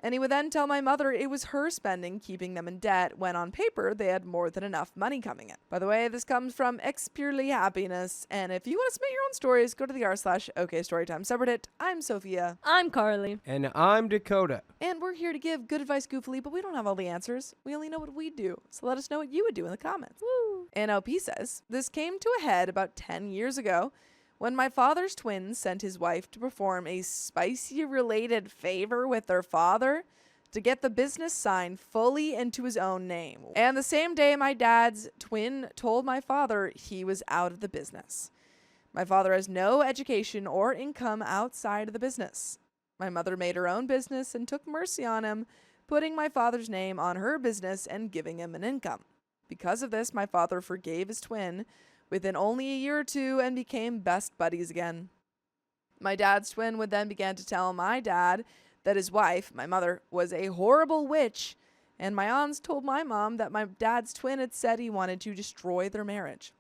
and he would then tell my mother it was her spending keeping them in debt when on paper they had more than enough money coming in. By the way, this comes from X Purely Happiness, and if you want to submit your own stories, go to the r/OK Storytime subreddit. I'm Sophia. I'm Carly. And I'm Dakota. And we're here to give good advice goofily, but we don't have all the answers. We only know what we do. So let us know what you would do in the comments. Woo! And OP says, this came to a head about 10 years ago when my father's twin sent his wife to perform a spicy-related favor with their father to get the business signed fully into his own name. And the same day, my dad's twin told my father he was out of the business. My father has no education or income outside of the business. My mother made her own business and took mercy on him, putting my father's name on her business and giving him an income. Because of this, my father forgave his twin within only a year or two and became best buddies again. My dad's twin would then begin to tell my dad that his wife, my mother, was a horrible witch, and my aunts told my mom that my dad's twin had said he wanted to destroy their marriage.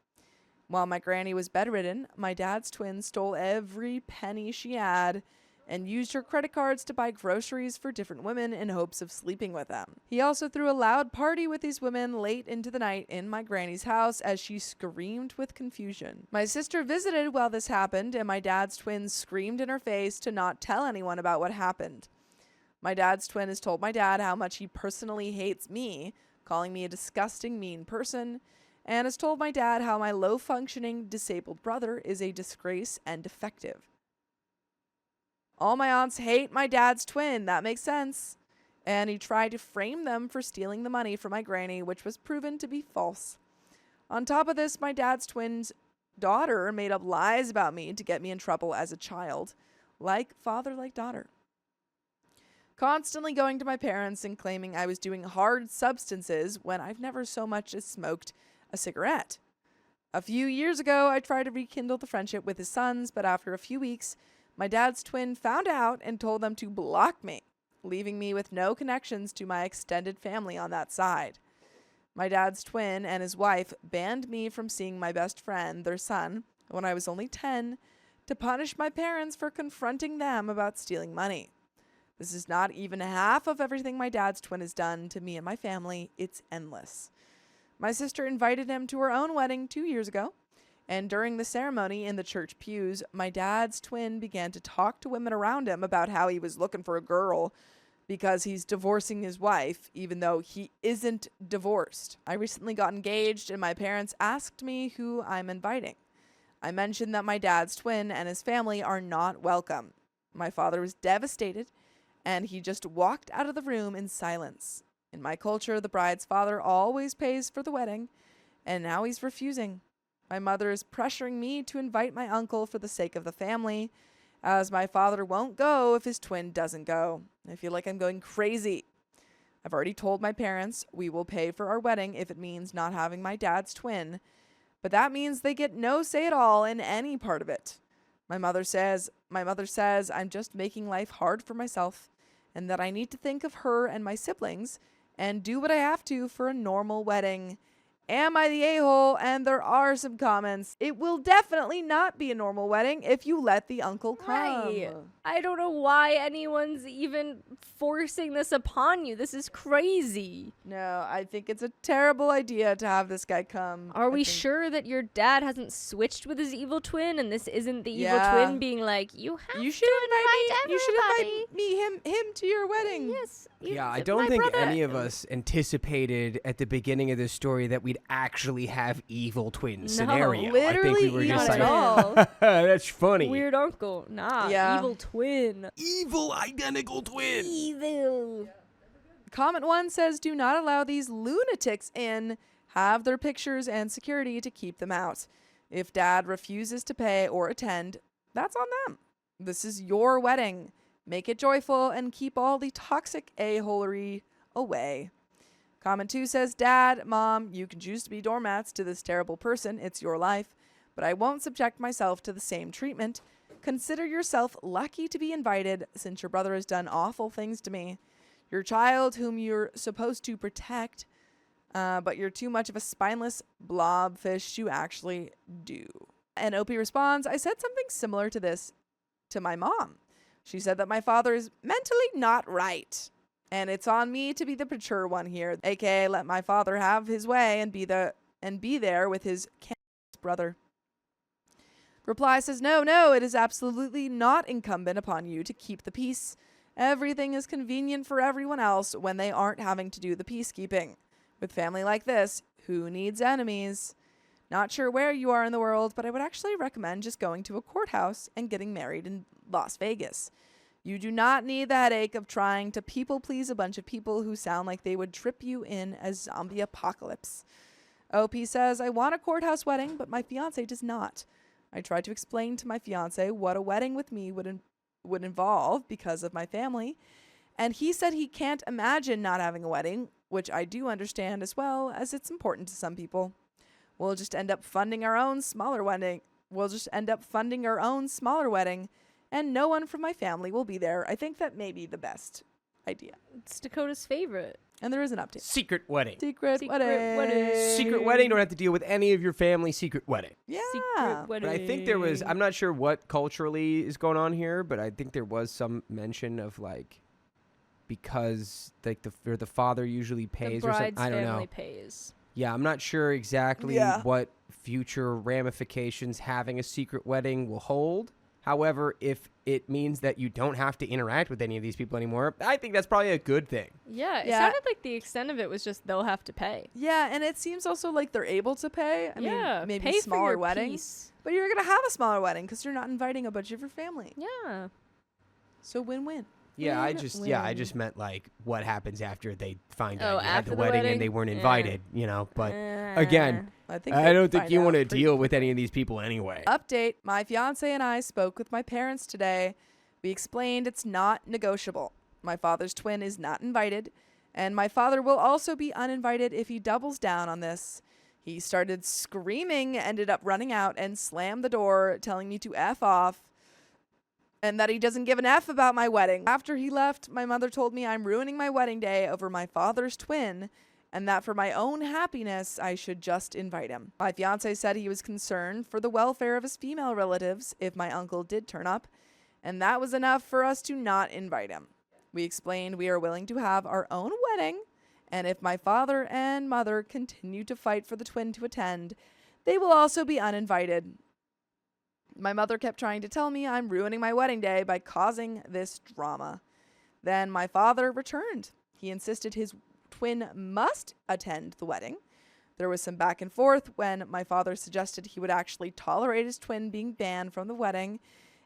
While my granny was bedridden, my dad's twin stole every penny she had and used her credit cards to buy groceries for different women in hopes of sleeping with them. He also threw a loud party with these women late into the night in my granny's house as she screamed with confusion. My sister visited while this happened, and my dad's twin screamed in her face to not tell anyone about what happened. My dad's twin has told my dad how much he personally hates me, calling me a disgusting, mean person, and has told my dad how my low-functioning, disabled brother is a disgrace and defective. All my aunts hate my dad's twin. That makes sense. And he tried to frame them for stealing the money from my granny, which was proven to be false. On top of this, my dad's twin's daughter made up lies about me to get me in trouble as a child. Like father, like daughter. Constantly going to my parents and claiming I was doing hard substances when I've never so much as smoked a cigarette. A few years ago, I tried to rekindle the friendship with his sons, but after a few weeks, my dad's twin found out and told them to block me, leaving me with no connections to my extended family on that side. My dad's twin and his wife banned me from seeing my best friend, their son, when I was only 10, to punish my parents for confronting them about stealing money. This is not even half of everything my dad's twin has done to me and my family. It's endless. My sister invited him to her own wedding 2 years ago, and during the ceremony in the church pews, my dad's twin began to talk to women around him about how he was looking for a girl because he's divorcing his wife, even though he isn't divorced. I recently got engaged, and my parents asked me who I'm inviting. I mentioned that my dad's twin and his family are not welcome. My father was devastated, and he just walked out of the room in silence. In my culture, the bride's father always pays for the wedding, and now he's refusing. My mother is pressuring me to invite my uncle for the sake of the family, as my father won't go if his twin doesn't go. I feel like I'm going crazy. I've already told my parents we will pay for our wedding if it means not having my dad's twin, but that means they get no say at all in any part of it. My mother says I'm just making life hard for myself, and that I need to think of her and my siblings and do what I have to for a normal wedding. Am I the a-hole? And there are some comments. It will definitely not be a normal wedding if you let the uncle come. Right. I don't know why anyone's even forcing this upon you. This is crazy. No, I think it's a terrible idea to have this guy come. Are we sure that your dad hasn't switched with his evil twin and this isn't the evil twin being like, you should invite him to your wedding. Yes. Yeah, I don't think any of us anticipated at the beginning of this story that we'd actually have evil twin scenario. Literally I think we were just not like, at all. that's funny. Weird uncle. Nah, Yeah. evil twin. Evil identical twin. Evil. Comment 1 says, do not allow these lunatics in. Have their pictures and security to keep them out. If dad refuses to pay or attend, that's on them. This is your wedding. Make it joyful and keep all the toxic a-holery away. Comment 2 says, Dad, Mom, you can choose to be doormats to this terrible person. It's your life. But I won't subject myself to the same treatment. Consider yourself lucky to be invited since your brother has done awful things to me. Your child whom you're supposed to protect, but you're too much of a spineless blobfish to actually do. And Opie responds, I said something similar to this to my mom. She said that my father is mentally not right. And it's on me to be the mature one here, aka let my father have his way and be there with his brother. Reply says, no, it is absolutely not incumbent upon you to keep the peace. Everything is convenient for everyone else when they aren't having to do the peacekeeping. With family like this, who needs enemies? Not sure where you are in the world, but I would actually recommend just going to a courthouse and getting married in Las Vegas. You do not need the headache of trying to people please a bunch of people who sound like they would trip you in a zombie apocalypse. OP says, I want a courthouse wedding, but my fiance does not. I tried to explain to my fiance what a wedding with me would involve because of my family, and he said he can't imagine not having a wedding, which I do understand as well, as it's important to some people. We'll just end up funding our own smaller wedding, and no one from my family will be there. I think that may be the best idea. It's Dakota's favorite. And there is an update. Secret wedding. Secret wedding. Secret wedding. Don't have to deal with any of your family. Secret wedding. Yeah. Secret wedding. But I think there was, I'm not sure what culturally is going on here, but I think there was some mention of like, because like the father usually pays the or something. bride's I don't family know. pays. Yeah, I'm not sure exactly what future ramifications having a secret wedding will hold. However, if it means that you don't have to interact with any of these people anymore, I think that's probably a good thing. Yeah, it Yeah. sounded like the extent of it was just they'll have to pay. Yeah, and it seems also like they're able to pay. I mean, maybe pay smaller for your weddings. piece. But you're going to have a smaller wedding because you're not inviting a bunch of your family. Yeah. So win-win. Yeah, I Win-win. just meant like what happens after they find Oh, out you had after the the wedding and wedding? they weren't Yeah. invited, you know. But again, I think I they'd don't think find you want to out pretty deal with quickly. any of these people anyway. Update, my fiance and I spoke with my parents today. We explained it's not negotiable. My father's twin is not invited, and my father will also be uninvited if he doubles down on this. He started screaming, ended up running out, and slammed the door, telling me to F off, and that he doesn't give an F about my wedding. After he left, my mother told me I'm ruining my wedding day over my father's twin, and that for my own happiness, I should just invite him. My fiance said he was concerned for the welfare of his female relatives if my uncle did turn up, and that was enough for us to not invite him. We explained we are willing to have our own wedding, and if my father and mother continue to fight for the twin to attend, they will also be uninvited. My mother kept trying to tell me I'm ruining my wedding day by causing this drama. Then my father returned. He insisted his twin must attend the wedding. There was some back and forth when my father suggested he would actually tolerate his twin being banned from the wedding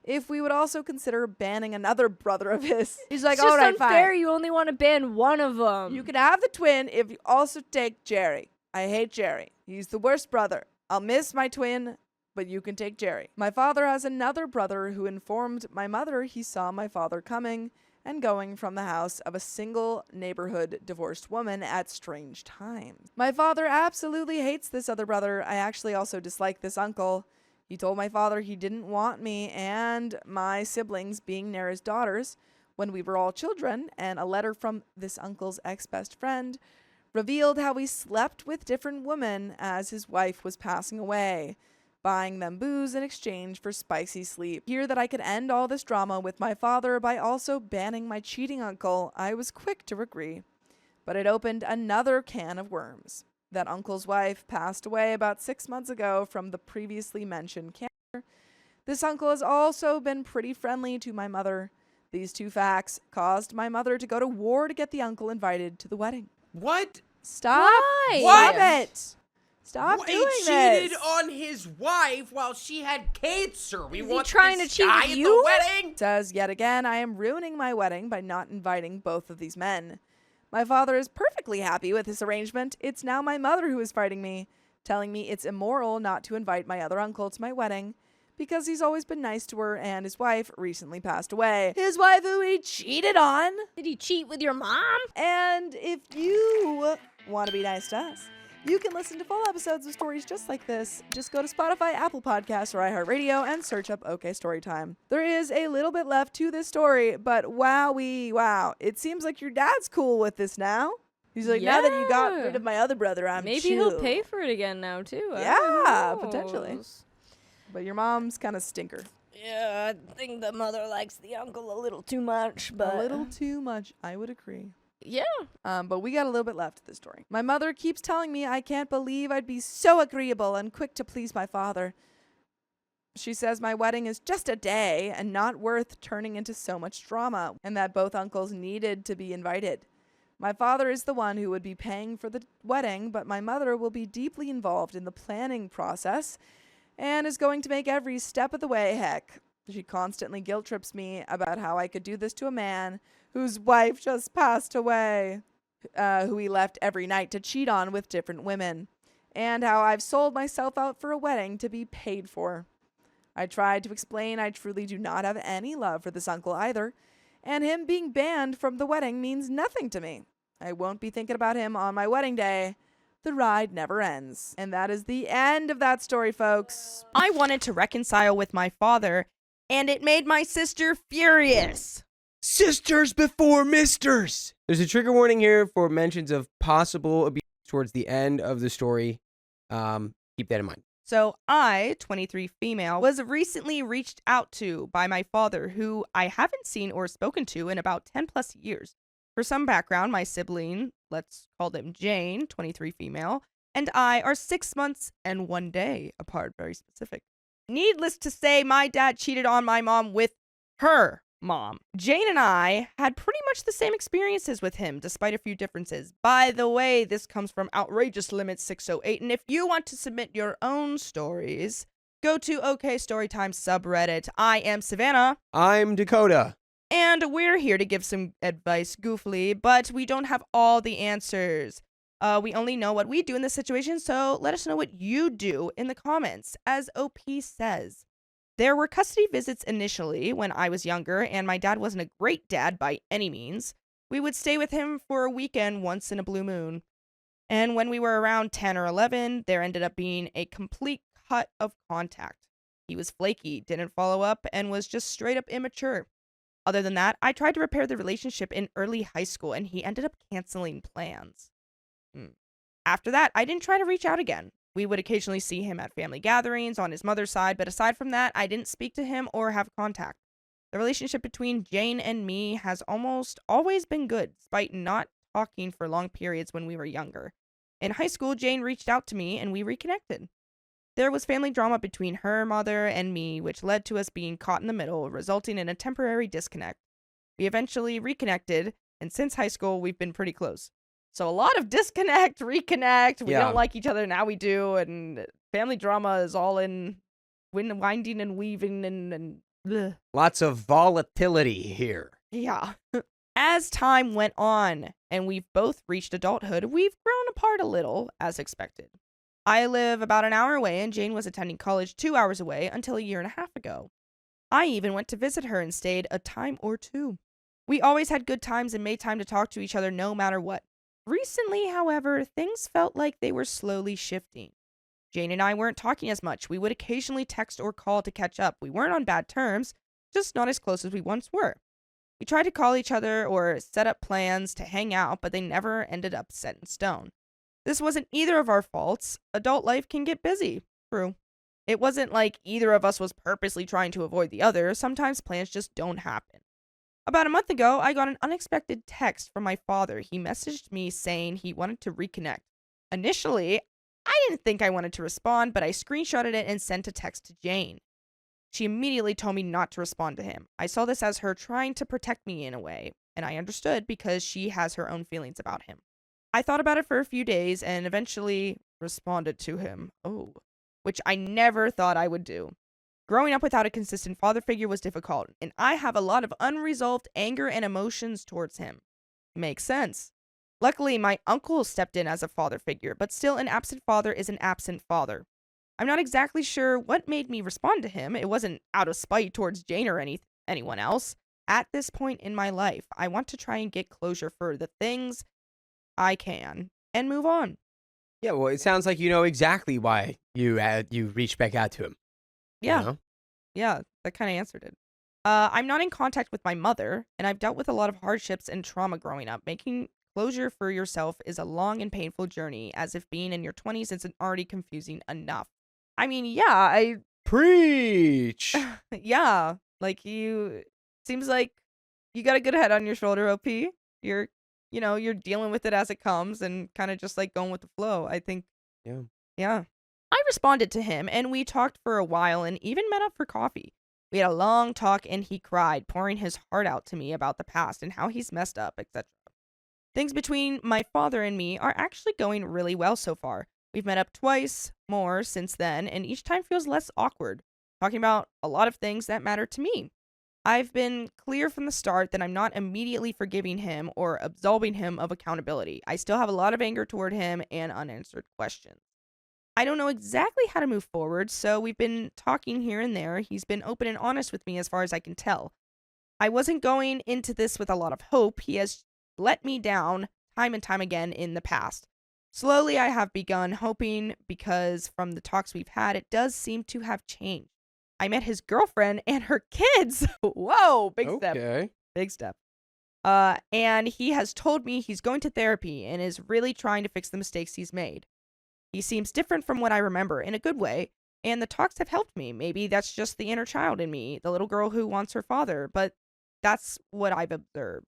if we would also consider banning another brother of his. He's like, It's all just right, unfair. fine. You only want to ban one of them. You can have the twin if you also take Jerry. I hate Jerry. He's the worst brother. I'll miss my twin, but you can take Jerry. My father has another brother who informed my mother he saw my father coming and going from the house of a single neighborhood divorced woman at strange times. My father absolutely hates this other brother. I actually also dislike this uncle. He told my father he didn't want me and my siblings being near his daughters when we were all children, and a letter from this uncle's ex-best friend revealed how he slept with different women as his wife was passing away, buying them booze in exchange for spicy sleep. Here that I could end all this drama with my father by also banning my cheating uncle, I was quick to agree. But it opened another can of worms. That uncle's wife passed away about 6 months ago from the previously mentioned cancer. This uncle has also been pretty friendly to my mother. These two facts caused my mother to go to war to get the uncle invited to the wedding. What? Stop! Why? Stop it! Stop He doing cheated this! on his wife while she had cancer. We Is he want trying this to cheat guy with at you? the wedding. Says yet again, I am ruining my wedding by not inviting both of these men. My father is perfectly happy with this arrangement. It's now my mother who is fighting me, telling me it's immoral not to invite my other uncle to my wedding because he's always been nice to her and his wife recently passed away. His wife who he cheated on. Did he cheat with your mom? And if you want to be nice to us, you can listen to full episodes of stories just like this. Just go to Spotify, Apple Podcasts, or iHeartRadio and search up OK Storytime. There is a little bit left to this story, but wow. It seems like your dad's cool with this now. He's like, now that you got Yeah. rid of my other brother, I'm Maybe chill. he'll pay for it again now too. Yeah, Who potentially. knows? But your mom's kind of stinker. Yeah, I think the mother likes the uncle a little too much, but A little too much, I would agree. yeah. But we got a little bit left of this story. My mother keeps telling me I can't believe I'd be so agreeable and quick to please my father. She says my wedding is just a day and not worth turning into so much drama, and that both uncles needed to be invited. My father is the one who would be paying for the wedding, but my mother will be deeply involved in the planning process and is going to make every step of the way heck. She constantly guilt trips me about how I could do this to a man whose wife just passed away, who he left every night to cheat on with different women, and how I've sold myself out for a wedding to be paid for. I tried to explain I truly do not have any love for this uncle either, and him being banned from the wedding means nothing to me. I won't be thinking about him on my wedding day. The ride never ends. And that is the end of that story, folks. I wanted to reconcile with my father, and it made my sister furious. Sisters before misters. There's a trigger warning here for mentions of possible abuse towards the end of the story. Keep that in mind. So I, 23 female, was recently reached out to by my father, who I haven't seen or spoken to in about 10 plus years. For some background, my sibling, let's call them Jane, 23 female, and I are 6 months and 1 day apart, very specific. Needless to say, my dad cheated on my mom with her mom. Jane and I had pretty much the same experiences with him, despite a few differences. By the way, this comes from Outrageous Limit 608, and if you want to submit your own stories, go to OK Storytime subreddit. I am Savannah. I'm Dakota. And we're here to give some advice goofily, but we don't have all the answers. We only know what we do in this situation, so let us know what you do in the comments. As OP says, there were custody visits initially when I was younger, and my dad wasn't a great dad by any means. We would stay with him for a weekend once in a blue moon. And when we were around 10 or 11, there ended up being a complete cut of contact. He was flaky, didn't follow up, and was just straight up immature. Other than that, I tried to repair the relationship in early high school, and he ended up canceling plans. After that, I didn't try to reach out again. We would occasionally see him at family gatherings on his mother's side, but aside from that, I didn't speak to him or have contact. The relationship between Jane and me has almost always been good, despite not talking for long periods when we were younger. In high school, Jane reached out to me and we reconnected. There was family drama between her mother and me, which led to us being caught in the middle, resulting in a temporary disconnect. We eventually reconnected, and since high school, we've been pretty close. So a lot of disconnect, reconnect, we don't like each other, now we do, and family drama is all in winding and weaving and bleh. Lots of volatility here. Yeah. As time went on and we've both reached adulthood, we've grown apart a little, as expected. I live about an hour away and Jane was attending college 2 hours away until a year and a half ago. I even went to visit her and stayed a time or two. We always had good times and made time to talk to each other no matter what. Recently, however, things felt like they were slowly shifting. Jane and I weren't talking as much. We would occasionally text or call to catch up. We weren't on bad terms, just not as close as we once were. We tried to call each other or set up plans to hang out, but they never ended up set in stone. This wasn't either of our faults. Adult life can get busy. True. It wasn't like either of us was purposely trying to avoid the other. Sometimes plans just don't happen. About a month ago, I got an unexpected text from my father. He messaged me saying he wanted to reconnect. Initially, I didn't think I wanted to respond, but I screenshotted it and sent a text to Jane. She immediately told me not to respond to him. I saw this as her trying to protect me in a way, and I understood because she has her own feelings about him. I thought about it for a few days and eventually responded to him. Which I never thought I would do. Growing up without a consistent father figure was difficult, and I have a lot of unresolved anger and emotions towards him. Makes sense. Luckily, my uncle stepped in as a father figure, but still an absent father is an absent father. I'm not exactly sure what made me respond to him. It wasn't out of spite towards Jane or anyone else. At this point in my life, I want to try and get closure for the things I can and move on. Yeah, well, it sounds like you know exactly why you reached back out to him. Yeah. You know? Yeah, that kind of answered it. I'm not in contact with my mother, and I've dealt with a lot of hardships and trauma growing up. Making closure for yourself is a long and painful journey, as if being in your 20s isn't already confusing enough. I mean, yeah, Preach! yeah, like seems like you got a good head on your shoulder, OP. You're dealing with it as it comes and kind of just like going with the flow. I think. Yeah. I responded to him and we talked for a while and even met up for coffee. We had a long talk and he cried, pouring his heart out to me about the past and how he's messed up, etc. Things between my father and me are actually going really well so far. We've met up twice more since then and each time feels less awkward, talking about a lot of things that matter to me. I've been clear from the start that I'm not immediately forgiving him or absolving him of accountability. I still have a lot of anger toward him and unanswered questions. I don't know exactly how to move forward, so we've been talking here and there. He's been open and honest with me as far as I can tell. I wasn't going into this with a lot of hope. He has let me down time and time again in the past. Slowly, I have begun hoping because from the talks we've had, it does seem to have changed. I met his girlfriend and her kids. Whoa, big step. Big step. And he has told me he's going to therapy and is really trying to fix the mistakes he's made. He seems different from what I remember in a good way, and the talks have helped me. Maybe that's just the inner child in me, the little girl who wants her father, but that's what I've observed.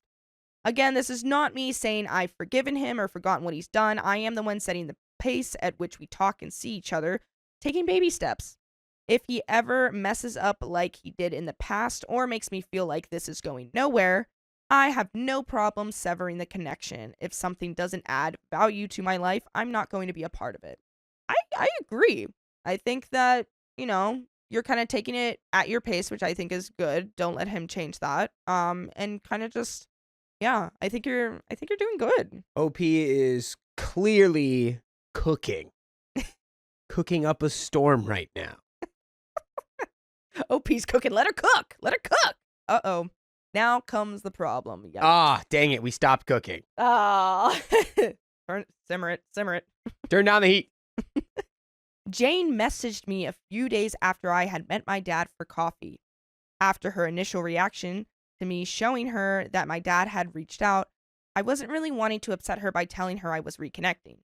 Again, this is not me saying I've forgiven him or forgotten what he's done. I am the one setting the pace at which we talk and see each other, taking baby steps. If he ever messes up like he did in the past or makes me feel like this is going nowhere, I have no problem severing the connection. If something doesn't add value to my life, I'm not going to be a part of it. I agree. I think that, you're kind of taking it at your pace, which I think is good. Don't let him change that. And kind of just, I think you're doing good. OP is clearly cooking. Cooking up a storm right now. OP's cooking. Let her cook. Let her cook. Uh-oh. Now comes the problem. Yikes. Ah, dang it. We stopped cooking. Ah. Simmer it. Turn down the heat. Jane messaged me a few days after I had met my dad for coffee. After her initial reaction to me showing her that my dad had reached out, I wasn't really wanting to upset her by telling her I was reconnecting.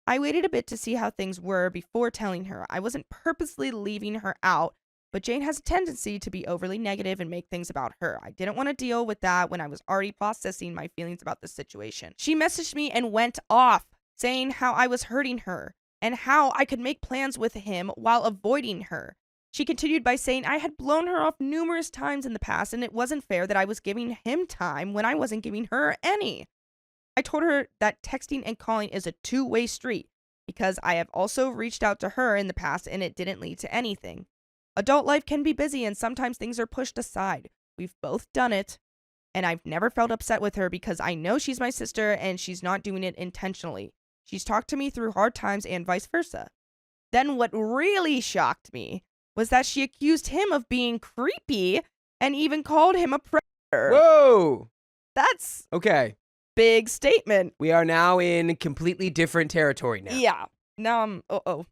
I waited a bit to see how things were before telling her. I wasn't purposely leaving her out, but Jane has a tendency to be overly negative and make things about her. I didn't want to deal with that when I was already processing my feelings about the situation. She messaged me and went off, saying how I was hurting her and how I could make plans with him while avoiding her. She continued by saying I had blown her off numerous times in the past and it wasn't fair that I was giving him time when I wasn't giving her any. I told her that texting and calling is a two-way street because I have also reached out to her in the past and it didn't lead to anything. Adult life can be busy and sometimes things are pushed aside. We've both done it, and I've never felt upset with her because I know she's my sister and she's not doing it intentionally. She's talked to me through hard times and vice versa. Then what really shocked me was that she accused him of being creepy and even called him a predator. Whoa! That's okay. Big statement. We are now in completely different territory now. Yeah. Now I'm,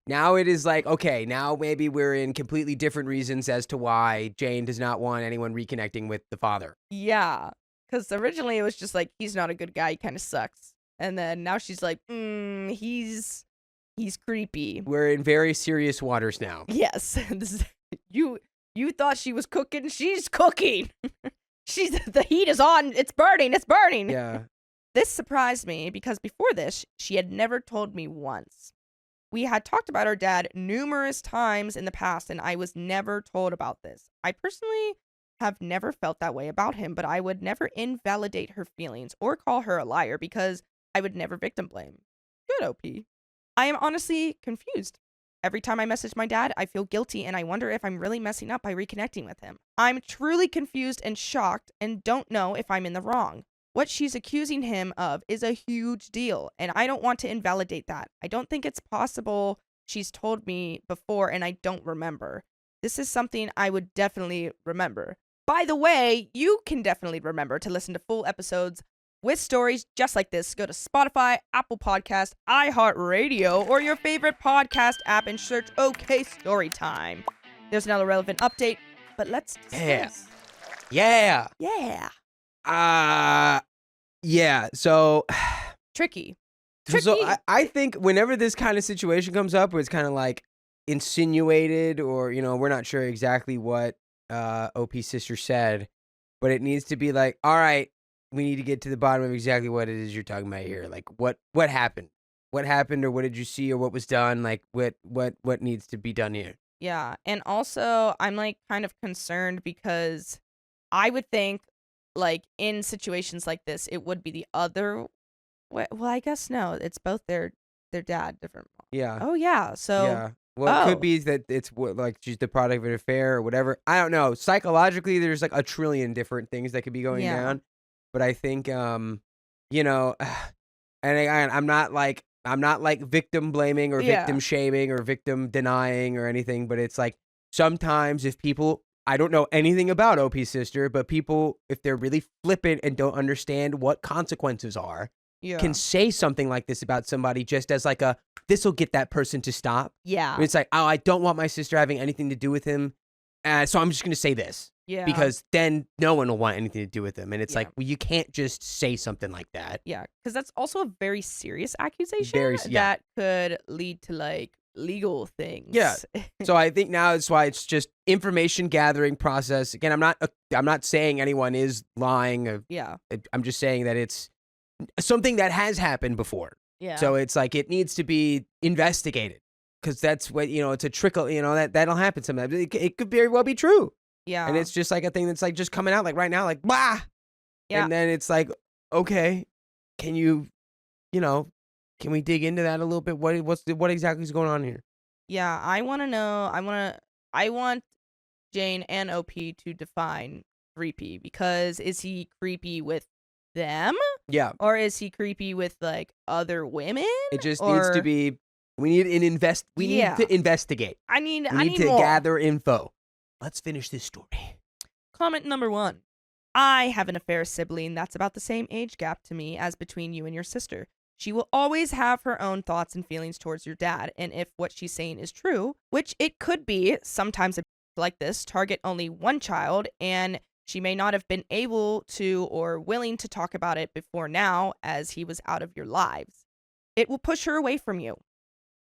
Now it is like, okay, now maybe we're in completely different reasons as to why Jane does not want anyone reconnecting with the father. Yeah. Because originally it was just like, he's not a good guy, he kind of sucks. And then now she's like, he's creepy. We're in very serious waters now. Yes. You thought she was cooking, she's cooking. The heat is on, it's burning. Yeah. This surprised me because before this, she had never told me once. We had talked about our dad numerous times in the past, and I was never told about this. I personally have never felt that way about him, but I would never invalidate her feelings or call her a liar because I would never victim blame. Good, OP. I am honestly confused. Every time I message my dad, I feel guilty, and I wonder if I'm really messing up by reconnecting with him. I'm truly confused and shocked and don't know if I'm in the wrong. What she's accusing him of is a huge deal, and I don't want to invalidate that. I don't think it's possible she's told me before, and I don't remember. This is something I would definitely remember. By the way, you can definitely remember to listen to full episodes with stories just like this. Go to Spotify, Apple Podcast, iHeartRadio, or your favorite podcast app and search OK Storytime. There's another relevant update, but let's discuss. Yeah. Yeah, so Tricky. So I think whenever this kind of situation comes up where it's kind of like insinuated or, we're not sure exactly what OP's sister said, but it needs to be like, all right, we need to get to the bottom of exactly what it is you're talking about here. Like what happened? What happened, or what did you see, or what was done? Like what needs to be done here? Yeah, and also I'm like kind of concerned because I would think like in situations like this, it would be the other way. Well, I guess no, it's both their dad, different. Yeah. Oh yeah, so yeah. Well, it could be that it's like she's the product of an affair or whatever. I don't know. Psychologically, there's like a trillion different things that could be going down. But I think, and I'm not like victim blaming or victim shaming or victim denying or anything. But it's like sometimes if people, I don't know anything about OP's sister, but people, if they're really flippant and don't understand what consequences are, can say something like this about somebody just as like this will get that person to stop. Yeah. It's like, oh, I don't want my sister having anything to do with him. So I'm just going to say this. Yeah. Because then no one will want anything to do with them. And it's Yeah. like, well, you can't just say something like that. Yeah, because that's also a very serious accusation Yeah. that could lead to like legal things. Yeah. So I think now that's why it's just information gathering process. Again, I'm not saying anyone is lying. Yeah. I'm just saying that it's something that has happened before. Yeah. So it's like it needs to be investigated because that's what, it's a trickle, that'll happen sometimes. It could very well be true. Yeah. And it's just like a thing that's like just coming out like right now, like, bah. Yeah. And then it's like, okay, can you, can we dig into that a little bit? What exactly is going on here? Yeah, I want to know. I want Jane and OP to define creepy, because is he creepy with them? Yeah. Or is he creepy with like other women? It just needs to be. We need Yeah. to investigate. I need to more. gather info. Let's finish this story. Comment number 1. I have an affair sibling that's about the same age gap to me as between you and your sister. She will always have her own thoughts and feelings towards your dad, and if what she's saying is true, which it could be, sometimes a like this target only one child, and she may not have been able to or willing to talk about it before now as he was out of your lives. It will push her away from you.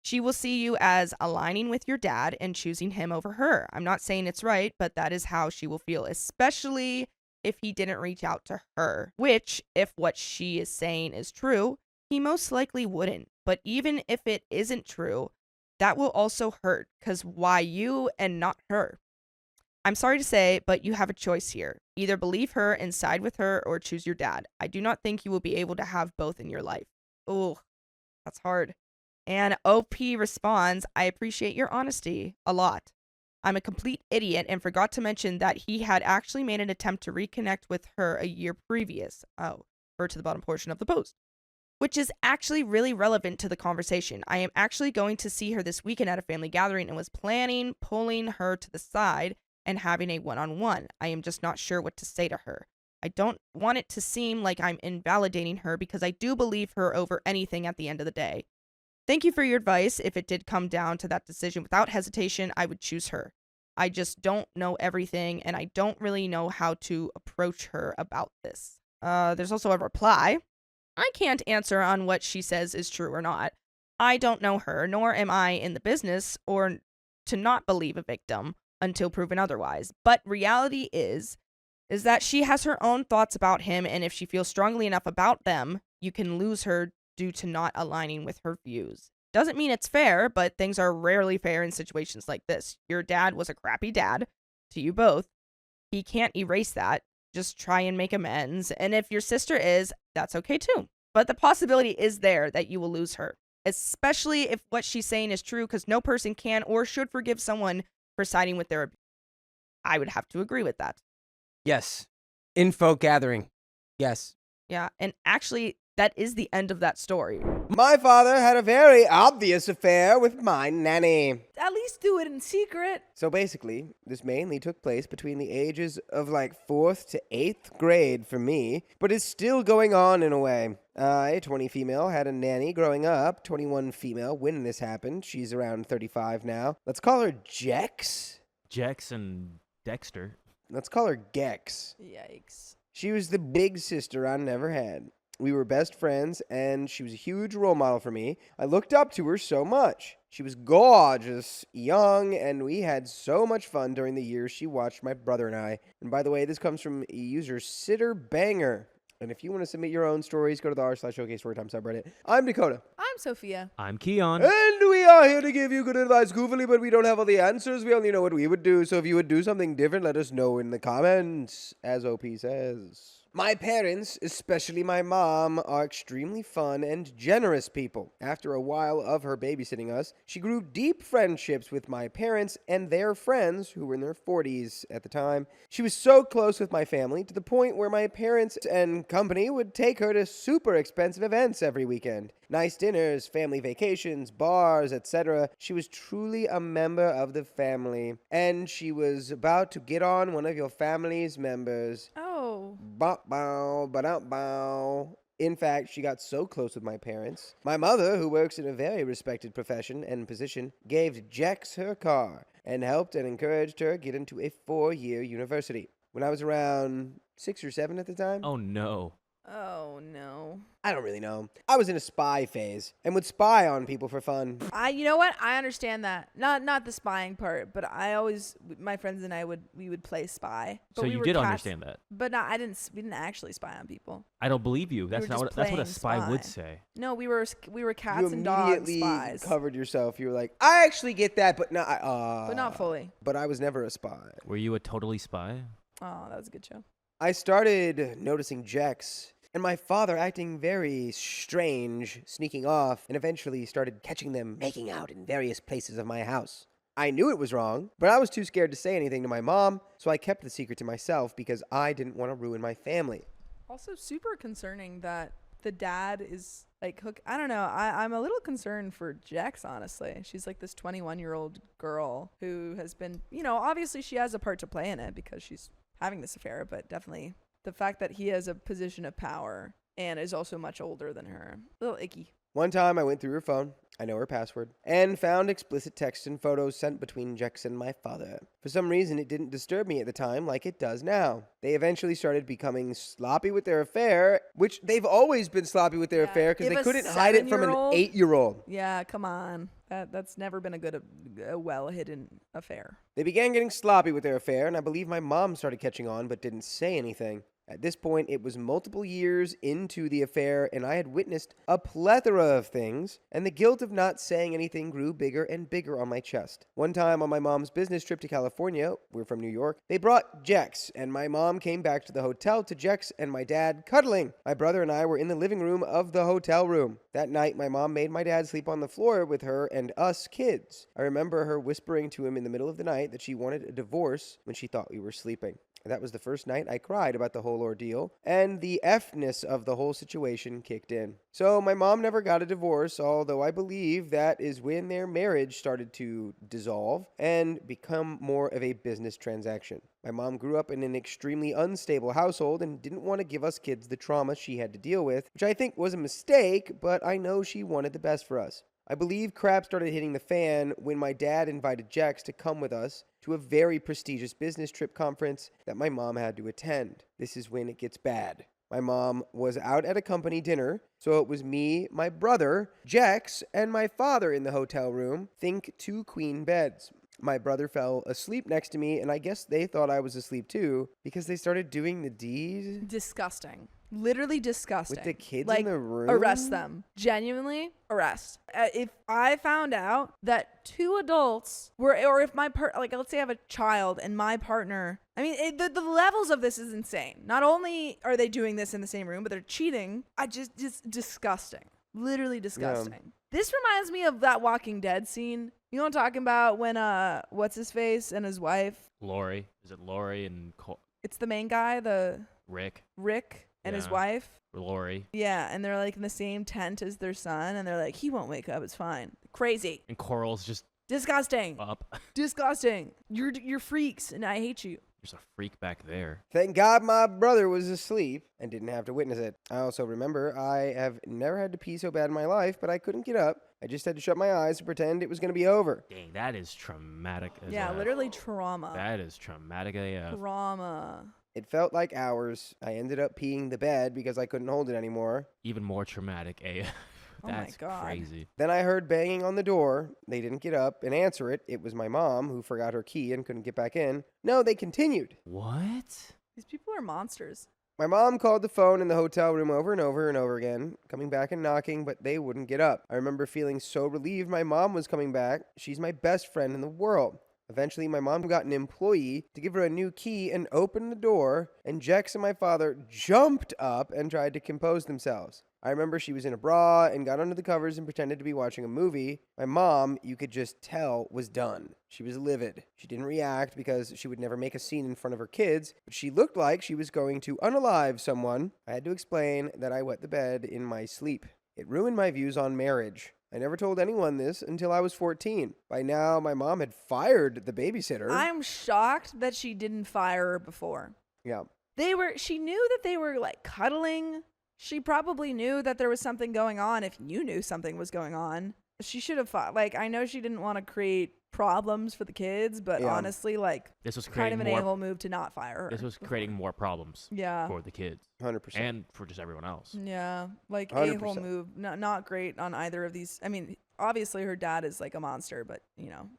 She will see you as aligning with your dad and choosing him over her. I'm not saying it's right, but that is how she will feel, especially if he didn't reach out to her, which, if what she is saying is true, he most likely wouldn't. But even if it isn't true, that will also hurt, because why you and not her? I'm sorry to say, but you have a choice here. Either believe her and side with her or choose your dad. I do not think you will be able to have both in your life. Oh, that's hard. And OP responds, I appreciate your honesty a lot. I'm a complete idiot and forgot to mention that he had actually made an attempt to reconnect with her a year previous. Oh, refer to the bottom portion of the post. Which is actually really relevant to the conversation. I am actually going to see her this weekend at a family gathering and was planning pulling her to the side and having a one-on-one. I am just not sure what to say to her. I don't want it to seem like I'm invalidating her because I do believe her over anything at the end of the day. Thank you for your advice. If it did come down to that decision without hesitation, I would choose her. I just don't know everything, and I don't really know how to approach her about this. There's also a reply. I can't answer on what she says is true or not. I don't know her, nor am I in the business or to not believe a victim until proven otherwise. But reality is that she has her own thoughts about him, and if she feels strongly enough about them, you can lose her due to not aligning with her views. Doesn't mean it's fair, but things are rarely fair in situations like this. Your dad was a crappy dad to you both. He can't erase that. Just try and make amends. And if your sister is, that's okay too. But the possibility is there that you will lose her, especially if what she's saying is true, because no person can or should forgive someone for siding with their abuse. I would have to agree with that. Yes. Info gathering. Yes. Yeah, and actually, that is the end of that story. My father had a very obvious affair with my nanny. At least do it in secret. So basically, this mainly took place between the ages of like 4th to 8th grade for me, but it's still going on in a way. I, 20 female, had a nanny growing up, 21 female, when this happened. She's around 35 now. Let's call her Jex. Jex and Dexter. Let's call her Gex. Yikes. She was the big sister I never had. We were best friends, and she was a huge role model for me. I looked up to her so much. She was gorgeous, young, and we had so much fun during the years she watched my brother and I. And by the way, this comes from user SitterBanger. And if you want to submit your own stories, go to the r/showcase storytime subreddit. I'm Dakota. I'm Sophia. I'm Keon. And we are here to give you good advice goofily, but we don't have all the answers. We only know what we would do. So if you would do something different, let us know in the comments, as OP says. My parents, especially my mom, are extremely fun and generous people. After a while of her babysitting us, she grew deep friendships with my parents and their friends, who were in their 40s at the time. She was so close with my family to the point where my parents and company would take her to super expensive events every weekend. Nice dinners, family vacations, bars, etc. She was truly a member of the family. And she was about to get on one of your family's members. Oh. Bow, bow. In fact, she got so close with my parents. My mother, who works in a very respected profession and position, gave Jex her car. and helped and encouraged her get into a 4-year university. When I was around 6 or 7 at the time. Oh no. Oh no. I don't really know. I was in a spy phase and would spy on people for fun. You know what? I understand that. Not the spying part, but my friends and we would play spy. But So we you were did cats, understand that. But we didn't actually spy on people. I don't believe you. That's were not just what that's what a playing spy would spy. say. No, we were cats You and dogs immediately spies. covered yourself. You were like, I actually get that, but not. But not fully. But I was never a spy. Were you a totally spy? Oh, that was a good show. I started noticing Jex and my father acting very strange, sneaking off, and eventually started catching them making out in various places of my house. I knew it was wrong, but I was too scared to say anything to my mom, so I kept the secret to myself because I didn't want to ruin my family. Also super concerning that the dad is like I don't know. I'm a little concerned for Jex, honestly. She's like this 21-year-old girl who has been, obviously she has a part to play in it because she's having this affair, but definitely the fact that he has a position of power and is also much older than her. A little icky. One time I went through her phone, I know her password, and found explicit texts and photos sent between Jex and my father. For some reason, it didn't disturb me at the time like it does now. They eventually started becoming sloppy with their affair, which they've always been sloppy with their affair because they couldn't hide it from an 8-year-old. Yeah, come on. That's never been a well-hidden affair. They began getting sloppy with their affair, and I believe my mom started catching on but didn't say anything. At this point, it was multiple years into the affair, and I had witnessed a plethora of things, and the guilt of not saying anything grew bigger and bigger on my chest. One time on my mom's business trip to California, we're from New York, they brought Jex, and my mom came back to the hotel to Jex and my dad cuddling. My brother and I were in the living room of the hotel room. That night, my mom made my dad sleep on the floor with her and us kids. I remember her whispering to him in the middle of the night that she wanted a divorce when she thought we were sleeping. That was the first night I cried about the whole ordeal, and the F-ness of the whole situation kicked in. So my mom never got a divorce, although I believe that is when their marriage started to dissolve and become more of a business transaction. My mom grew up in an extremely unstable household and didn't want to give us kids the trauma she had to deal with, which I think was a mistake, but I know she wanted the best for us. I believe crap started hitting the fan when my dad invited Jex to come with us to a very prestigious business trip conference that my mom had to attend. This is when it gets bad. My mom was out at a company dinner, so it was me, my brother, Jex, and my father in the hotel room. Think 2 queen beds. My brother fell asleep next to me, and I guess they thought I was asleep too because they started doing the deed. Disgusting. Literally disgusting. With the kids like, in the room? Arrest them. Genuinely arrest. If I found out that 2 adults were, or if my let's say I have a child and my partner, I mean, the levels of this is insane. Not only are they doing this in the same room, but they're cheating. Just disgusting. Literally disgusting. Yeah. This reminds me of that Walking Dead scene. You know what I'm talking about when, what's his face and his wife? Lori. Is it Lori and It's the main guy, Rick. And his wife. Lori. Yeah, and they're like in the same tent as their son, and they're like, he won't wake up, it's fine. Crazy. And Coral's just disgusting. Up. Disgusting. You're freaks, and I hate you. There's a freak back there. Thank God my brother was asleep and didn't have to witness it. I also remember I have never had to pee so bad in my life, but I couldn't get up. I just had to shut my eyes and pretend it was going to be over. Dang, that is traumatic as Yeah, F. literally trauma. That is traumatic AF. Trauma. It felt like hours. I ended up peeing the bed because I couldn't hold it anymore. Even more traumatic AF. That's oh my God. crazy. Then I heard banging on the door. They didn't get up and answer it. It was my mom who forgot her key and couldn't get back in. No, they continued. What? These people are monsters. My mom called the phone in the hotel room over and over and over again, coming back and knocking, but they wouldn't get up. I remember feeling so relieved my mom was coming back. She's my best friend in the world. Eventually, my mom got an employee to give her a new key and open the door, and Jex and my father jumped up and tried to compose themselves. I remember she was in a bra and got under the covers and pretended to be watching a movie. My mom, you could just tell, was done. She was livid. She didn't react because she would never make a scene in front of her kids, but she looked like she was going to unalive someone. I had to explain that I wet the bed in my sleep. It ruined my views on marriage. I never told anyone this until I was 14. By now, my mom had fired the babysitter. I'm shocked that she didn't fire her before. Yeah. She knew that they were like cuddling. She probably knew that there was something going on if you knew something was going on. She should have fought. Like, I know she didn't want to create problems for the kids, but Yeah. honestly, like, This was kind of creating an more. a-hole move to not fire her. This was creating more problems Yeah. for the kids 100%. and for just everyone else. Yeah, like 100%. a-hole move. Not great on either of these. I mean, obviously her dad is like a monster, but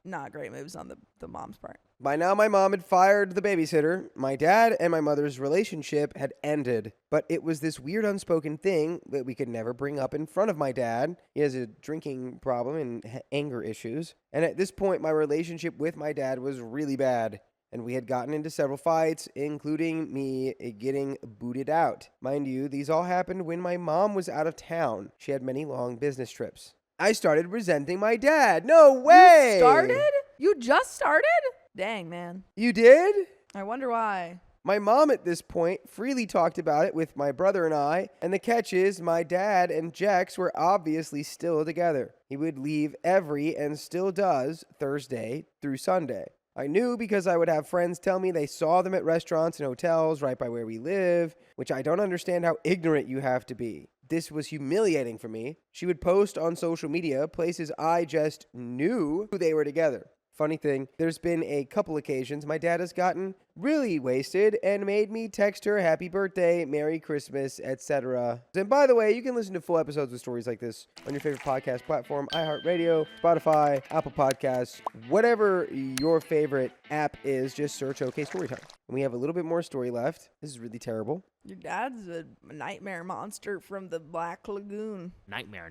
not great moves on the mom's part. By now, my mom had fired the babysitter. My dad and my mother's relationship had ended. But it was this weird unspoken thing that we could never bring up in front of my dad. He has a drinking problem and anger issues. And at this point, my relationship with my dad was really bad. And we had gotten into several fights, including me getting booted out. Mind you, these all happened when my mom was out of town. She had many long business trips. I started resenting my dad. No way! You started? You just started? Dang, man. You did? I wonder why. My mom at this point freely talked about it with my brother and I, and the catch is my dad and Jex were obviously still together. He would leave every, and still does, Thursday through Sunday. I knew because I would have friends tell me they saw them at restaurants and hotels right by where we live, which I don't understand how ignorant you have to be. This was humiliating for me. She would post on social media places I just knew they were together. Funny thing, there's been a couple occasions my dad has gotten really wasted and made me text her happy birthday, Merry Christmas, etc. And by the way, you can listen to full episodes with stories like this on your favorite podcast platform, iHeartRadio, Spotify, Apple Podcasts, whatever your favorite app is, just search OK Storytime. And we have a little bit more story left. This is really terrible. Your dad's a nightmare monster from the Black Lagoon. Nightmare.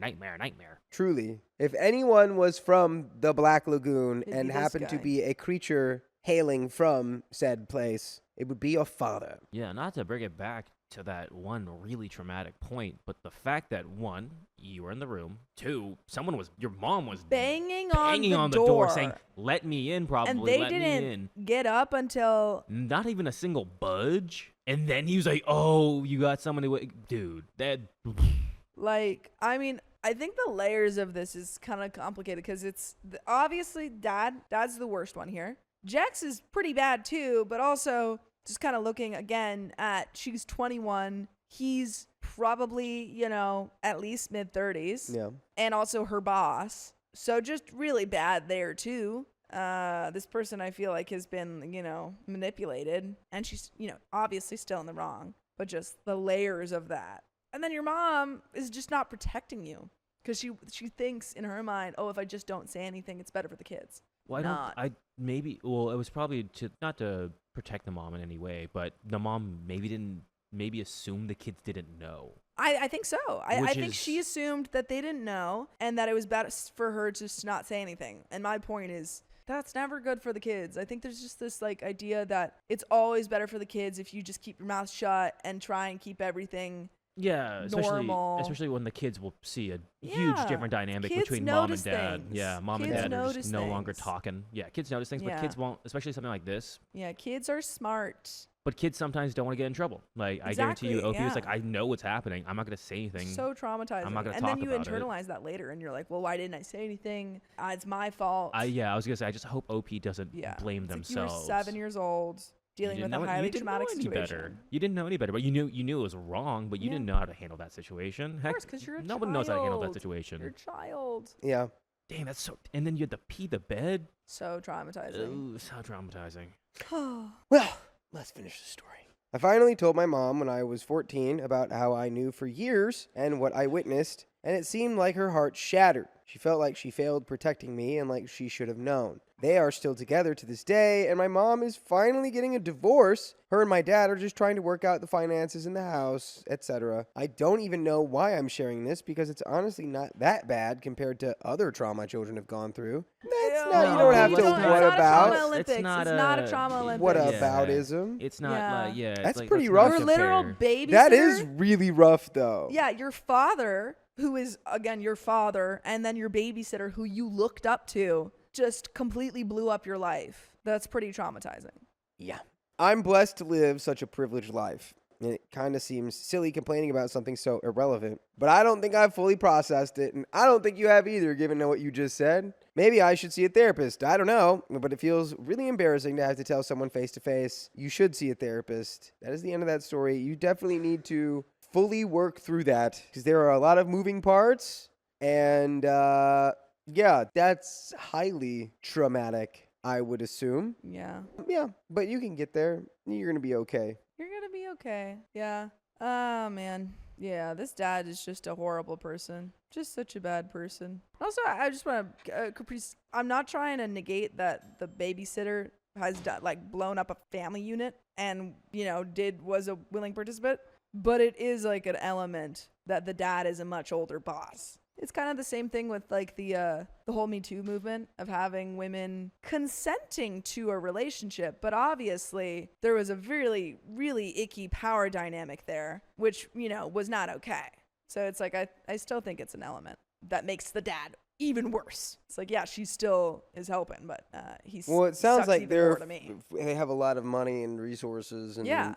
Truly. If anyone was from the Black Lagoon It'd and be this happened to guy. be a creature hailing from said place, it would be your father. Yeah, not to bring it back to that one really traumatic point, but the fact that one, you were in the room, two, your mom was Banging on the door saying, "Let me in," probably. And they Let me in. didn't get up until Not even a single budge. And then he was like, "Oh, you got someone to," dude. That. like, I mean, I think the layers of this is kind of complicated because it's obviously dad's the worst one here. Jex is pretty bad too, but also just kind of looking again at she's 21. He's probably, at least mid-30s. Yeah. And also her boss. So just really bad there too. This person I feel like has been, manipulated, and she's, obviously still in the wrong, but just the layers of that. And then your mom is just not protecting you because she thinks in her mind, oh, if I just don't say anything, it's better for the kids. Well, it was probably not to protect the mom in any way, but the mom maybe assumed the kids didn't know. I think so. I think is- she assumed that they didn't know and that it was best for her to just not say anything. And my point is, that's never good for the kids. I think there's just this idea that it's always better for the kids if you just keep your mouth shut and try and keep everything Yeah, normal. especially when the kids will see a huge Yeah, different dynamic kids between mom and notice dad. things. Yeah, mom Kids and dad are notice just no longer things. talking. Yeah, kids notice things, but Yeah. kids won't, especially something like this. Yeah, kids are smart. But kids sometimes don't want to get in trouble. Like, I guarantee you, Exactly, Opie was like, yeah. I know what's happening. I'm not going to say anything. So traumatizing. I'm not gonna and talk then you about it. internalize that later and you're like, well, why didn't I say anything? It's my fault. I was going to say, I just hope OP doesn't yeah. blame It's themselves. Like you were 7 years old dealing You with didn't a know- highly you didn't know traumatic any situation. better. You didn't know any better, but you knew it was wrong, but you Yeah. didn't know how to handle that situation. Of Heck, course, because you're a no child. one knows how to handle that situation. You're a child. Yeah. Damn, that's so. And then you had to pee the bed. So traumatizing. Ooh, so traumatizing. Well, let's finish the story. I finally told my mom when I was 14 about how I knew for years and what I witnessed, and it seemed like her heart shattered. She felt like she failed protecting me and like she should have known. They are still together to this day, and my mom is finally getting a divorce. Her and my dad are just trying to work out the finances in the house, etc. I don't even know why I'm sharing this because it's honestly not that bad compared to other trauma children have gone through. That's Ew. not, you don't have No, to, it's It's not what not a trauma about? Olympics. It's not a trauma Olympics. What Yeah. aboutism? It's not Yeah. like, yeah. That's like, pretty let's rough. not Your literal compare. babysitter. That is really rough, though. Yeah, your father, who is, again, your father, and then your babysitter, who you looked up to, just completely blew up your life. That's pretty traumatizing. Yeah. I'm blessed to live such a privileged life. And it kind of seems silly complaining about something so irrelevant. But I don't think I've fully processed it. And I don't think you have either, given what you just said. Maybe I should see a therapist. I don't know. But it feels really embarrassing to have to tell someone face to face, you should see a therapist. That is the end of that story. You definitely need to fully work through that because there are a lot of moving parts. And Yeah, that's highly traumatic, I would assume. Yeah. Yeah, but you can get there. You're going to be okay. You're gonna be okay. Yeah. Oh, man. Yeah, this dad is just a horrible person. Just such a bad person. Also, I just want to, Caprice, I'm not trying to negate that the babysitter has blown up a family unit and, was a willing participant, but it is like an element that the dad is a much older boss. It's kind of the same thing with like the whole Me Too movement of having women consenting to a relationship, but obviously there was a really, really icky power dynamic there, which, was not okay. So it's like I still think it's an element that makes the dad even worse. It's like, yeah, she still is helping, but he's Well, it sounds like they have a lot of money and resources, and yeah,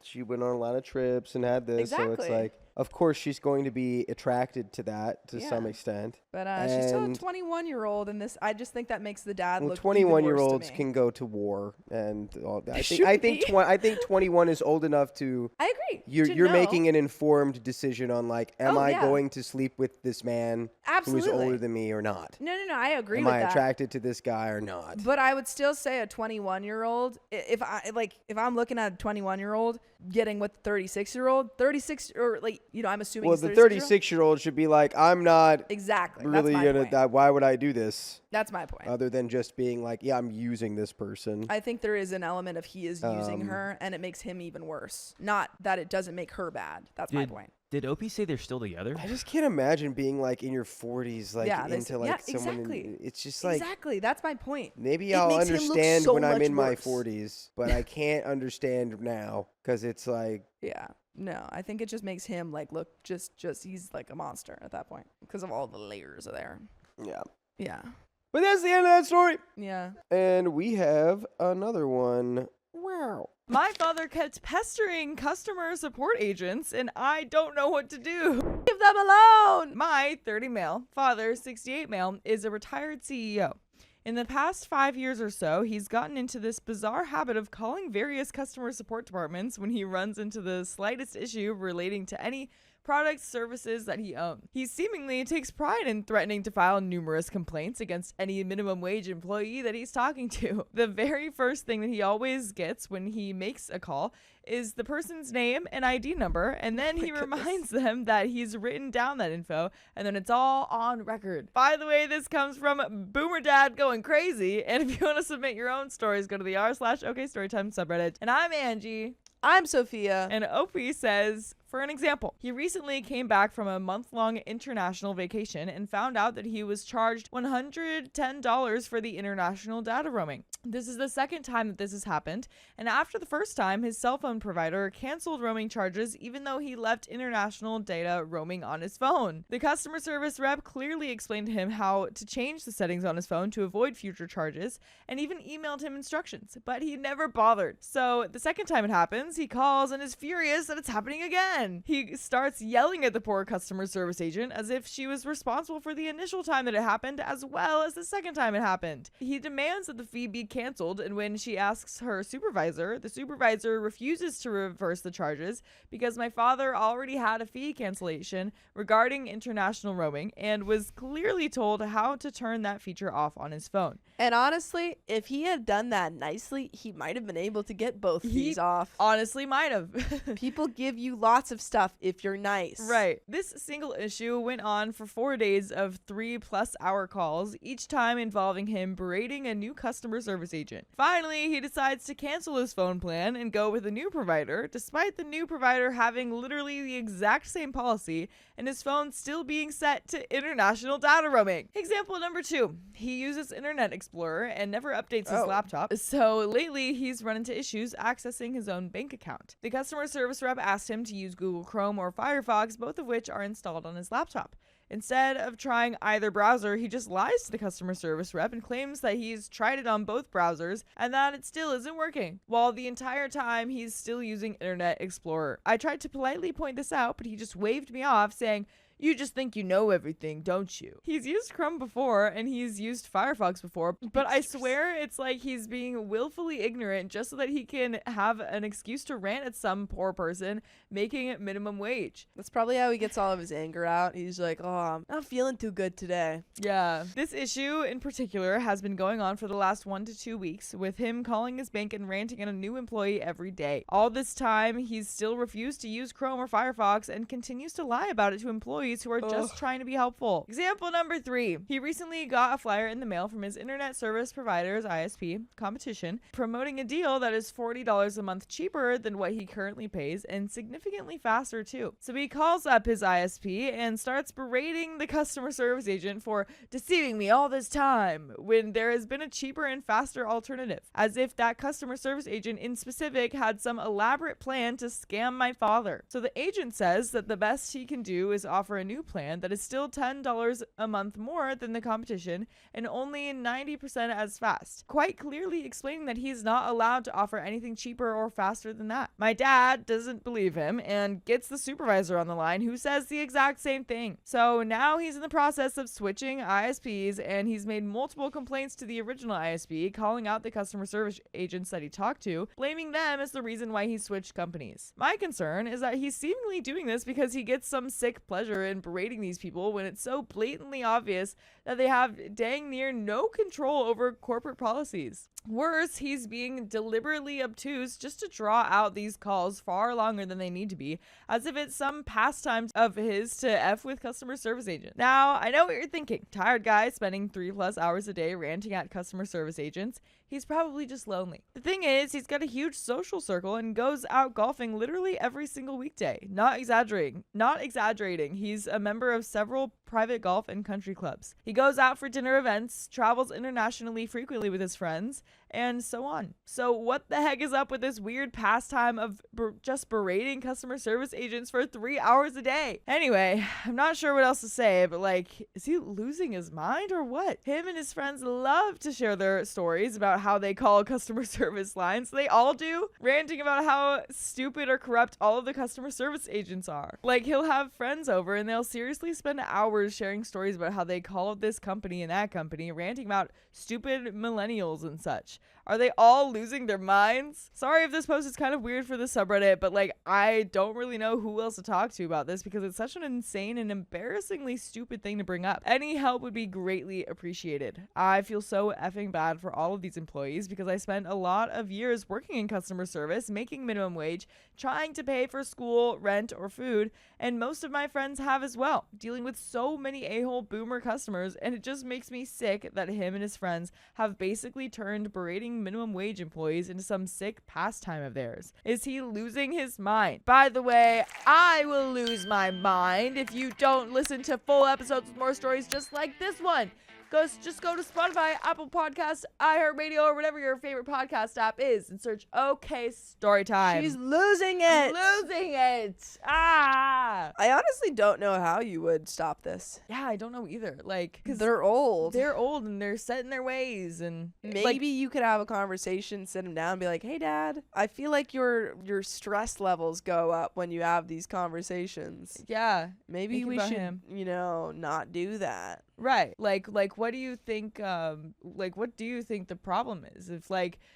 she went on a lot of trips and had this, so it's exactly. like, of course, she's going to be attracted to that to some extent. But she's still a 21-year-old, and this, I just think that makes the dad look 21-year-olds even worse to me. can go to war, and all that. I think 21 is old enough to. I agree. You're making an informed decision on like, am I going to sleep with this man Absolutely. who is older than me or not? No, I agree Am with I that. attracted to this guy or not? But I would still say a 21-year-old. If I'm looking at a 21-year-old getting with a 36-year-old, 36 or I'm assuming. Well, the 36-year-old should be like, I'm not exactly really gonna die. Why would I do this? That's my point. Other than just being like, yeah, I'm using this person. I think there is an element of he is using her, and it makes him even worse. Not that it doesn't make her bad. That's my point. Did Opie say they're still together? I just can't imagine being like in your 40s, like into like someone. Exactly. It's just like exactly. That's my point. Maybe I'll understand when I'm in my 40s, but I can't understand now because it's like. Yeah. No, I think it just makes him look just he's like a monster at that point because of all the layers are there. Yeah. Yeah. But that's the end of that story. Yeah. And we have another one. Wow. My father kept pestering customer support agents, and I don't know what to do. Leave them alone! My 30 male, father, 68 male, is a retired CEO. In the past 5 years or so, he's gotten into this bizarre habit of calling various customer support departments when he runs into the slightest issue relating to any products, services that he owns. He seemingly takes pride in threatening to file numerous complaints against any minimum wage employee that he's talking to. The very first thing that he always gets when he makes a call is the person's name and ID number, and then he reminds them that he's written down that info, and then it's all on record. By the way, this comes from Boomer Dad Going Crazy, and if you want to submit your own stories, go to the r/OKStorytime subreddit. And I'm Angie. I'm Sophia. And Opie says, for an example, he recently came back from a month-long international vacation and found out that he was charged $110 for the international data roaming. This is the second time that this has happened, and after the first time, his cell phone provider canceled roaming charges even though he left international data roaming on his phone. The customer service rep clearly explained to him how to change the settings on his phone to avoid future charges, and even emailed him instructions, but he never bothered. So the second time it happens, he calls and is furious that it's happening again. He starts yelling at the poor customer service agent as if she was responsible for the initial time that it happened as well as the second time it happened. He demands that the fee be canceled, and when she asks her supervisor, the supervisor refuses to reverse the charges because my father already had a fee cancellation regarding international roaming and was clearly told how to turn that feature off on his phone. And honestly, if he had done that nicely, he might have been able to get both fees off. Honestly, might have. People give you lots of stuff if you're nice. Right. This single issue went on for 4 days of 3+ hour calls, each time involving him berating a new customer service agent. Finally, he decides to cancel his phone plan and go with a new provider, despite the new provider having literally the exact same policy and his phone still being set to international data roaming. Example number 2. He uses Internet Explorer and never updates his laptop, so lately he's run into issues accessing his own bank account. The customer service rep asked him to use Google Chrome or Firefox, both of which are installed on his laptop. Instead of trying either browser, he just lies to the customer service rep and claims that he's tried it on both browsers and that it still isn't working, while the entire time he's still using Internet Explorer. I tried to politely point this out, but he just waved me off, saying, You just think you know everything, don't you? He's used Chrome before, and he's used Firefox before, but I swear it's like he's being willfully ignorant just so that he can have an excuse to rant at some poor person making it minimum wage. That's probably how he gets all of his anger out. He's like, oh, I'm not feeling too good today. Yeah. This issue in particular has been going on for the last 1 to 2 weeks, with him calling his bank and ranting at a new employee every day. All this time, he's still refused to use Chrome or Firefox and continues to lie about it to employees who are just trying to be helpful. Example number 3. He recently got a flyer in the mail from his internet service provider's ISP competition promoting a deal that is $40 a month cheaper than what he currently pays and significantly faster too. So he calls up his ISP and starts berating the customer service agent for deceiving me all this time when there has been a cheaper and faster alternative, as if that customer service agent in specific had some elaborate plan to scam my father. So the agent says that the best he can do is offer a new plan that is still $10 a month more than the competition and only 90% as fast, quite clearly explaining that he's not allowed to offer anything cheaper or faster than that. My dad doesn't believe him and gets the supervisor on the line who says the exact same thing. So now he's in the process of switching ISPs, and he's made multiple complaints to the original ISP, calling out the customer service agents that he talked to, blaming them as the reason why he switched companies. My concern is that he's seemingly doing this because he gets some sick pleasure in berating these people when it's so blatantly obvious that they have dang near no control over corporate policies. Worse, he's being deliberately obtuse just to draw out these calls far longer than they need to be, as if it's some pastime of his to F with customer service agents. Now, I know what you're thinking. Tired guy spending 3+ hours a day ranting at customer service agents. He's probably just lonely. The thing is, he's got a huge social circle and goes out golfing literally every single weekday. Not exaggerating. He's a member of several private golf and country clubs. He goes out for dinner events, travels internationally frequently with his friends, and so on. So what the heck is up with this weird pastime of just berating customer service agents for 3 hours a day? Anyway, I'm not sure what else to say, but like, is he losing his mind or what? Him and his friends love to share their stories about how they call customer service lines. They all do, ranting about how stupid or corrupt all of the customer service agents are. Like, he'll have friends over and they'll seriously spend hours sharing stories about how they call this company and that company, ranting about stupid millennials and such. Are they all losing their minds? Sorry if this post is kind of weird for the subreddit, but like, I don't really know who else to talk to about this because it's such an insane and embarrassingly stupid thing to bring up. Any help would be greatly appreciated. I feel so effing bad for all of these employees because I spent a lot of years working in customer service, making minimum wage, trying to pay for school, rent, or food, and most of my friends have as well, dealing with so many a-hole boomer customers, and it just makes me sick that him and his friends have basically turned berating minimum wage employees into some sick pastime of theirs. Is he losing his mind? By the way, I will lose my mind if you don't listen to full episodes with more stories just like this one. Just go to Spotify, Apple Podcasts, iHeartRadio, or whatever your favorite podcast app is and search OK Storytime. She's losing it. Losing it. I honestly don't know how you would stop this. Yeah, I don't know either. Like, because they're old. They're old and they're set in their ways. And maybe like, you could have a conversation, sit him down, and be like, "Hey, Dad, I feel like your stress levels go up when you have these conversations. Yeah, maybe we should, not do that." Right. Like what do you think what do you think the problem is?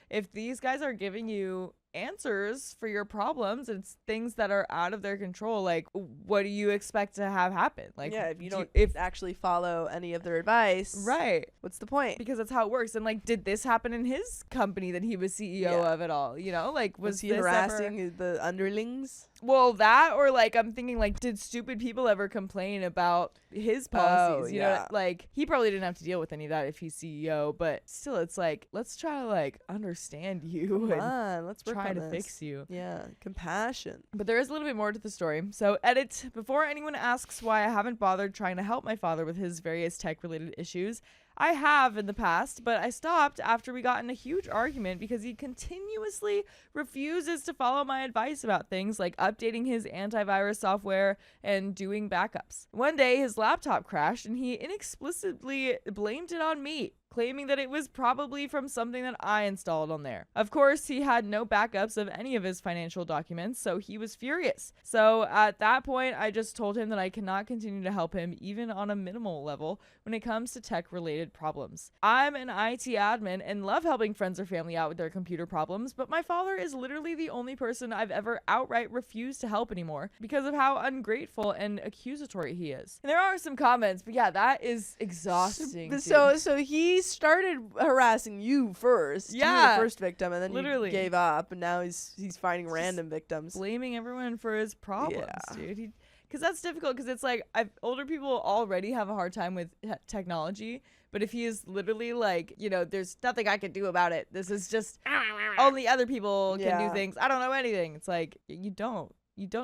If these guys are giving you answers for your problems and things that are out of their control, like, what do you expect to have happen? Like, yeah, if you don't actually follow any of their advice, right, what's the point? Because that's how it works. And like, did this happen in his company that he was CEO of at all? Like, was he harassing the underlings? Well, that, or like, I'm thinking, like, did stupid people ever complain about his policies? You know, like, he probably didn't have to deal with any of that if he's CEO, but still, it's like, let's try to like understand you. Come on, let's try to fix you. Yeah, compassion. But there is a little bit more to the story. So, edit, before anyone asks why I haven't bothered trying to help my father with his various tech-related issues, I have in the past, but I stopped after we got in a huge argument because he continuously refuses to follow my advice about things like updating his antivirus software and doing backups. One day, his laptop crashed and he inexplicably blamed it on me, claiming that it was probably from something that I installed on there. Of course, he had no backups of any of his financial documents, so he was furious. So at that point, I just told him that I cannot continue to help him even on a minimal level when it comes to tech-related problems. I'm an IT admin and love helping friends or family out with their computer problems, but my father is literally the only person I've ever outright refused to help anymore because of how ungrateful and accusatory he is. And there are some comments, but yeah, that is exhausting. So he started harassing you first. You were Yeah. the first victim, and then Literally. you gave up, and now he's finding random victims. Blaming everyone for his problems, Yeah. dude. Because that's difficult, because it's like older people already have a hard time with technology, but if he is literally like, you know, there's nothing I can do about it, this is just only other people can do things, I don't know anything, it's like, you don't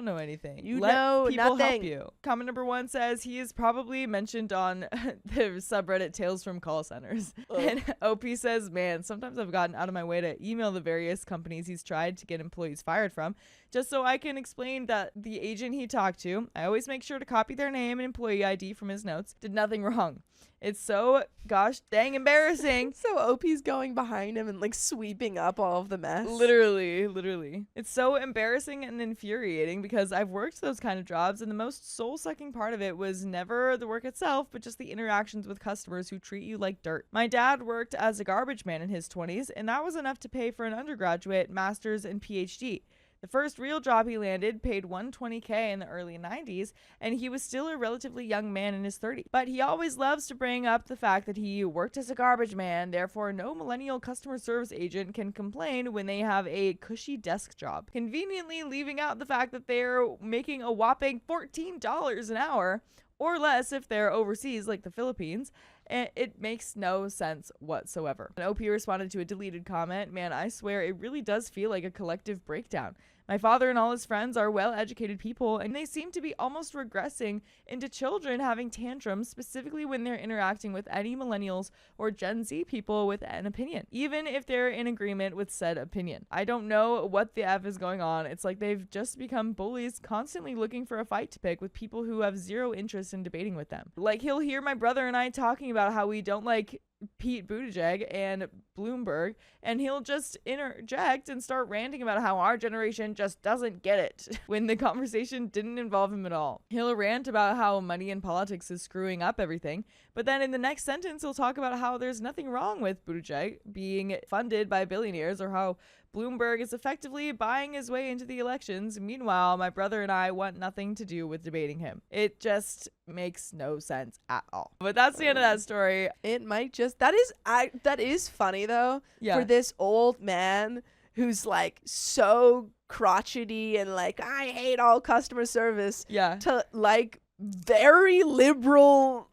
know anything. You Let know people nothing. help you. Comment number 1 says he is probably mentioned on the subreddit Tales from Call Centers. And OP says, man, sometimes I've gotten out of my way to email the various companies he's tried to get employees fired from, just so I can explain that the agent he talked to, I always make sure to copy their name and employee ID from his notes, did nothing wrong. It's so gosh dang embarrassing. So OP's going behind him and like sweeping up all of the mess. Literally. It's so embarrassing and infuriating because I've worked those kind of jobs, and the most soul-sucking part of it was never the work itself, but just the interactions with customers who treat you like dirt. My dad worked as a garbage man in his 20s, and that was enough to pay for an undergraduate, master's, and PhD. The first real job he landed paid $120K in the early 90s, and he was still a relatively young man in his 30s. But he always loves to bring up the fact that he worked as a garbage man, therefore no millennial customer service agent can complain when they have a cushy desk job, conveniently leaving out the fact that they're making a whopping $14 an hour, or less if they're overseas like the Philippines. And it makes no sense whatsoever. And OP responded to a deleted comment, man, I swear it really does feel like a collective breakdown. My father and all his friends are well-educated people, and they seem to be almost regressing into children having tantrums, specifically when they're interacting with any millennials or Gen Z people with an opinion, even if they're in agreement with said opinion. I don't know what the F is going on. It's like they've just become bullies, constantly looking for a fight to pick with people who have zero interest in debating with them. Like, he'll hear my brother and I talking about how we don't like Pete Buttigieg and Bloomberg, and he'll just interject and start ranting about how our generation just doesn't get it when the conversation didn't involve him at all. He'll rant about how money in politics is screwing up everything, but then in the next sentence he'll talk about how there's nothing wrong with Buttigieg being funded by billionaires, or how Bloomberg is effectively buying his way into the elections. Meanwhile, my brother and I want nothing to do with debating him. It just makes no sense at all. But that's the end of that story. It might just that is funny though. Yeah. For this old man who's like so crotchety and like, I hate all customer service, Yeah. to like very liberal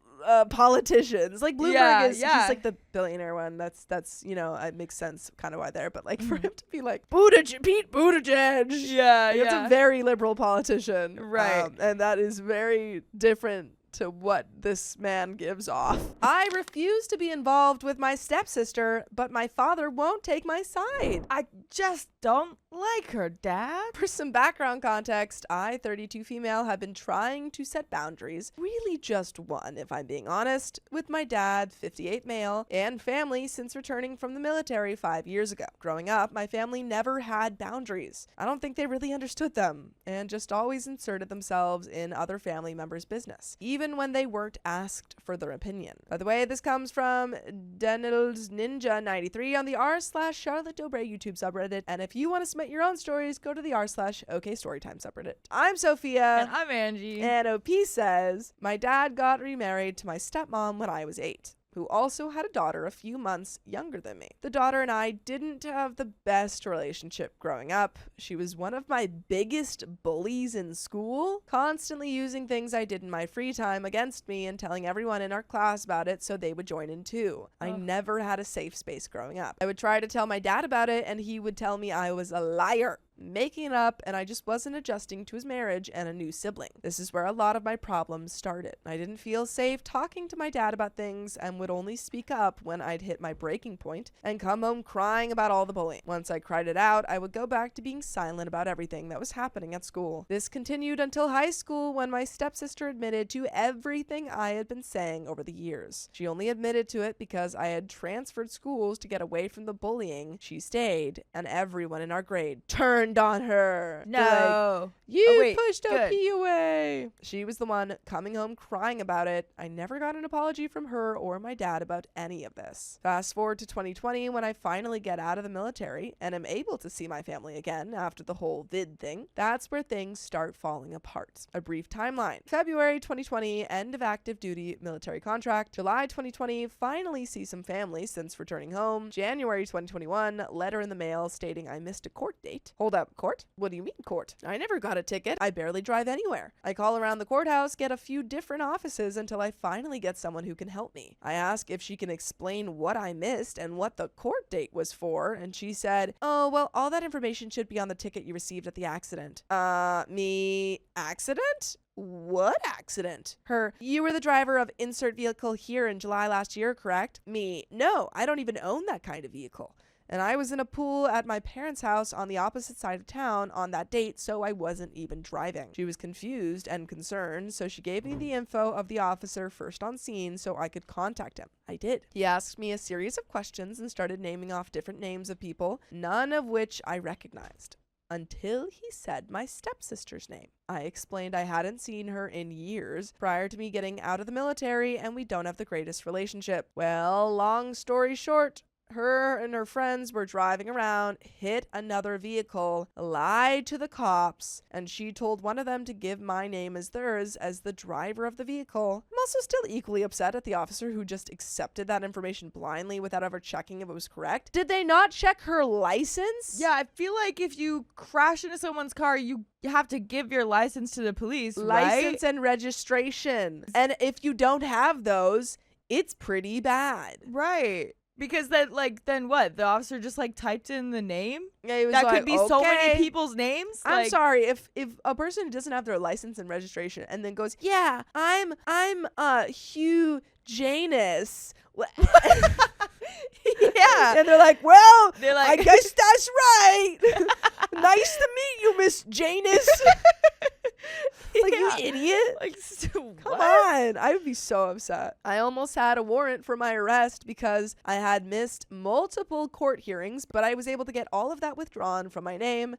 politicians. Like Bloomberg is he's like the billionaire one. That's you know, it makes sense kind of why there, but like for him to be like Pete Buttigieg, it's a very liberal politician, Right. And that is very different to what this man gives off. I refuse to be involved with my stepsister, but my father won't take my side. I just don't like her, Dad. For some background context, I, 32 female, have been trying to set boundaries, really just one, if I'm being honest, with my dad, 58 male, and family since returning from the military 5 years ago. Growing up, my family never had boundaries. I don't think they really understood them, and just always inserted themselves in other family members' business, even when they weren't asked for their opinion. By the way, this comes from Denil's Ninja 93 on the r/Charlotte Dobre YouTube subreddit, and if you want to submit your own stories, go to the r/OKStorytime subreddit. I'm Sophia. And I'm Angie. And OP says, my dad got remarried to my stepmom when I was 8. who also had a daughter a few months younger than me. The daughter and I didn't have the best relationship growing up. She was one of my biggest bullies in school, constantly using things I did in my free time against me and telling everyone in our class about it so they would join in too. I never had a safe space growing up. I would try to tell my dad about it and he would tell me I was a liar. making it up, and I just wasn't adjusting to his marriage and a new sibling. This is where a lot of my problems started. I didn't feel safe talking to my dad about things and would only speak up when I'd hit my breaking point and come home crying about all the bullying. Once I cried it out, I would go back to being silent about everything that was happening at school. This continued until high school when my stepsister admitted to everything I had been saying over the years. She only admitted to it because I had transferred schools to get away from the bullying. She stayed, and everyone in our grade turned on her. No. You pushed OP away. She was the one coming home crying about it. I never got an apology from her or my dad about any of this. Fast forward to 2020 when I finally get out of the military and am able to see my family again after the whole vid thing. That's where things start falling apart. A brief timeline. February 2020, end of active duty military contract. July 2020, finally see some family since returning home. January 2021, letter in the mail stating I missed a court date. Hold up, court? What do you mean court? I never got a ticket. I barely drive anywhere. I call around the courthouse, get a few different offices until I finally get someone who can help me. I ask if she can explain what I missed and what the court date was for, and she said, oh, well, all that information should be on the ticket you received at the accident. Me accident? What accident? Her, you were the driver of insert vehicle here in July last year, correct? Me, no, I don't even own that kind of vehicle. And I was in a pool at my parents' house on the opposite side of town on that date, so I wasn't even driving. She was confused and concerned, so she gave me the info of the officer first on scene so I could contact him. I did. He asked me a series of questions and started naming off different names of people, none of which I recognized. Until he said my stepsister's name. I explained I hadn't seen her in years prior to me getting out of the military and we don't have the greatest relationship. Well, long story short, her and her friends were driving around, hit another vehicle, lied to the cops, and she told one of them to give my name as theirs as the driver of the vehicle. I'm also still equally upset at the officer who just accepted that information blindly without ever checking if it was correct. Did they not check her license? Yeah, I feel like if you crash into someone's car, you have to give your license to the police, License right? and registration. And if you don't have those, it's pretty bad. Right. Because then what? The officer just typed in the name? Yeah, he was That like, could be so many okay. people's names? I'm sorry, if a person who doesn't have their license and registration and then goes, yeah, I'm Hugh Janus. Yeah. And they're like, well, They're I like, guess that's right. Nice to meet you, Miss Janus. Like, yeah. you idiot. Come on. I would be so upset. I almost had a warrant for my arrest because I had missed multiple court hearings, but I was able to get all of that withdrawn from my name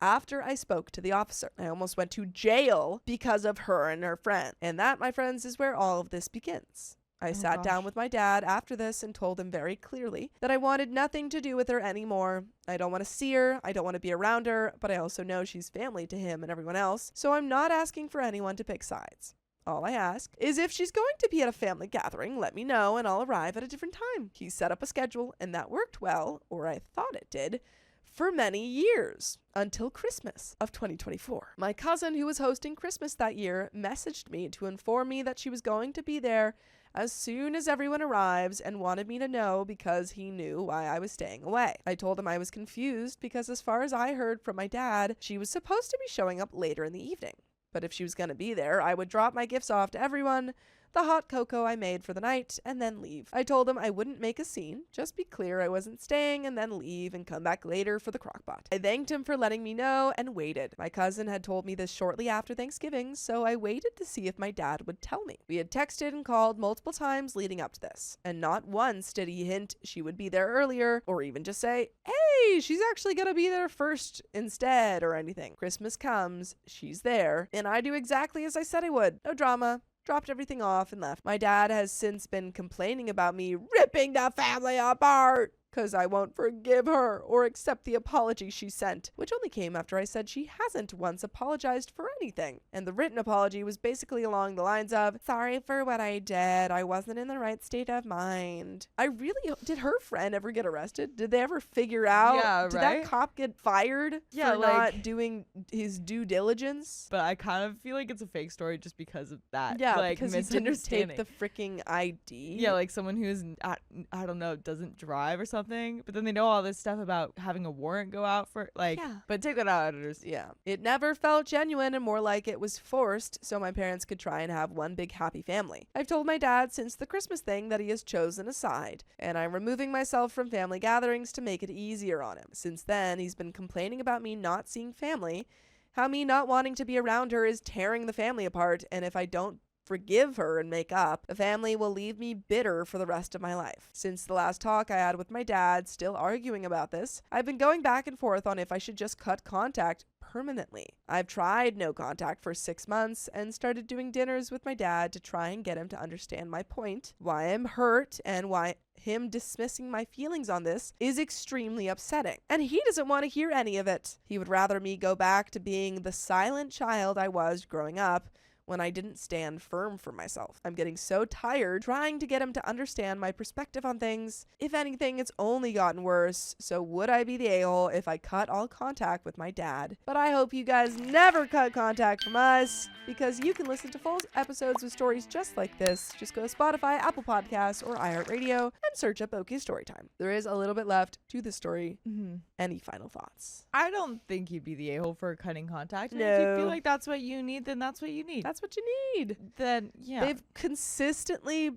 after I spoke to the officer. I almost went to jail because of her and her friend. And that, my friends, is where all of this begins. I sat down with my dad after this and told him very clearly that I wanted nothing to do with her anymore. I don't want to see her, I don't want to be around her, but I also know she's family to him and everyone else, so I'm not asking for anyone to pick sides. All I ask is if she's going to be at a family gathering, let me know and I'll arrive at a different time. He set up a schedule and that worked well, or I thought it did, for many years, until Christmas of 2024. My cousin, who was hosting Christmas that year, messaged me to inform me that she was going to be there as soon as everyone arrives and wanted me to know because he knew why I was staying away. I told him I was confused because as far as I heard from my dad, she was supposed to be showing up later in the evening. But if she was going to be there, I would drop my gifts off to everyone, the hot cocoa I made for the night, and then leave. I told him I wouldn't make a scene, just be clear I wasn't staying and then leave and come back later for the crockpot. I thanked him for letting me know and waited. My cousin had told me this shortly after Thanksgiving, so I waited to see if my dad would tell me. We had texted and called multiple times leading up to this, and not once did he hint she would be there earlier, or even just say, hey, she's actually gonna be there first instead, or anything. Christmas comes, she's there, and I do exactly as I said I would. No drama. Dropped everything off and left. My dad has since been complaining about me ripping the family apart because I won't forgive her or accept the apology she sent, which only came after I said she hasn't once apologized for anything. And the written apology was basically along the lines of, sorry for what I did. I wasn't in the right state of mind. Did her friend ever get arrested? Did they ever figure out? Yeah, did right? that cop get fired for not doing his due diligence? But I kind of feel like it's a fake story just because of that. Yeah, because he didn't misunderstanding. take the freaking ID. Yeah, like someone who's, I don't know, doesn't drive or something. something, but then they know all this stuff about having a warrant go out for like. Yeah. But take that out, editors. Yeah. It never felt genuine and more like it was forced so my parents could try and have one big happy family. I've told my dad since the Christmas thing that he has chosen a side, and I'm removing myself from family gatherings to make it easier on him. Since then, he's been complaining about me not seeing family, how me not wanting to be around her is tearing the family apart, and if I don't forgive her and make up, the family will leave me bitter for the rest of my life. Since the last talk I had with my dad, still arguing about this, I've been going back and forth on if I should just cut contact permanently. I've tried no contact for 6 months and started doing dinners with my dad to try and get him to understand my point, why I'm hurt, and why him dismissing my feelings on this is extremely upsetting. And he doesn't want to hear any of it. He would rather me go back to being the silent child I was growing up, when I didn't stand firm for myself. I'm getting so tired trying to get him to understand my perspective on things. If anything, it's only gotten worse, so would I be the a-hole if I cut all contact with my dad? But I hope you guys never cut contact from us, because you can listen to full episodes with stories just like this. Just go to Spotify, Apple Podcasts, or iHeartRadio and search up OK Storytime. There is a little bit left to the story. Mm-hmm. Any final thoughts? I don't think you'd be the a-hole for cutting contact. And No. if you feel like that's what you need, then that's what you need. That's what you need. Then, yeah. They've consistently,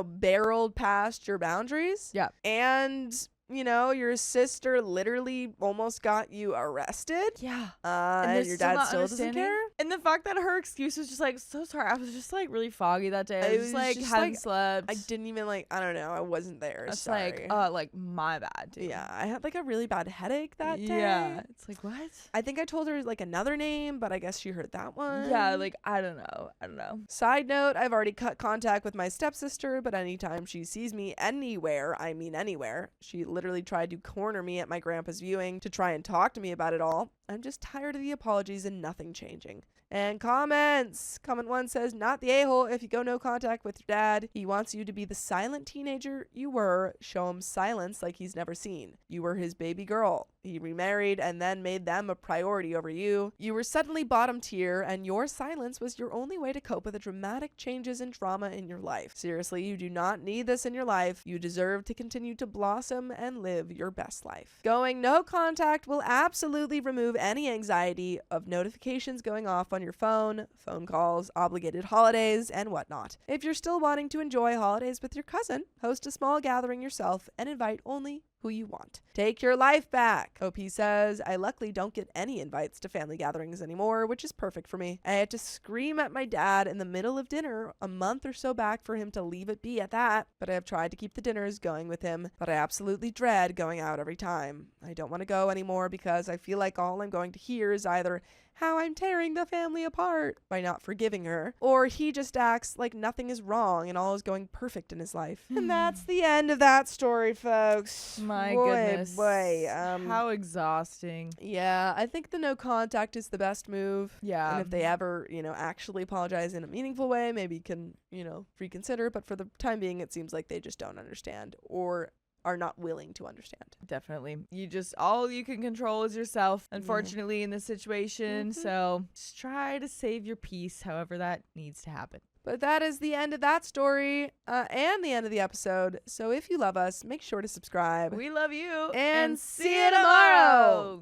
barreled past your boundaries. Yeah. And, your sister literally almost got you arrested. Yeah. And they're your still dad not still doesn't understanding. care. And the fact that her excuse was just like, so sorry. I was just like really foggy that day. I It was just was like, just, hadn't like, slept. I didn't even I don't know. I wasn't there. It's Sorry. like my bad, dude. Yeah, I had a really bad headache that day. Yeah. It's like, what? I think I told her another name, but I guess she heard that one. Yeah, I don't know. Side note, I've already cut contact with my stepsister, but anytime she sees me anywhere, I mean anywhere, she literally tried to corner me at my grandpa's viewing to try and talk to me about it all. I'm just tired of the apologies and nothing changing. And comments. Comment 1 says, not the a-hole if you go no contact with your dad. He wants you to be the silent teenager you were. Show him silence like he's never seen. You were his baby girl. He remarried and then made them a priority over you. You were suddenly bottom tier, and your silence was your only way to cope with the dramatic changes and drama in your life. Seriously, you do not need this in your life. You deserve to continue to blossom and live your best life. Going no contact will absolutely remove any anxiety of notifications going off on your phone calls, obligated holidays, and whatnot. If you're still wanting to enjoy holidays with your cousin, host a small gathering yourself and invite only who you want. Take your life back. OP says, I luckily don't get any invites to family gatherings anymore, which is perfect for me. I had to scream at my dad in the middle of dinner a month or so back for him to leave it be at that, but I have tried to keep the dinners going with him, but I absolutely dread going out every time. I don't want to go anymore because I feel like all I'm going to hear is either how I'm tearing the family apart by not forgiving her, or he just acts like nothing is wrong and all is going perfect in his life. And that's the end of that story, folks. My Boy. How exhausting. Yeah, I think the no contact is the best move. Yeah. And if they ever, actually apologize in a meaningful way, maybe can, reconsider. But for the time being, it seems like they just don't understand or are not willing to understand. Definitely. All you can control is yourself, unfortunately, in this situation. Mm-hmm. So just try to save your peace, however that needs to happen. But that is the end of that story and the end of the episode. So if you love us, make sure to subscribe. We love you. And see you tomorrow.